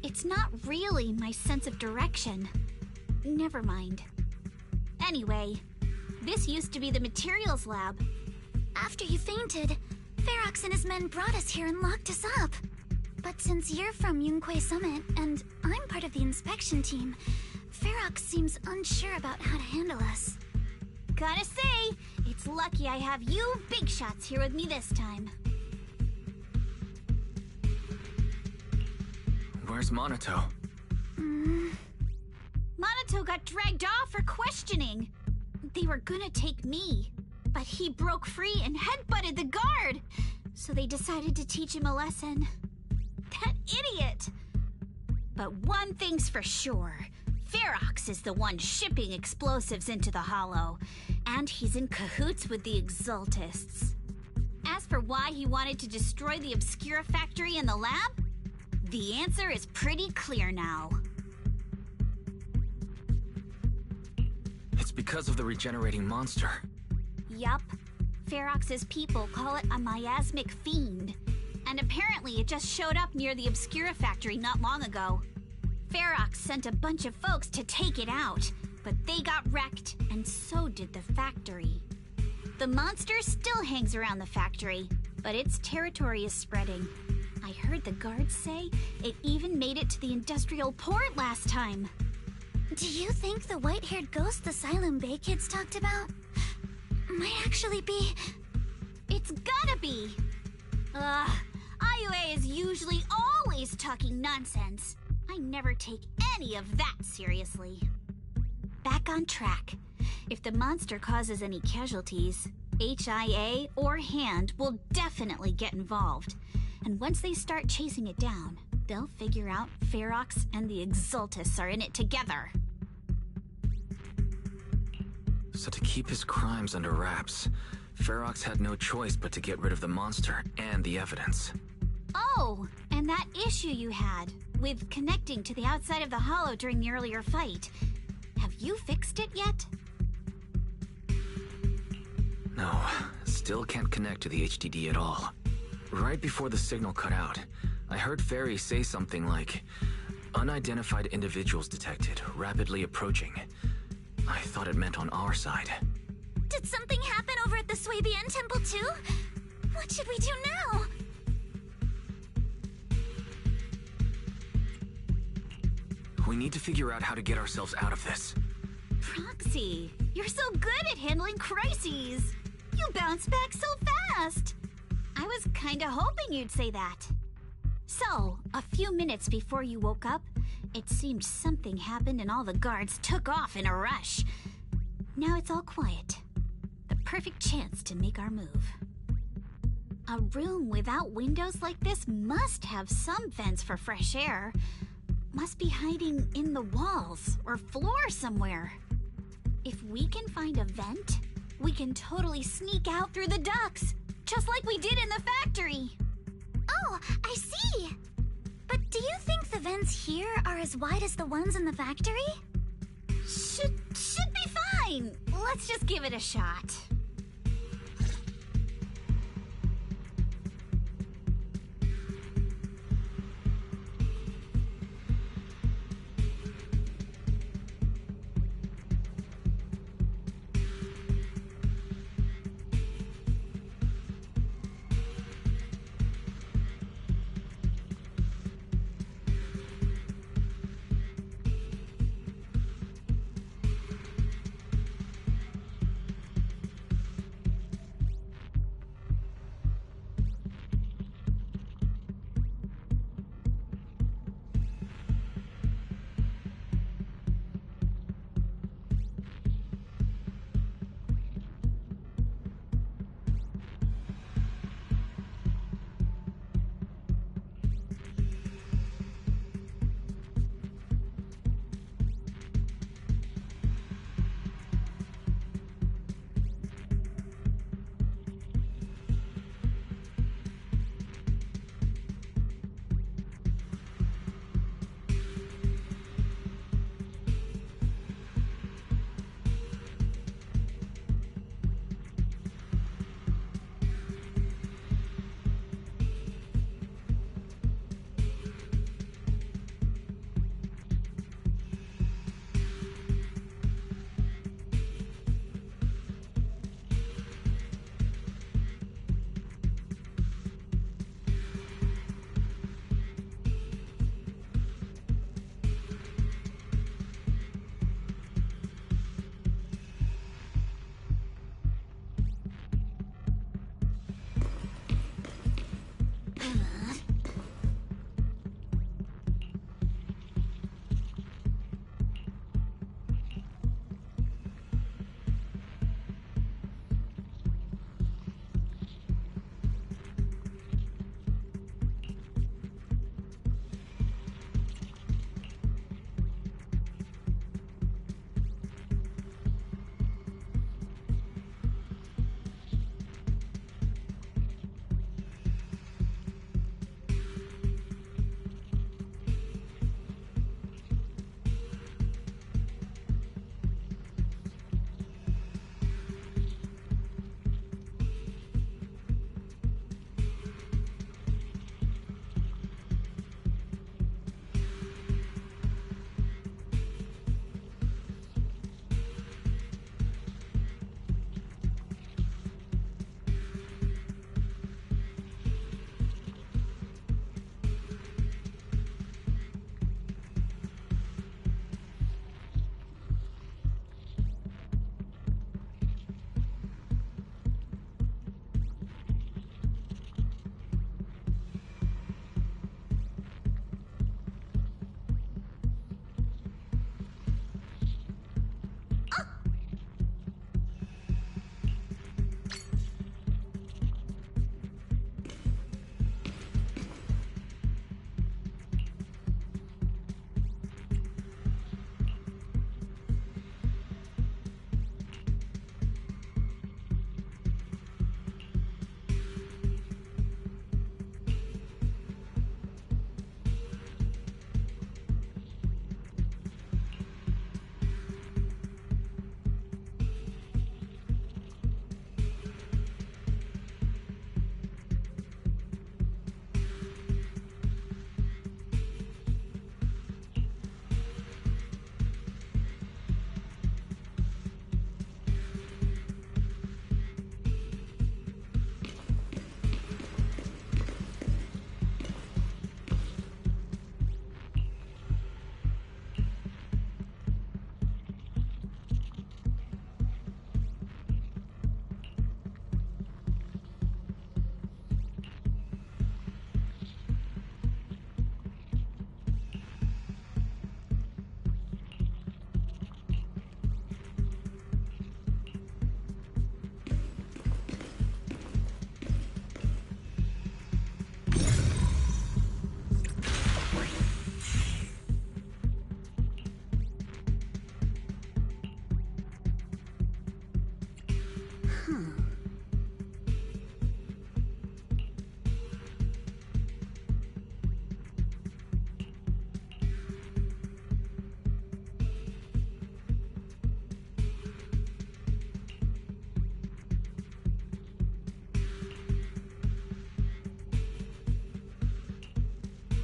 It's not really my sense of direction. Never mind. Anyway, this used to be the materials lab. After you fainted, Ferox and his men brought us here and locked us up. But since you're from Yunquei Summit and I'm part of the inspection team, Ferox seems unsure about how to handle us. Gotta say, it's lucky I have you big shots here with me this time. Where's Monato? Monato got dragged off for questioning. They were gonna take me, but he broke free and headbutted the guard. So they decided to teach him a lesson. That idiot! But one thing's for sure. Ferox is the one shipping explosives into the Hollow, and he's in cahoots with the Exaltists. As for why he wanted to destroy the Obscura factory and the lab, The answer is pretty clear now. It's because of the regenerating monster. Yup. Ferox's people call it a miasmic fiend. And apparently it just showed up near the Obscura factory not long ago. Ferox sent a bunch of folks to take it out, but they got wrecked, and so did the factory. The monster still hangs around the factory, but its territory is spreading. I heard the guards say it even made it to the industrial port last time. Do you think the white-haired ghost the Xylem Bay kids talked about might actually be... It's gotta be! IUA is usually always talking nonsense. I never take any of that seriously. Back on track. If the monster causes any casualties, HIA or HAND will definitely get involved. And once they start chasing it down, they'll figure out Ferox and the Exultus are in it together. So to keep his crimes under wraps, Ferox had no choice but to get rid of the monster and the evidence. Oh, and that issue you had with connecting to the outside of the hollow during the earlier fight. Have you fixed it yet? No, still can't connect to the HDD at all. Right before the signal cut out, I heard Fairy say something like, "Unidentified individuals detected, rapidly approaching." I thought it meant on our side. Did something happen over at the Swabian Temple too? What should we do now? We need to figure out how to get ourselves out of this. Proxy, you're so good at handling crises. You bounce back so fast. I was kinda hoping you'd say that. So, a few minutes before you woke up, it seemed something happened and all the guards took off in a rush. Now it's all quiet. The perfect chance to make our move. A room without windows like this must have some vents for fresh air. Must be hiding in the walls or floor somewhere. If we can find a vent, we can totally sneak out through the ducts, just like we did in the factory. Oh, I see! But do you think the vents here are as wide as the ones in the factory? Should be fine. Let's just give it a shot.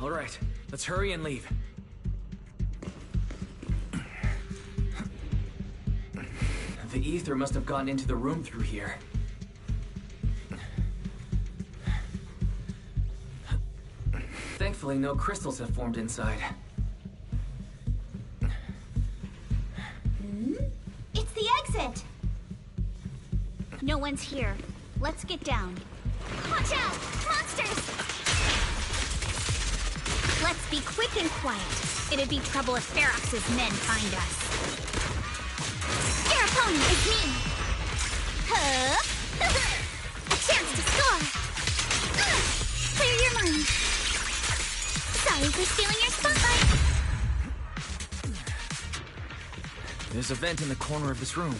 All right, let's hurry and leave. The ether must have gotten into the room through here. Thankfully, no crystals have formed inside. It's the exit! No one's here. Let's get down. Watch out! Monsters! Let's be quick and quiet. It'd be trouble if Ferox's men find us. Aeropony, it's me! Huh? A chance to score! Clear your mind. Sorry for stealing your spotlight. There's a vent in the corner of this room.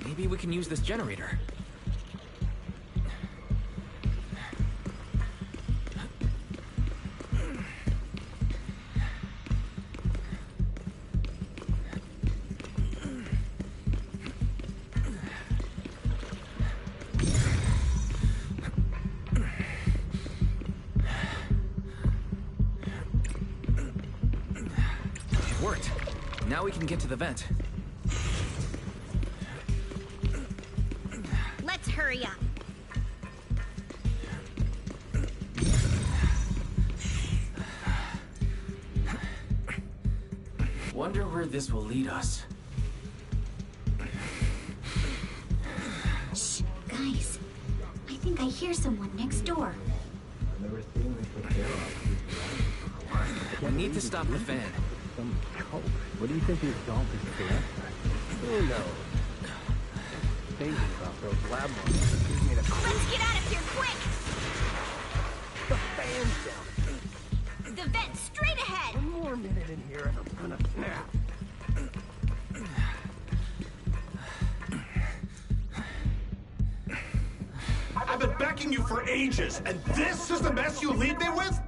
Maybe we can use this generator. It worked. Now we can get to the vent. Let's hurry up. Wonder where this will lead us. Shh, guys. I think I hear someone next door. We need to stop the fan. What do you think the exalt is for? Who knows? Thinking about those lab monsters gives me the Let's get out of here quick! The fan's down. The vent straight ahead! One more minute in here and I'm gonna snap. I've been backing you for ages, and this is the mess you leave me with?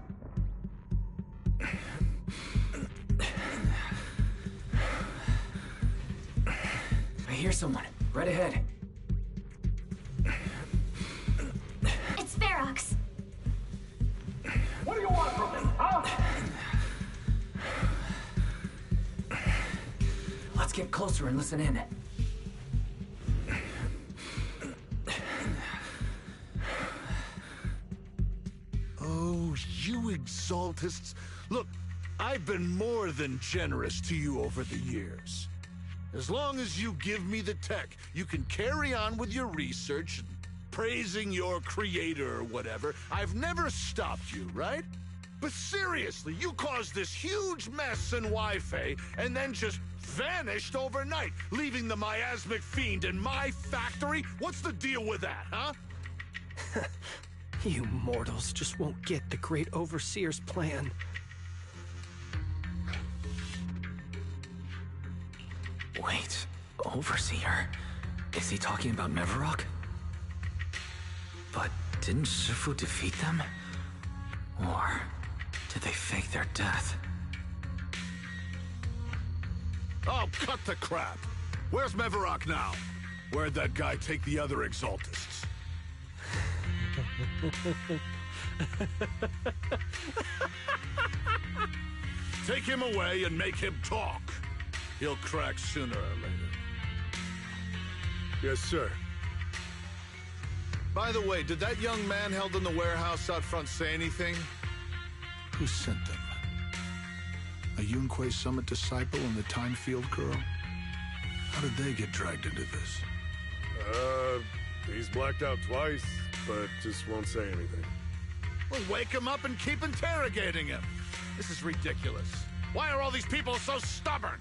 I hear someone. Right ahead. It's Ferox. What do you want from me, huh? Let's get closer and listen in. Oh, you exaltists. Look, I've been more than generous to you over the years. As long as you give me the tech, you can carry on with your research and praising your creator or whatever. I've never stopped you, right? But seriously, you caused this huge mess in Wi-Fi and then just vanished overnight, leaving the miasmic fiend in my factory? What's the deal with that, huh? You mortals just won't get the great overseer's plan. Wait, Overseer? Is he talking about Mevarok? But didn't Shifu defeat them? Or did they fake their death? Oh, cut the crap! Where's Mevarok now? Where'd that guy take the other exaltists? Take him away and make him talk. He'll crack sooner or later. Yes, sir. By the way, did that young man held in the warehouse out front say anything? Who sent them? A Yunque Summit disciple and the Time Field girl? How did they get dragged into this? He's blacked out twice, but just won't say anything. Well, wake him up and keep interrogating him. This is ridiculous. Why are all these people so stubborn?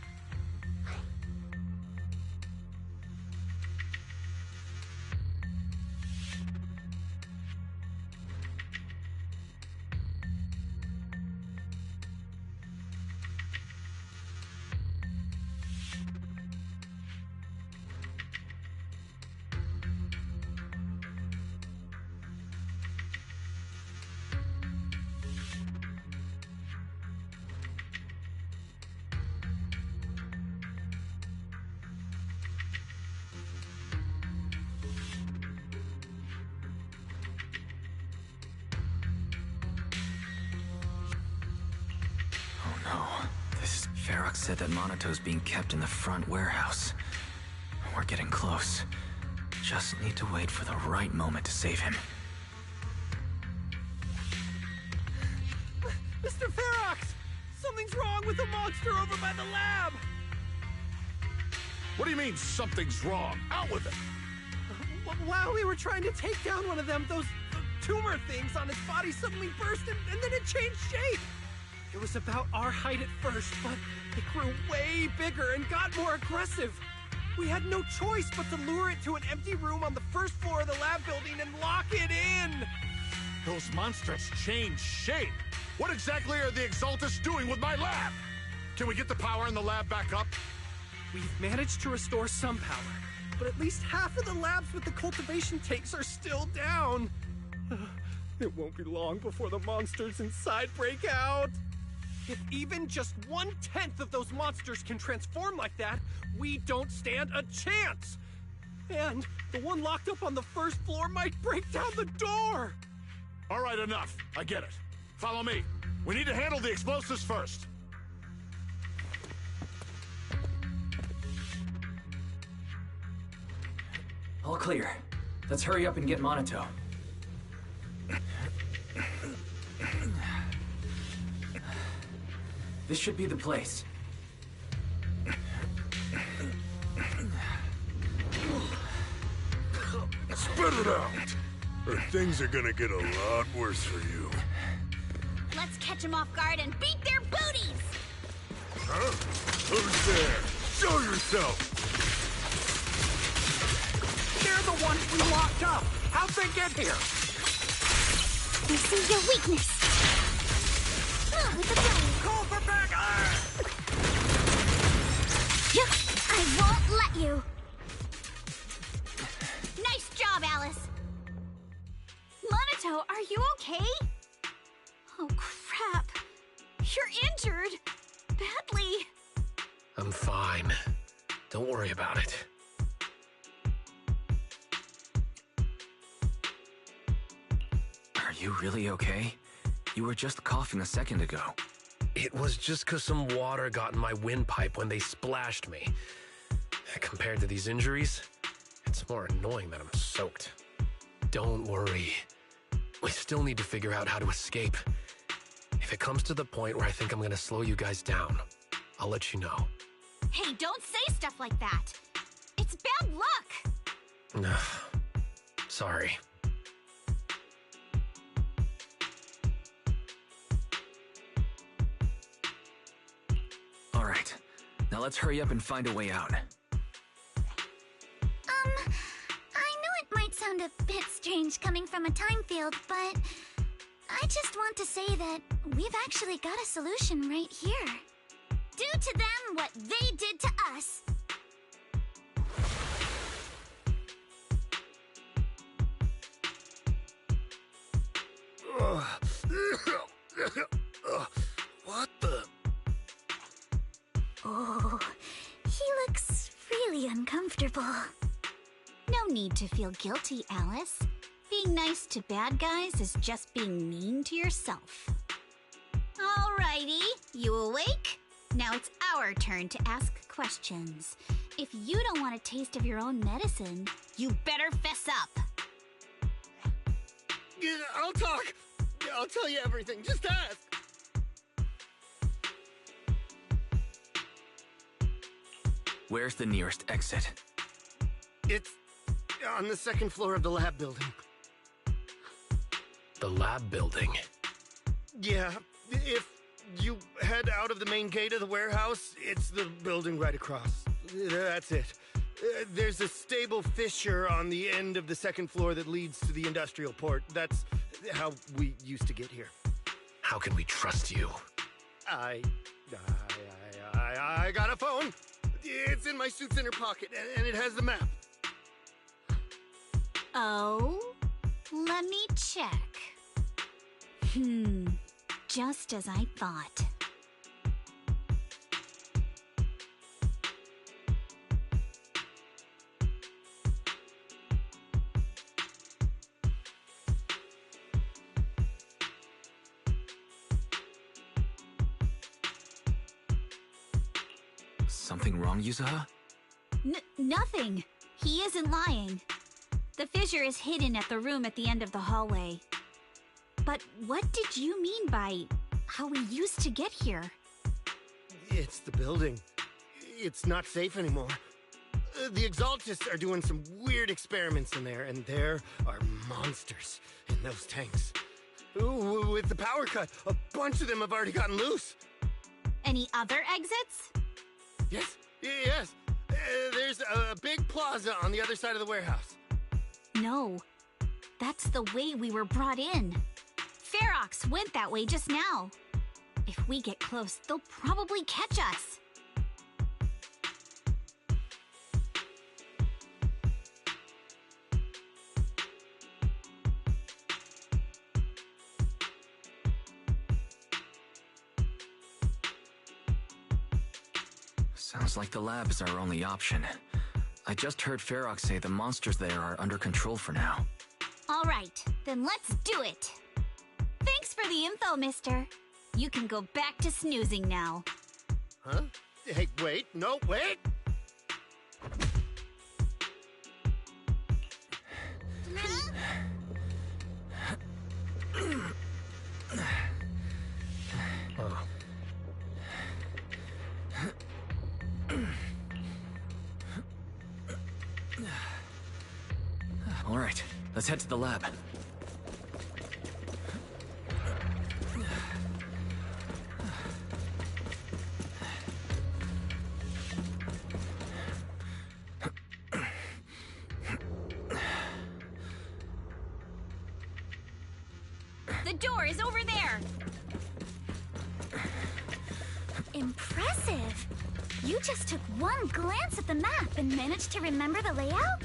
no. Ferox said that Monato's being kept in the front warehouse. We're getting close. Just need to wait for the right moment to save him. Mr. Ferox! Something's wrong with the monster over by the lab! What do you mean, something's wrong? Out with it! While we were trying to take down one of them, those tumor things on its body suddenly burst and then it changed shape! It was about our height at first, but it grew way bigger and got more aggressive. We had no choice but to lure it to an empty room on the first floor of the lab building and lock it in! Those monsters changed shape! What exactly are the Exaltists doing with my lab? Can we get the power in the lab back up? We've managed to restore some power, but at least half of the labs with the cultivation tanks are still down. It won't be long before the monsters inside break out. If even just 1/10 of those monsters can transform like that, we don't stand a chance! And the one locked up on the first floor might break down the door! All right, enough. I get it. Follow me. We need to handle the explosives first. All clear. Let's hurry up and get Monato. This should be the place. Spit it out! Or things are gonna get a lot worse for you. Let's catch them off guard and beat their booties! Huh? Who's there? Show yourself! They're the ones we locked up! How'd they get here? They see your weakness! With the blade! Call for backup! I won't let you! Nice job, Alice! Monato, are you okay? Oh, crap. You're injured. Badly. I'm fine. Don't worry about it. Are you really okay? You were just coughing a second ago. It was just because some water got in my windpipe when they splashed me. Compared to these injuries, it's more annoying that I'm soaked. Don't worry. We still need to figure out how to escape. If it comes to the point where I think I'm gonna slow you guys down, I'll let you know. Hey, don't say stuff like that! It's bad luck! Sorry. All right. Now let's hurry up and find a way out. I know it might sound a bit strange coming from a time field, but I just want to say that we've actually got a solution right here. Do to them what they did to us. What the? Oh, he looks really uncomfortable. No need to feel guilty, Alice. Being nice to bad guys is just being mean to yourself. Alrighty, you awake? Now it's our turn to ask questions. If you don't want a taste of your own medicine, you better fess up. I'll talk. I'll tell you everything. Just ask. Where's the nearest exit? It's on the second floor of the lab building. The lab building? Yeah, if you head out of the main gate of the warehouse, it's the building right across. That's it. There's a stable fissure on the end of the second floor that leads to the industrial port. That's how we used to get here. How can we trust you? I got a phone. It's in my suit's inner pocket, and it has the map. Oh? Let me check. Just as I thought. Something wrong, Yuzuha? Nothing. He isn't lying. The fissure is hidden at the room at the end of the hallway. But what did you mean by how we used to get here? It's the building. It's not safe anymore. The Exaltists are doing some weird experiments in there, and there are monsters in those tanks. Ooh, with the power cut, a bunch of them have already gotten loose. Any other exits? Yes. There's a big plaza on the other side of the warehouse. No. That's the way we were brought in. Ferox went that way just now. If we get close, they'll probably catch us. Sounds like the lab is our only option. I just heard Ferox say the monsters there are under control for now. All right, then let's do it. Thanks for the info, mister. You can go back to snoozing now. Huh? Hey, wait, no, wait! All right, let's head to the lab. The door is over there! Impressive! You just took one glance at the map and managed to remember the layout?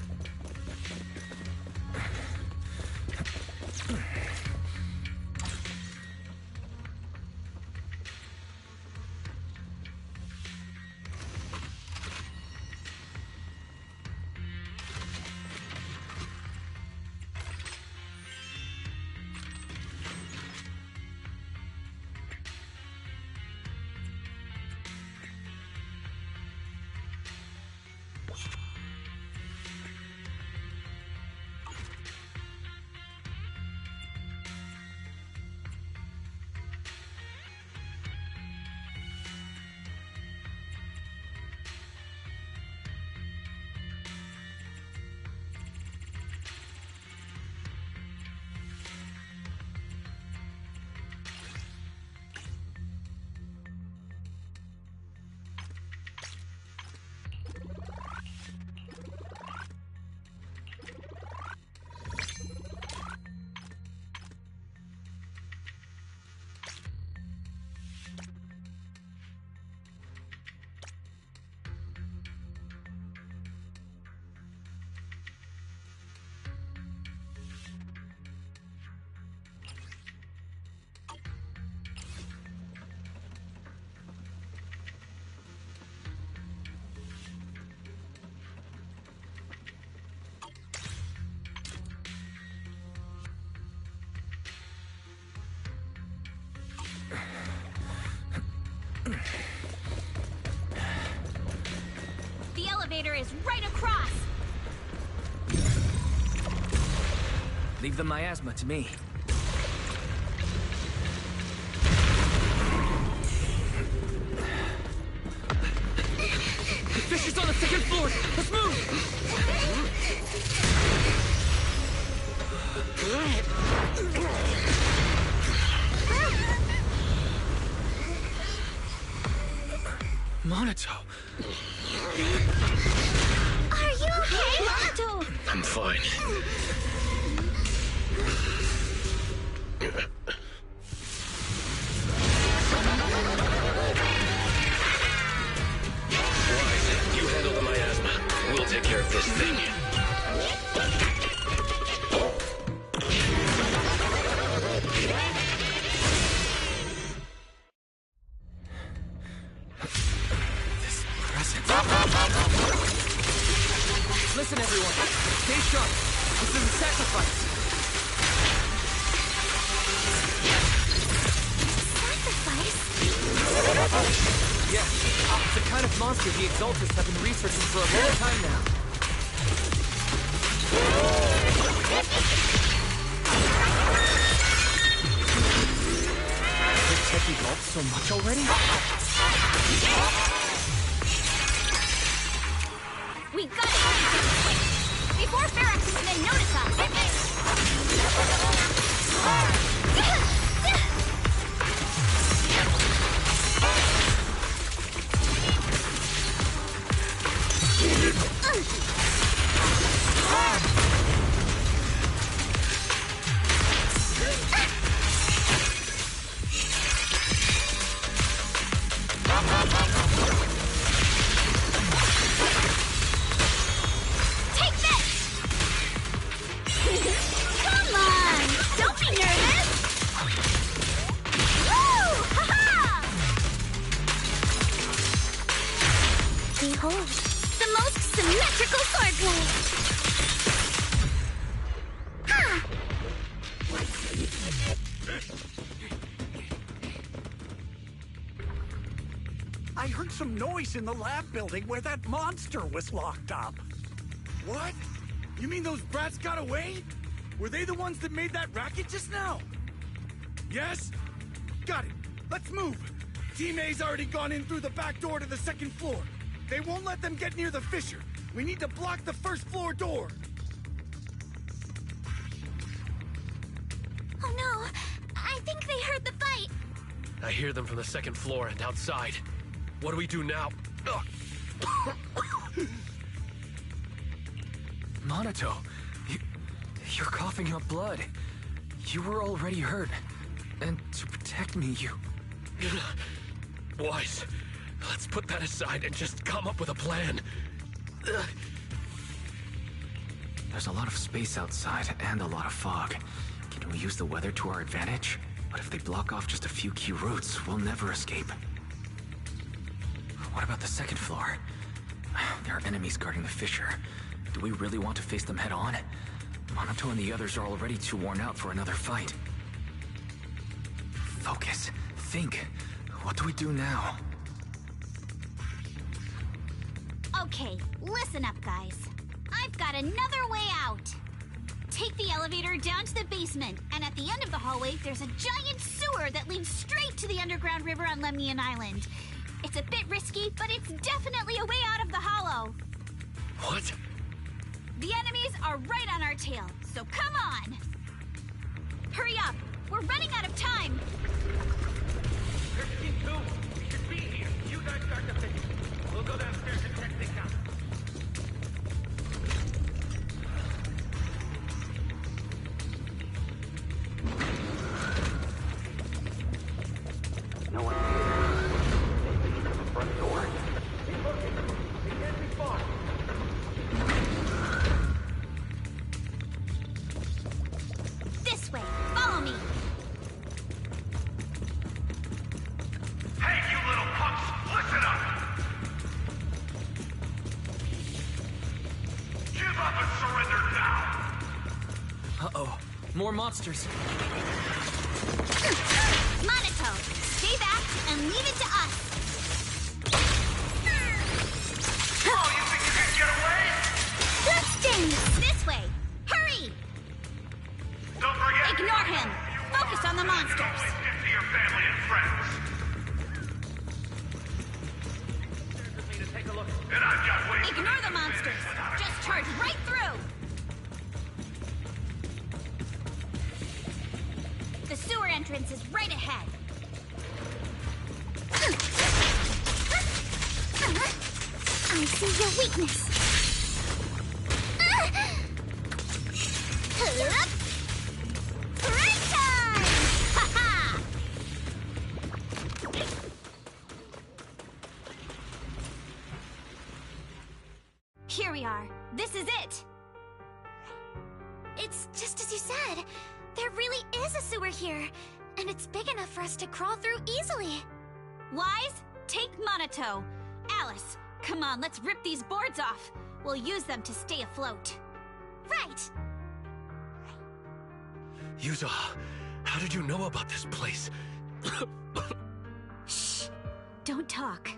The elevator is right across! Leave the miasma to me. The fish is on the second floor! Let's move! Monato! Are you okay, Monato? I'm fine. Wise, you handle the miasma. We'll take care of this thing. Listen, everyone. Stay sharp. This is a sacrifice. Sacrifice? Yes, it's the kind of monster the Exaltists have been researching for a long time now. Did tech evolve so much already? We got it! Before Ferox can even notice us! Behold, the most symmetrical swordplay! Ha! I heard some noise in the lab building where that monster was locked up. What? You mean those brats got away? Were they the ones that made that racket just now? Yes? Got it. Let's move. Team A's already gone in through the back door to the second floor. They won't let them get near the fissure. We need to block the first floor door. Oh no, I think they heard the fight. I hear them from the second floor and outside. What do we do now? Monato, you're coughing up blood. You were already hurt. And to protect me, you... Wise. Let's put that aside and just come up with a plan. There's a lot of space outside and a lot of fog. Can we use the weather to our advantage? But if they block off just a few key routes, we'll never escape. What about the second floor? There are enemies guarding the fissure. Do we really want to face them head on? Monato and the others are already too worn out for another fight. Focus. Think. What do we do now? Okay, listen up, guys. I've got another way out. Take the elevator down to the basement, and at the end of the hallway, there's a giant sewer that leads straight to the underground river on Lemnian Island. It's a bit risky, but it's definitely a way out of the hollow. What? The enemies are right on our tail, so come on! Hurry up! We're running out of time! 13-2, we should be here. You guys start the finish. We'll go downstairs and check things out. No one here. Maybe at the front door. Keep looking. It can't be far. This way! Follow me! Hey, you little punks! Listen up! Give up and surrender now! Uh-oh. More monsters. Monato, stay back and leave it to us! Oh, you think you can get away? That stings! This way! Hurry! Don't forget... Ignore him! Focus on the monsters! Always get to your family and friends. Take a look. And I've got ways... Ignore the monsters! Just charge right through! The sewer entrance is right ahead. I see your weakness. Break time! Ha-ha! Here we are. This is it. It's just as you said. There really is a sewer here, and it's big enough for us to crawl through easily. Wise, take Monato. Alice, come on, let's rip these boards off. We'll use them to stay afloat. Right. Yuza, how did you know about this place? Shh. Don't talk.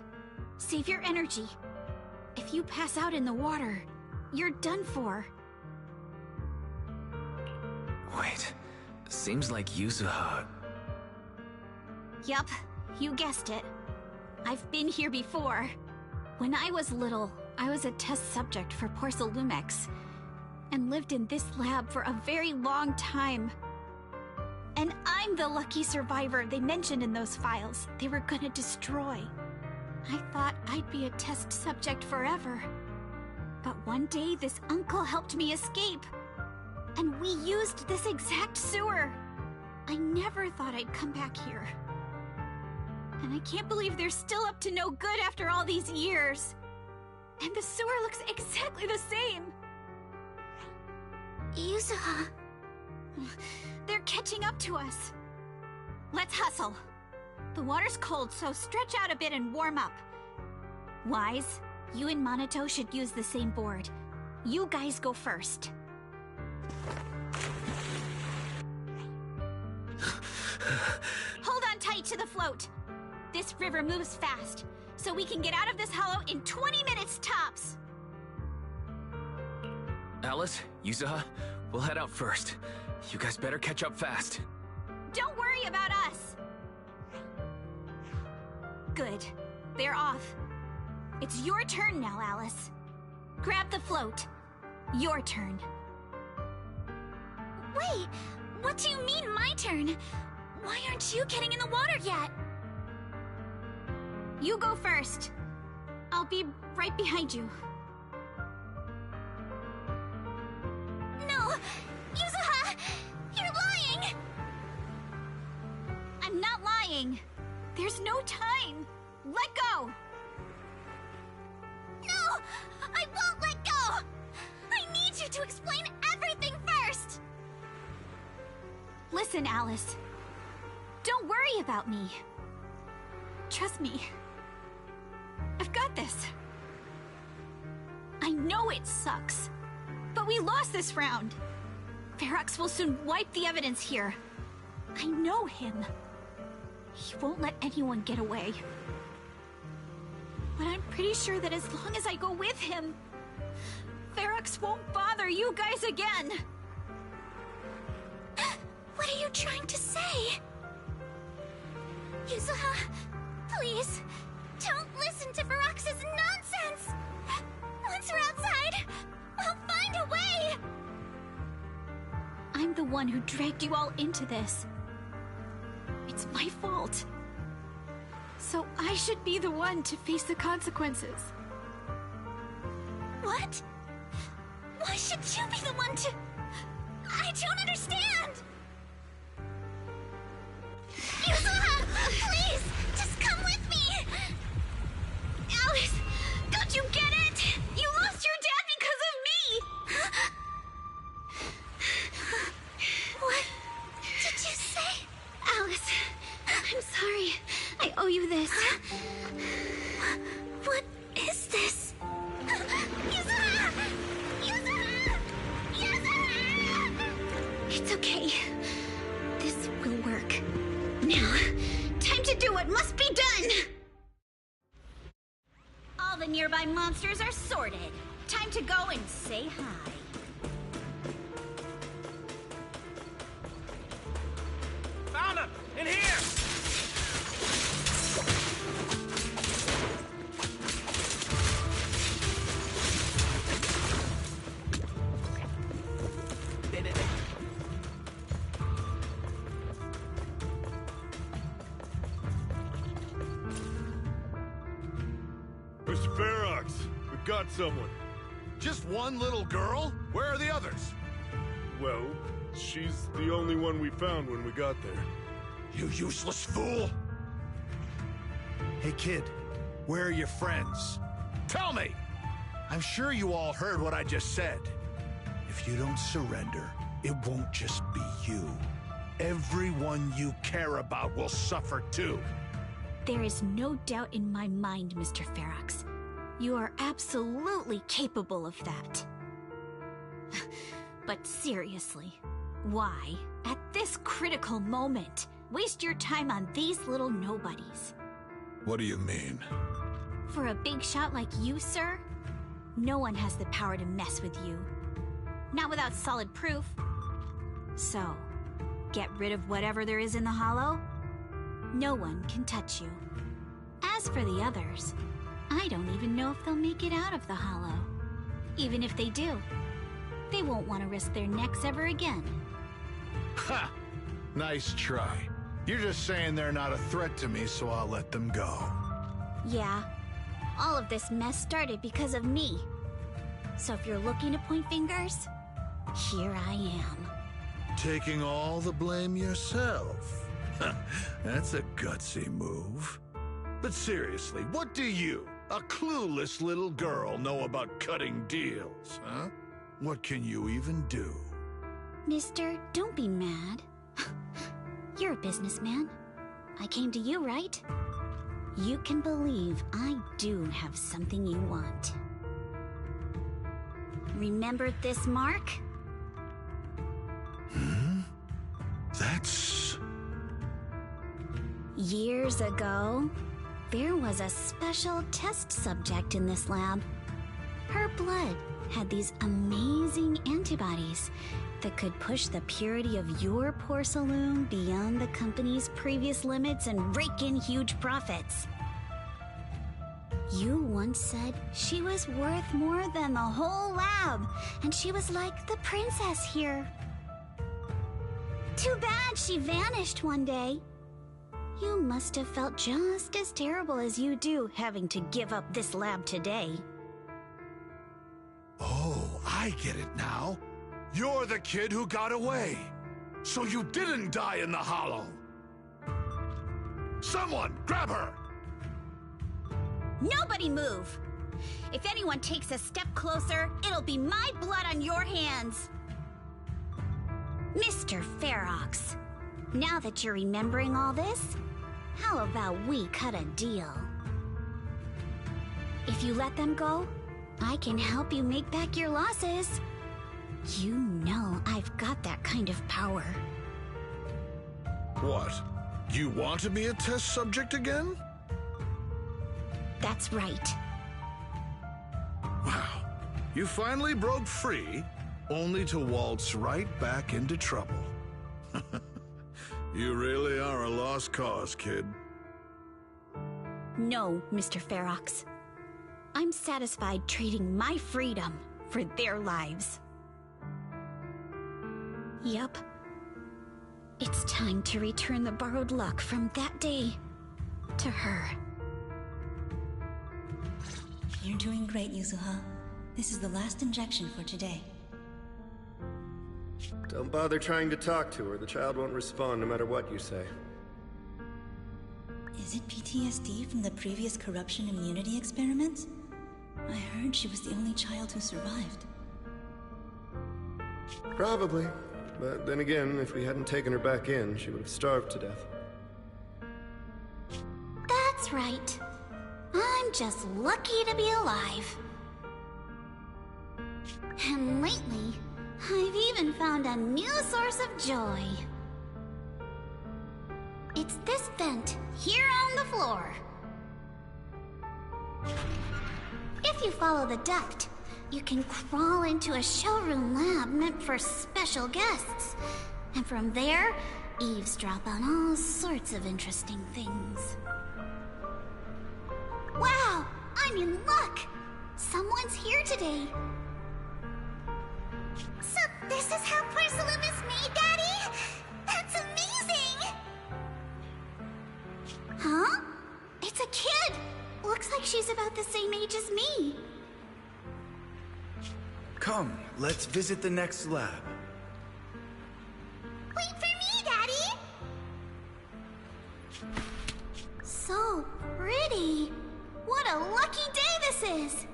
Save your energy. If you pass out in the water, you're done for. Wait, seems like Yuzuha... Yup, you guessed it. I've been here before. When I was little, I was a test subject for Porcelumex, and lived in this lab for a very long time. And I'm the lucky survivor they mentioned in those files they were gonna destroy. I thought I'd be a test subject forever. But one day, this uncle helped me escape. And we used this exact sewer. I never thought I'd come back here. And I can't believe they're still up to no good after all these years. And the sewer looks exactly the same. Yuzuha. They're catching up to us. Let's hustle. The water's cold, so stretch out a bit and warm up. Wise, you and Monato should use the same board. You guys go first. Hold on tight to the float. This river moves fast, so we can get out of this hollow in 20 minutes tops. Alice, Yuzuha, we'll head out first. You guys better catch up fast. Don't worry about us. Good. They're off. It's your turn now, Alice. Grab the float. Your turn. Wait, what do you mean my turn? Why aren't you getting in the water yet? You go first. I'll be right behind you. No! Yuzuha! You're lying! I'm not lying. There's no time. Let go! No! I won't let go! I need you to explain everything first! Listen, Alice. Don't worry about me. Trust me. I've got this. I know it sucks, but we lost this round. Ferox will soon wipe the evidence here. I know him. He won't let anyone get away. But I'm pretty sure that as long as I go with him, Ferox won't bother you guys again. What are you trying to say? Yuzuha, please, don't listen to Ferox's nonsense! Once we're outside, we'll find a way! I'm the one who dragged you all into this. It's my fault. So I should be the one to face the consequences. What? Why should you be the one to... I don't understand! Yuzuha, please, just come with me! Alice, don't you get it? You lost your dad because of me! What did you say? Alice, I'm sorry. I owe you this. What is this? Yuzuha! Yuzuha! Yuzuha! It's okay. This will work. Now, time to do what must be done! All the nearby monsters are sorted. Time to go and say hi. Found him! In here! Mr. Ferox, we've got someone. Just one little girl? Where are the others? Well, she's the only one we found when we got there. You useless fool! Hey kid, where are your friends? Tell me! I'm sure you all heard what I just said. If you don't surrender, it won't just be you. Everyone you care about will suffer too. There is no doubt in my mind, Mr. Ferox. You are absolutely capable of that. But seriously, why, at this critical moment, waste your time on these little nobodies? What do you mean? For a big shot like you, sir, no one has the power to mess with you. Not without solid proof. So, get rid of whatever there is in the hollow. No one can touch you. As for the others, I don't even know if they'll make it out of the hollow. Even if they do, they won't want to risk their necks ever again. Ha! Nice try. You're just saying they're not a threat to me, so I'll let them go. Yeah, all of this mess started because of me. So if you're looking to point fingers, here I am. Taking all the blame yourself. That's a gutsy move. But seriously, what do you, a clueless little girl, know about cutting deals, huh? What can you even do? Mister, don't be mad. You're a businessman. I came to you, right? You can believe I do have something you want. Remember this mark? That's... Years ago, there was a special test subject in this lab. Her blood had these amazing antibodies that could push the purity of your porcelain beyond the company's previous limits and rake in huge profits. You once said she was worth more than the whole lab, and she was like the princess here. Too bad she vanished one day. You must have felt just as terrible as you do having to give up this lab today. Oh, I get it now. You're the kid who got away. So you didn't die in the hollow. Someone, grab her! Nobody move! If anyone takes a step closer, it'll be my blood on your hands. Mr. Ferox, now that you're remembering all this, how about we cut a deal? If you let them go, I can help you make back your losses. You know I've got that kind of power. What? You want to be a test subject again? That's right. Wow. You finally broke free, only to waltz right back into trouble. You really are a lost cause, kid. No, Mr. Ferox. I'm satisfied trading my freedom for their lives. Yup. It's time to return the borrowed luck from that day to her. You're doing great, Yuzuha. This is the last injection for today. Don't bother trying to talk to her. The child won't respond no matter what you say. Is it PTSD from the previous corruption immunity experiments? I heard she was the only child who survived. Probably. But then again, if we hadn't taken her back in, she would have starved to death. That's right. I'm just lucky to be alive. And lately, I've even found a new source of joy. It's this vent here on the floor. If you follow the duct, you can crawl into a showroom lab meant for special guests. And from there, eavesdrop on all sorts of interesting things. Wow! I'm in luck! Someone's here today. So this is how porcelain is made, Daddy? That's amazing! Huh? It's a kid! Looks like she's about the same age as me. Come, let's visit the next lab. Wait for me, Daddy! So pretty. What a lucky day this is!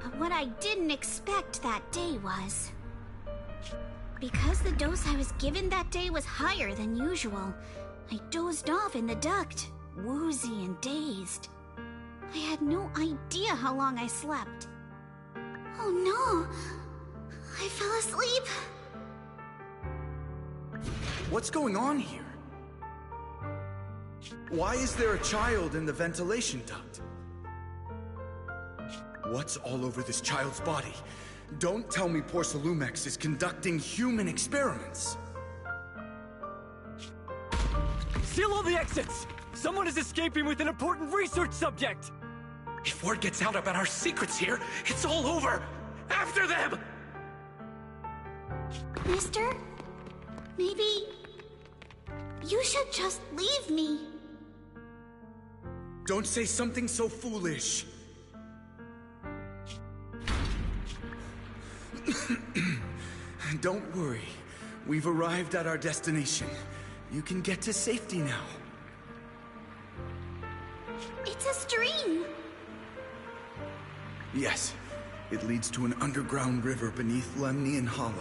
But what I didn't expect that day was... because the dose I was given that day was higher than usual, I dozed off in the duct, woozy and dazed. I had no idea how long I slept. Oh no! I fell asleep. What's going on here? Why is there a child in the ventilation duct? What's all over this child's body? Don't tell me Porcelumex is conducting human experiments. Seal all the exits! Someone is escaping with an important research subject! If word gets out about our secrets here, it's all over! After them! Mister? Maybe... you should just leave me. Don't say something so foolish. Don't worry. We've arrived at our destination. You can get to safety now. It's a stream. Yes. It leads to an underground river beneath Lemnian Hollow.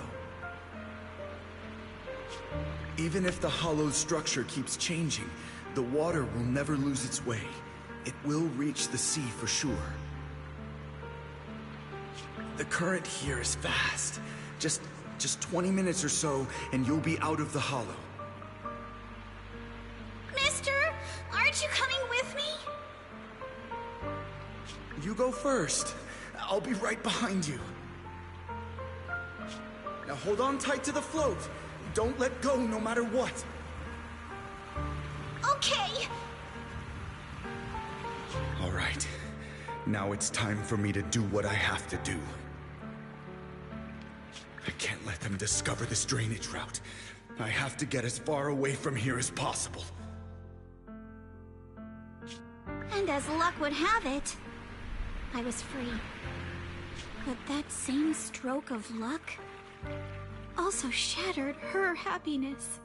Even if the hollow's structure keeps changing, the water will never lose its way. It will reach the sea for sure. The current here is fast. Just 20 minutes or so, and you'll be out of the hollow. Mister, aren't you coming with me? You go first. I'll be right behind you. Now hold on tight to the float. Don't let go no matter what. Okay. All right. Now it's time for me to do what I have to do. I can't let them discover this drainage route. I have to get as far away from here as possible. And as luck would have it, I was free. But that same stroke of luck also shattered her happiness.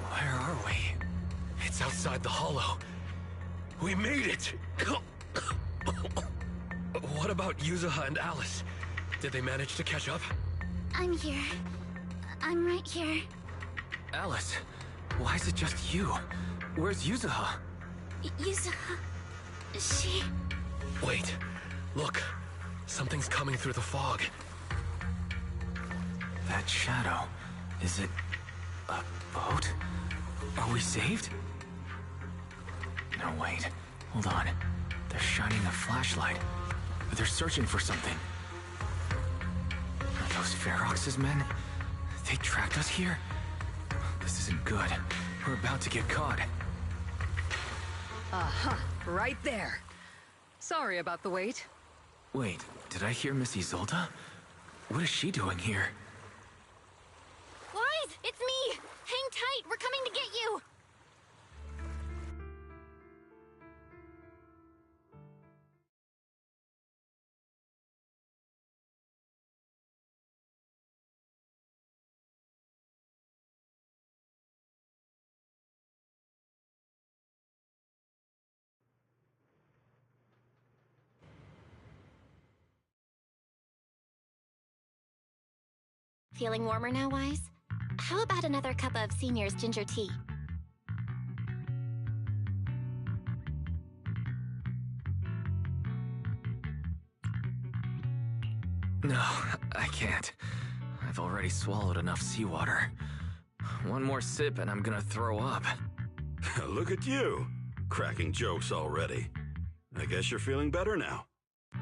Where are we? It's outside the hollow. We made it! What about Yuzuha and Alice? Did they manage to catch up? I'm here. I'm right here. Alice, why is it just you? Where's Yuzuha? Yuzuha... she... Wait. Look. Something's coming through the fog. That shadow... is it... a boat? Are we saved? No, wait. Hold on. They're shining a flashlight. They're searching for something. Are those Ferox's men? They tracked us here? This isn't good. We're about to get caught. Aha, right there. Sorry about the wait. Wait, did I hear Miss Isolde? What is she doing here? Wise, it's me! Hang tight, we're coming to get you! Feeling warmer now, Wise? How about another cup of Senior's ginger tea? No, I can't. I've already swallowed enough seawater. One more sip and I'm gonna throw up. Look at you, cracking jokes already. I guess you're feeling better now.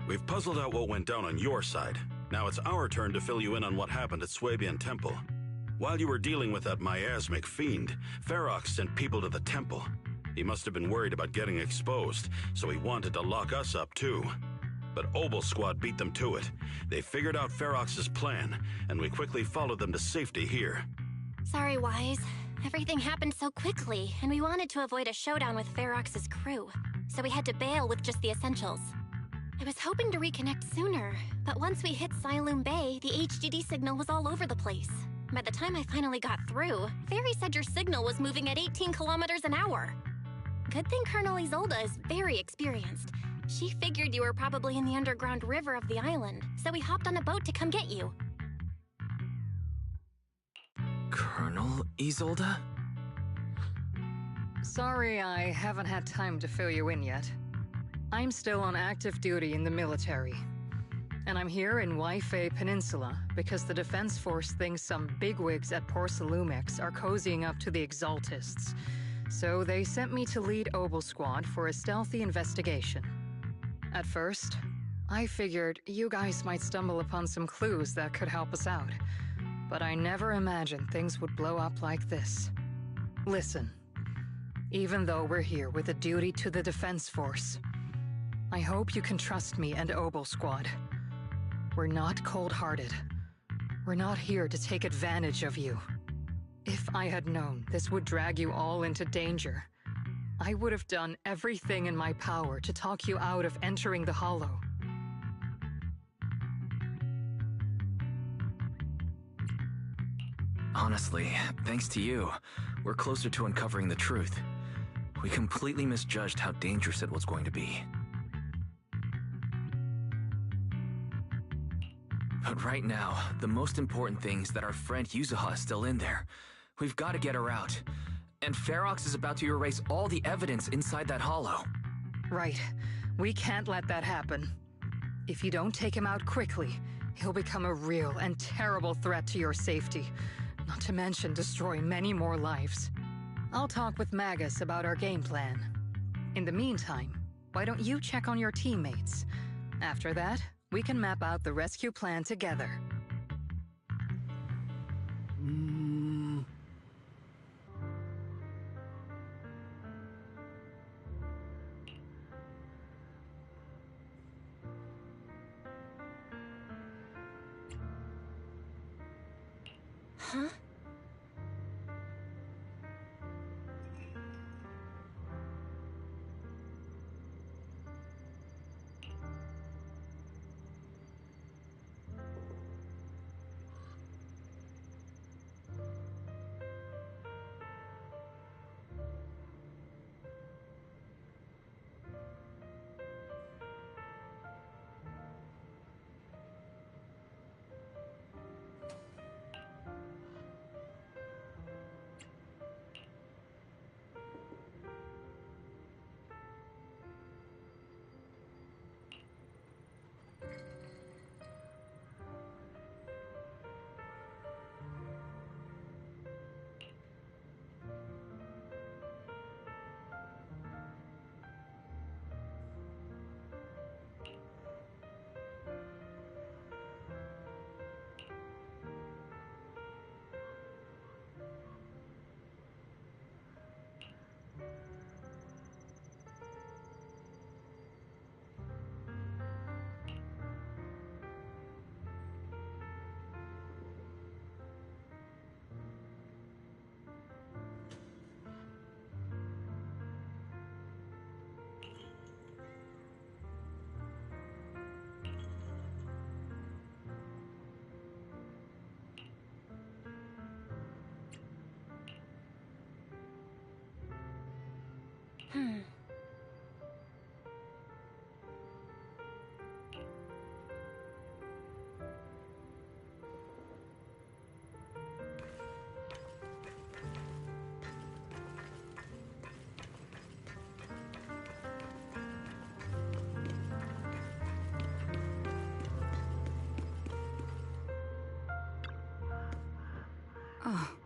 We've puzzled out what went down on your side. Now it's our turn to fill you in on what happened at Swabian Temple. While you were dealing with that miasmic fiend, Ferox sent people to the temple. He must have been worried about getting exposed, so he wanted to lock us up too. But Obel Squad beat them to it. They figured out Ferox's plan, and we quickly followed them to safety here. Sorry, Wise. Everything happened so quickly, and we wanted to avoid a showdown with Ferox's crew. So we had to bail with just the essentials. I was hoping to reconnect sooner, but once we hit Siloam Bay, the HGD signal was all over the place. By the time I finally got through, Fairy said your signal was moving at 18 kilometers an hour. Good thing Colonel Isolde is very experienced. She figured you were probably in the underground river of the island, so we hopped on a boat to come get you. Colonel Isolde? Sorry I haven't had time to fill you in yet. I'm still on active duty in the military. And I'm here in Wi-Fi Peninsula because the Defense Force thinks some bigwigs at Porsalumex are cozying up to the Exaltists. So they sent me to lead Obel Squad for a stealthy investigation. At first, I figured you guys might stumble upon some clues that could help us out. But I never imagined things would blow up like this. Listen, even though we're here with a duty to the Defense Force, I hope you can trust me and Obel Squad. We're not cold-hearted. We're not here to take advantage of you. If I had known this would drag you all into danger, I would have done everything in my power to talk you out of entering the Hollow. Honestly, thanks to you, we're closer to uncovering the truth. We completely misjudged how dangerous it was going to be. But right now, the most important thing is that our friend Yuzuha is still in there. We've got to get her out. And Ferox is about to erase all the evidence inside that hollow. Right. We can't let that happen. If you don't take him out quickly, he'll become a real and terrible threat to your safety. Not to mention destroy many more lives. I'll talk with Magus about our game plan. In the meantime, why don't you check on your teammates? After that, we can map out the rescue plan together. Huh? Oh.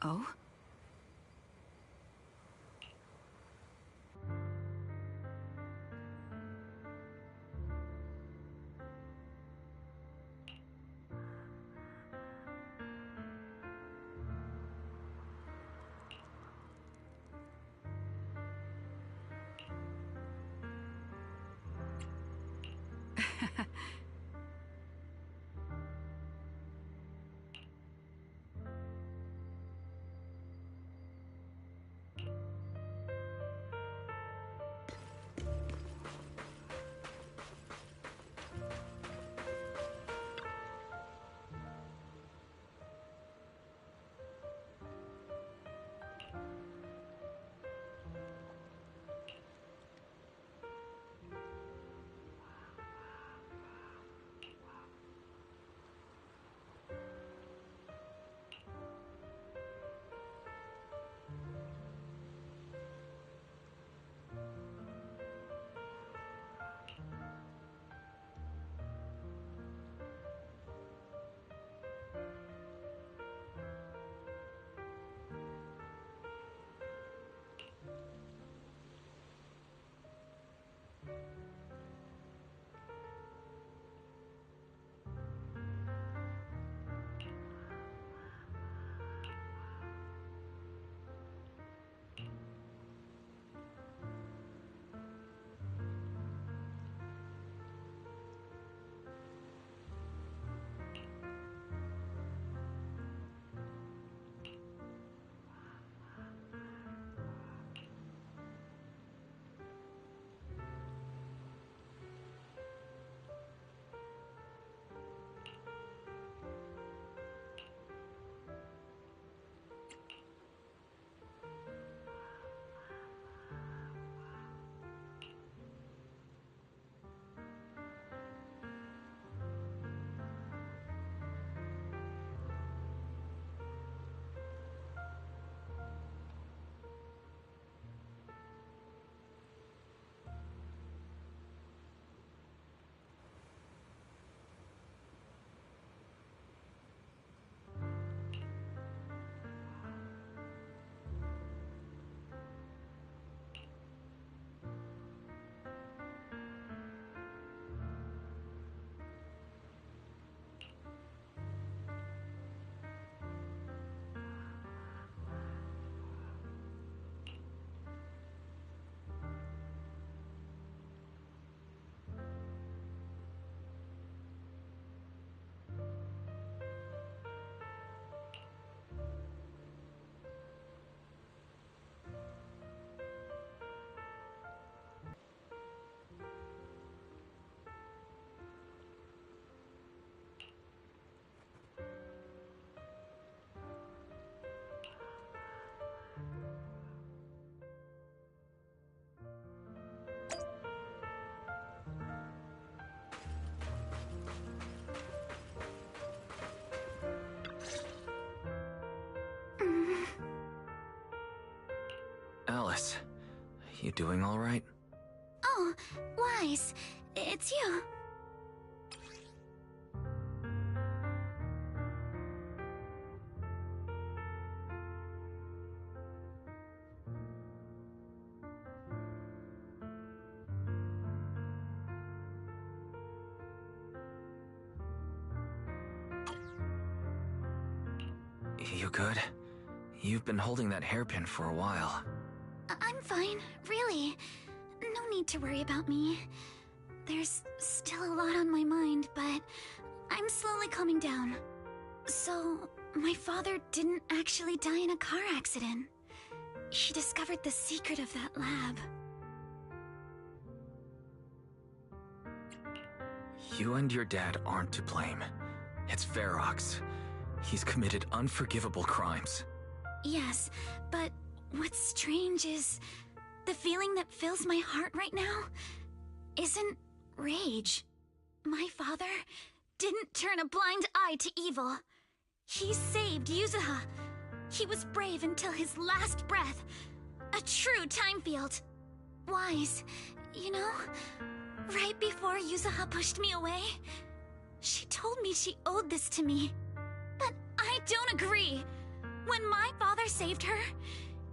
Oh? Alice, you doing all right? Oh, Wise, it's you. You good? You've been holding that hairpin for a while. I'm fine, really. No need to worry about me. There's still a lot on my mind, but I'm slowly calming down. So, my father didn't actually die in a car accident. He discovered the secret of that lab. You and your dad aren't to blame. It's Ferox. He's committed unforgivable crimes. Yes, but what's strange is the feeling that fills my heart right now isn't rage. My father didn't turn a blind eye to evil. He saved Yuzuha. He was brave until his last breath. A true time field. Wise, you know, right before Yuzuha pushed me away, she told me she owed this to me. But I don't agree. When my father saved her,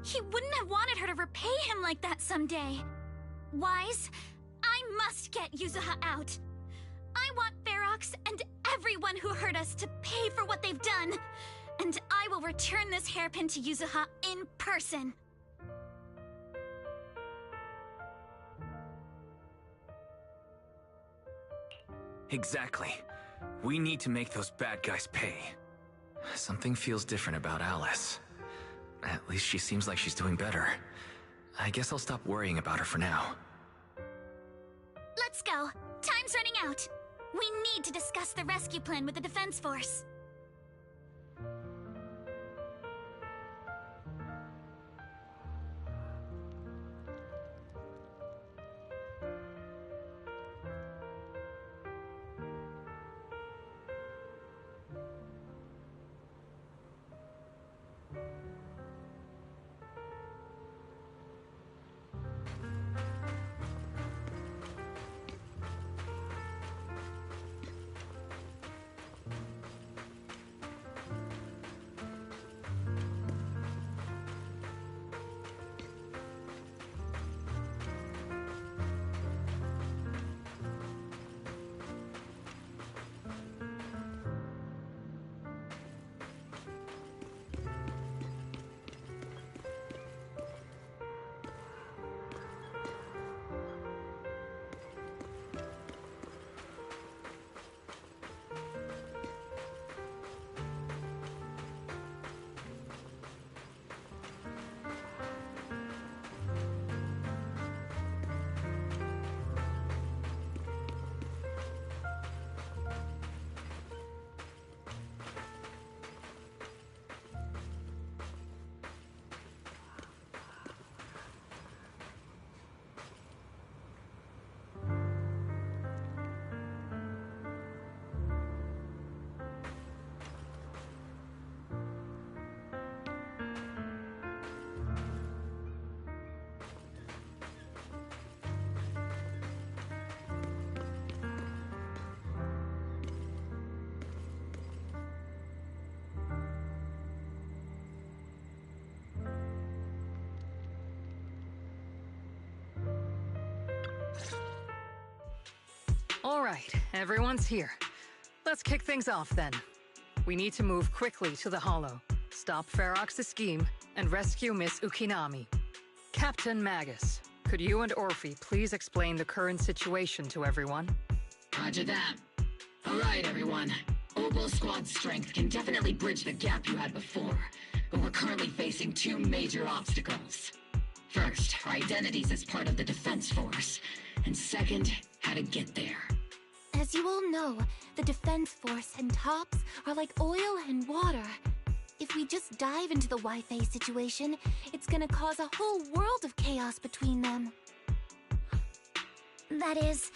he wouldn't have wanted her to repay him like that someday. Wise, I must get Yuzuha out. I want Ferox and everyone who hurt us to pay for what they've done. And I will return this hairpin to Yuzuha in person. Exactly. We need to make those bad guys pay. Something feels different about Alice. At least she seems like she's doing better. I guess I'll stop worrying about her for now. Let's go. Time's running out. We need to discuss the rescue plan with the Defense Force. All right, everyone's here. Let's kick things off then. We need to move quickly to the Hollow, stop Ferox's scheme, and rescue Miss Ukinami. Captain Magus, could you and Orphe please explain the current situation to everyone? Roger that. All right, everyone. Opal Squad's strength can definitely bridge the gap you had before, but we're currently facing two major obstacles. First, our identities as part of the Defense Force, and second, how to get there. As you all know, the Defense Force and TOPS are like oil and water. If we just dive into the Wi-Fi situation, it's gonna cause a whole world of chaos between them. That is,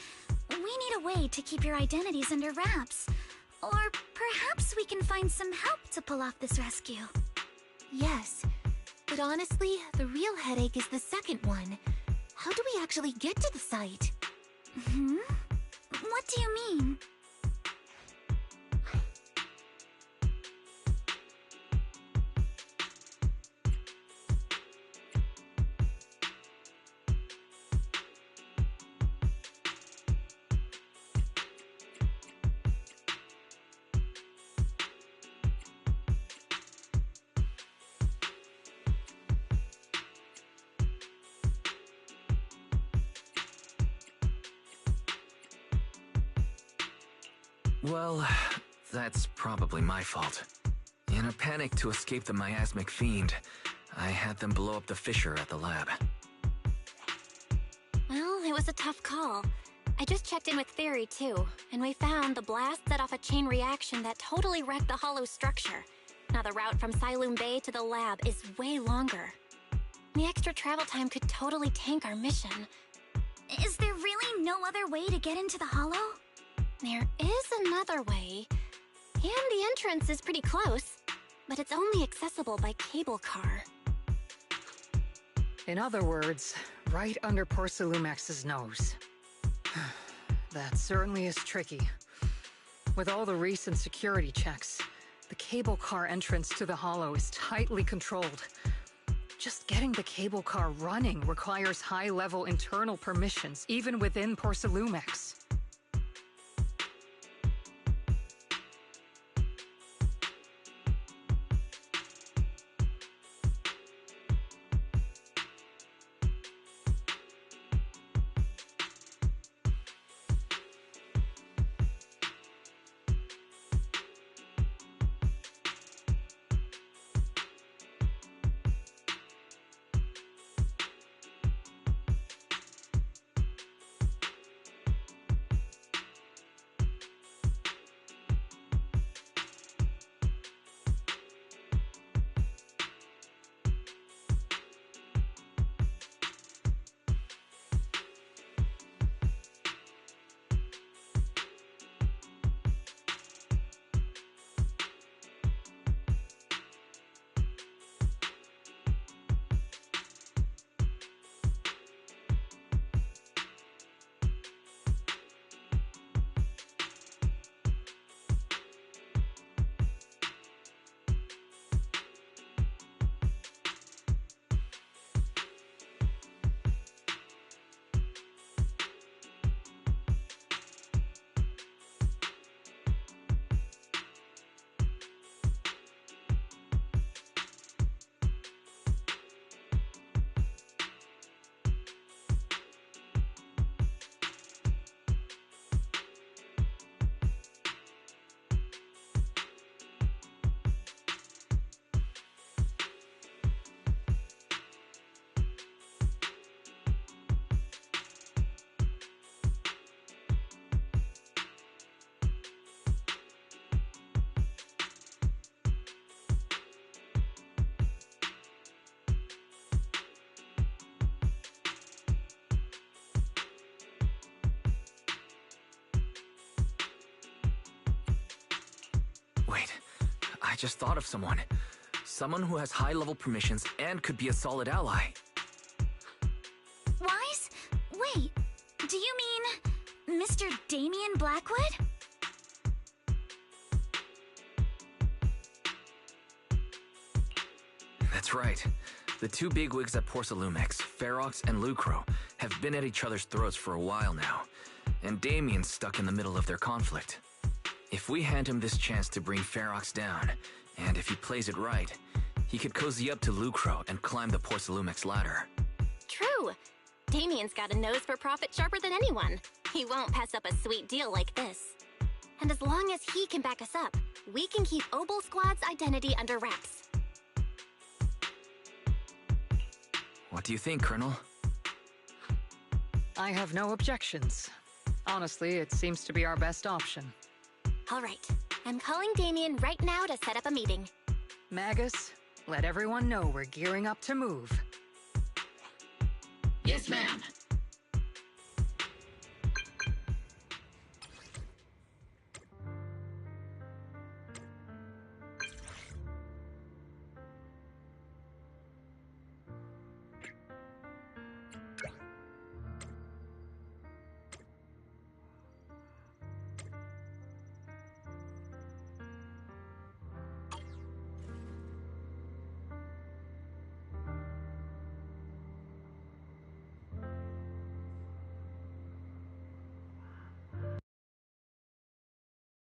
we need a way to keep your identities under wraps. Or perhaps we can find some help to pull off this rescue. Yes, but honestly, the real headache is the second one. How do we actually get to the site? Hmm? What do you mean? Well, that's probably my fault. In a panic to escape the miasmic fiend, I had them blow up the fissure at the lab. Well, it was a tough call. I just checked in with Theory too, and we found the blast set off a chain reaction that totally wrecked the hollow structure. Now the route from Siloom Bay to the lab is way longer. The extra travel time could totally tank our mission. Is there really no other way to get into the Hollow? There is another way, and the entrance is pretty close, but it's only accessible by cable car. In other words, right under Porcelumex's nose. That certainly is tricky. With all the recent security checks, The cable car entrance to the Hollow is tightly controlled. Just getting the cable car running requires high-level internal permissions, even within Porsalumex. Wait, I just thought of someone. Someone who has high-level permissions and could be a solid ally. Wise? Wait, do you mean Mr. Damien Blackwood? That's right. The two bigwigs at Porsalumex, Ferox and Lucro, have been at each other's throats for a while now, and Damien's stuck in the middle of their conflict. If we hand him this chance to bring Ferox down, and if he plays it right, he could cozy up to Lucro and climb the Porsalumex ladder. True. Damien's got a nose for profit sharper than anyone. He won't pass up a sweet deal like this. And as long as he can back us up, we can keep Obel Squad's identity under wraps. What do you think, Colonel? I have no objections. Honestly, it seems to be our best option. All right. I'm calling Damien right now to set up a meeting. Magus, let everyone know we're gearing up to move. Yes, ma'am.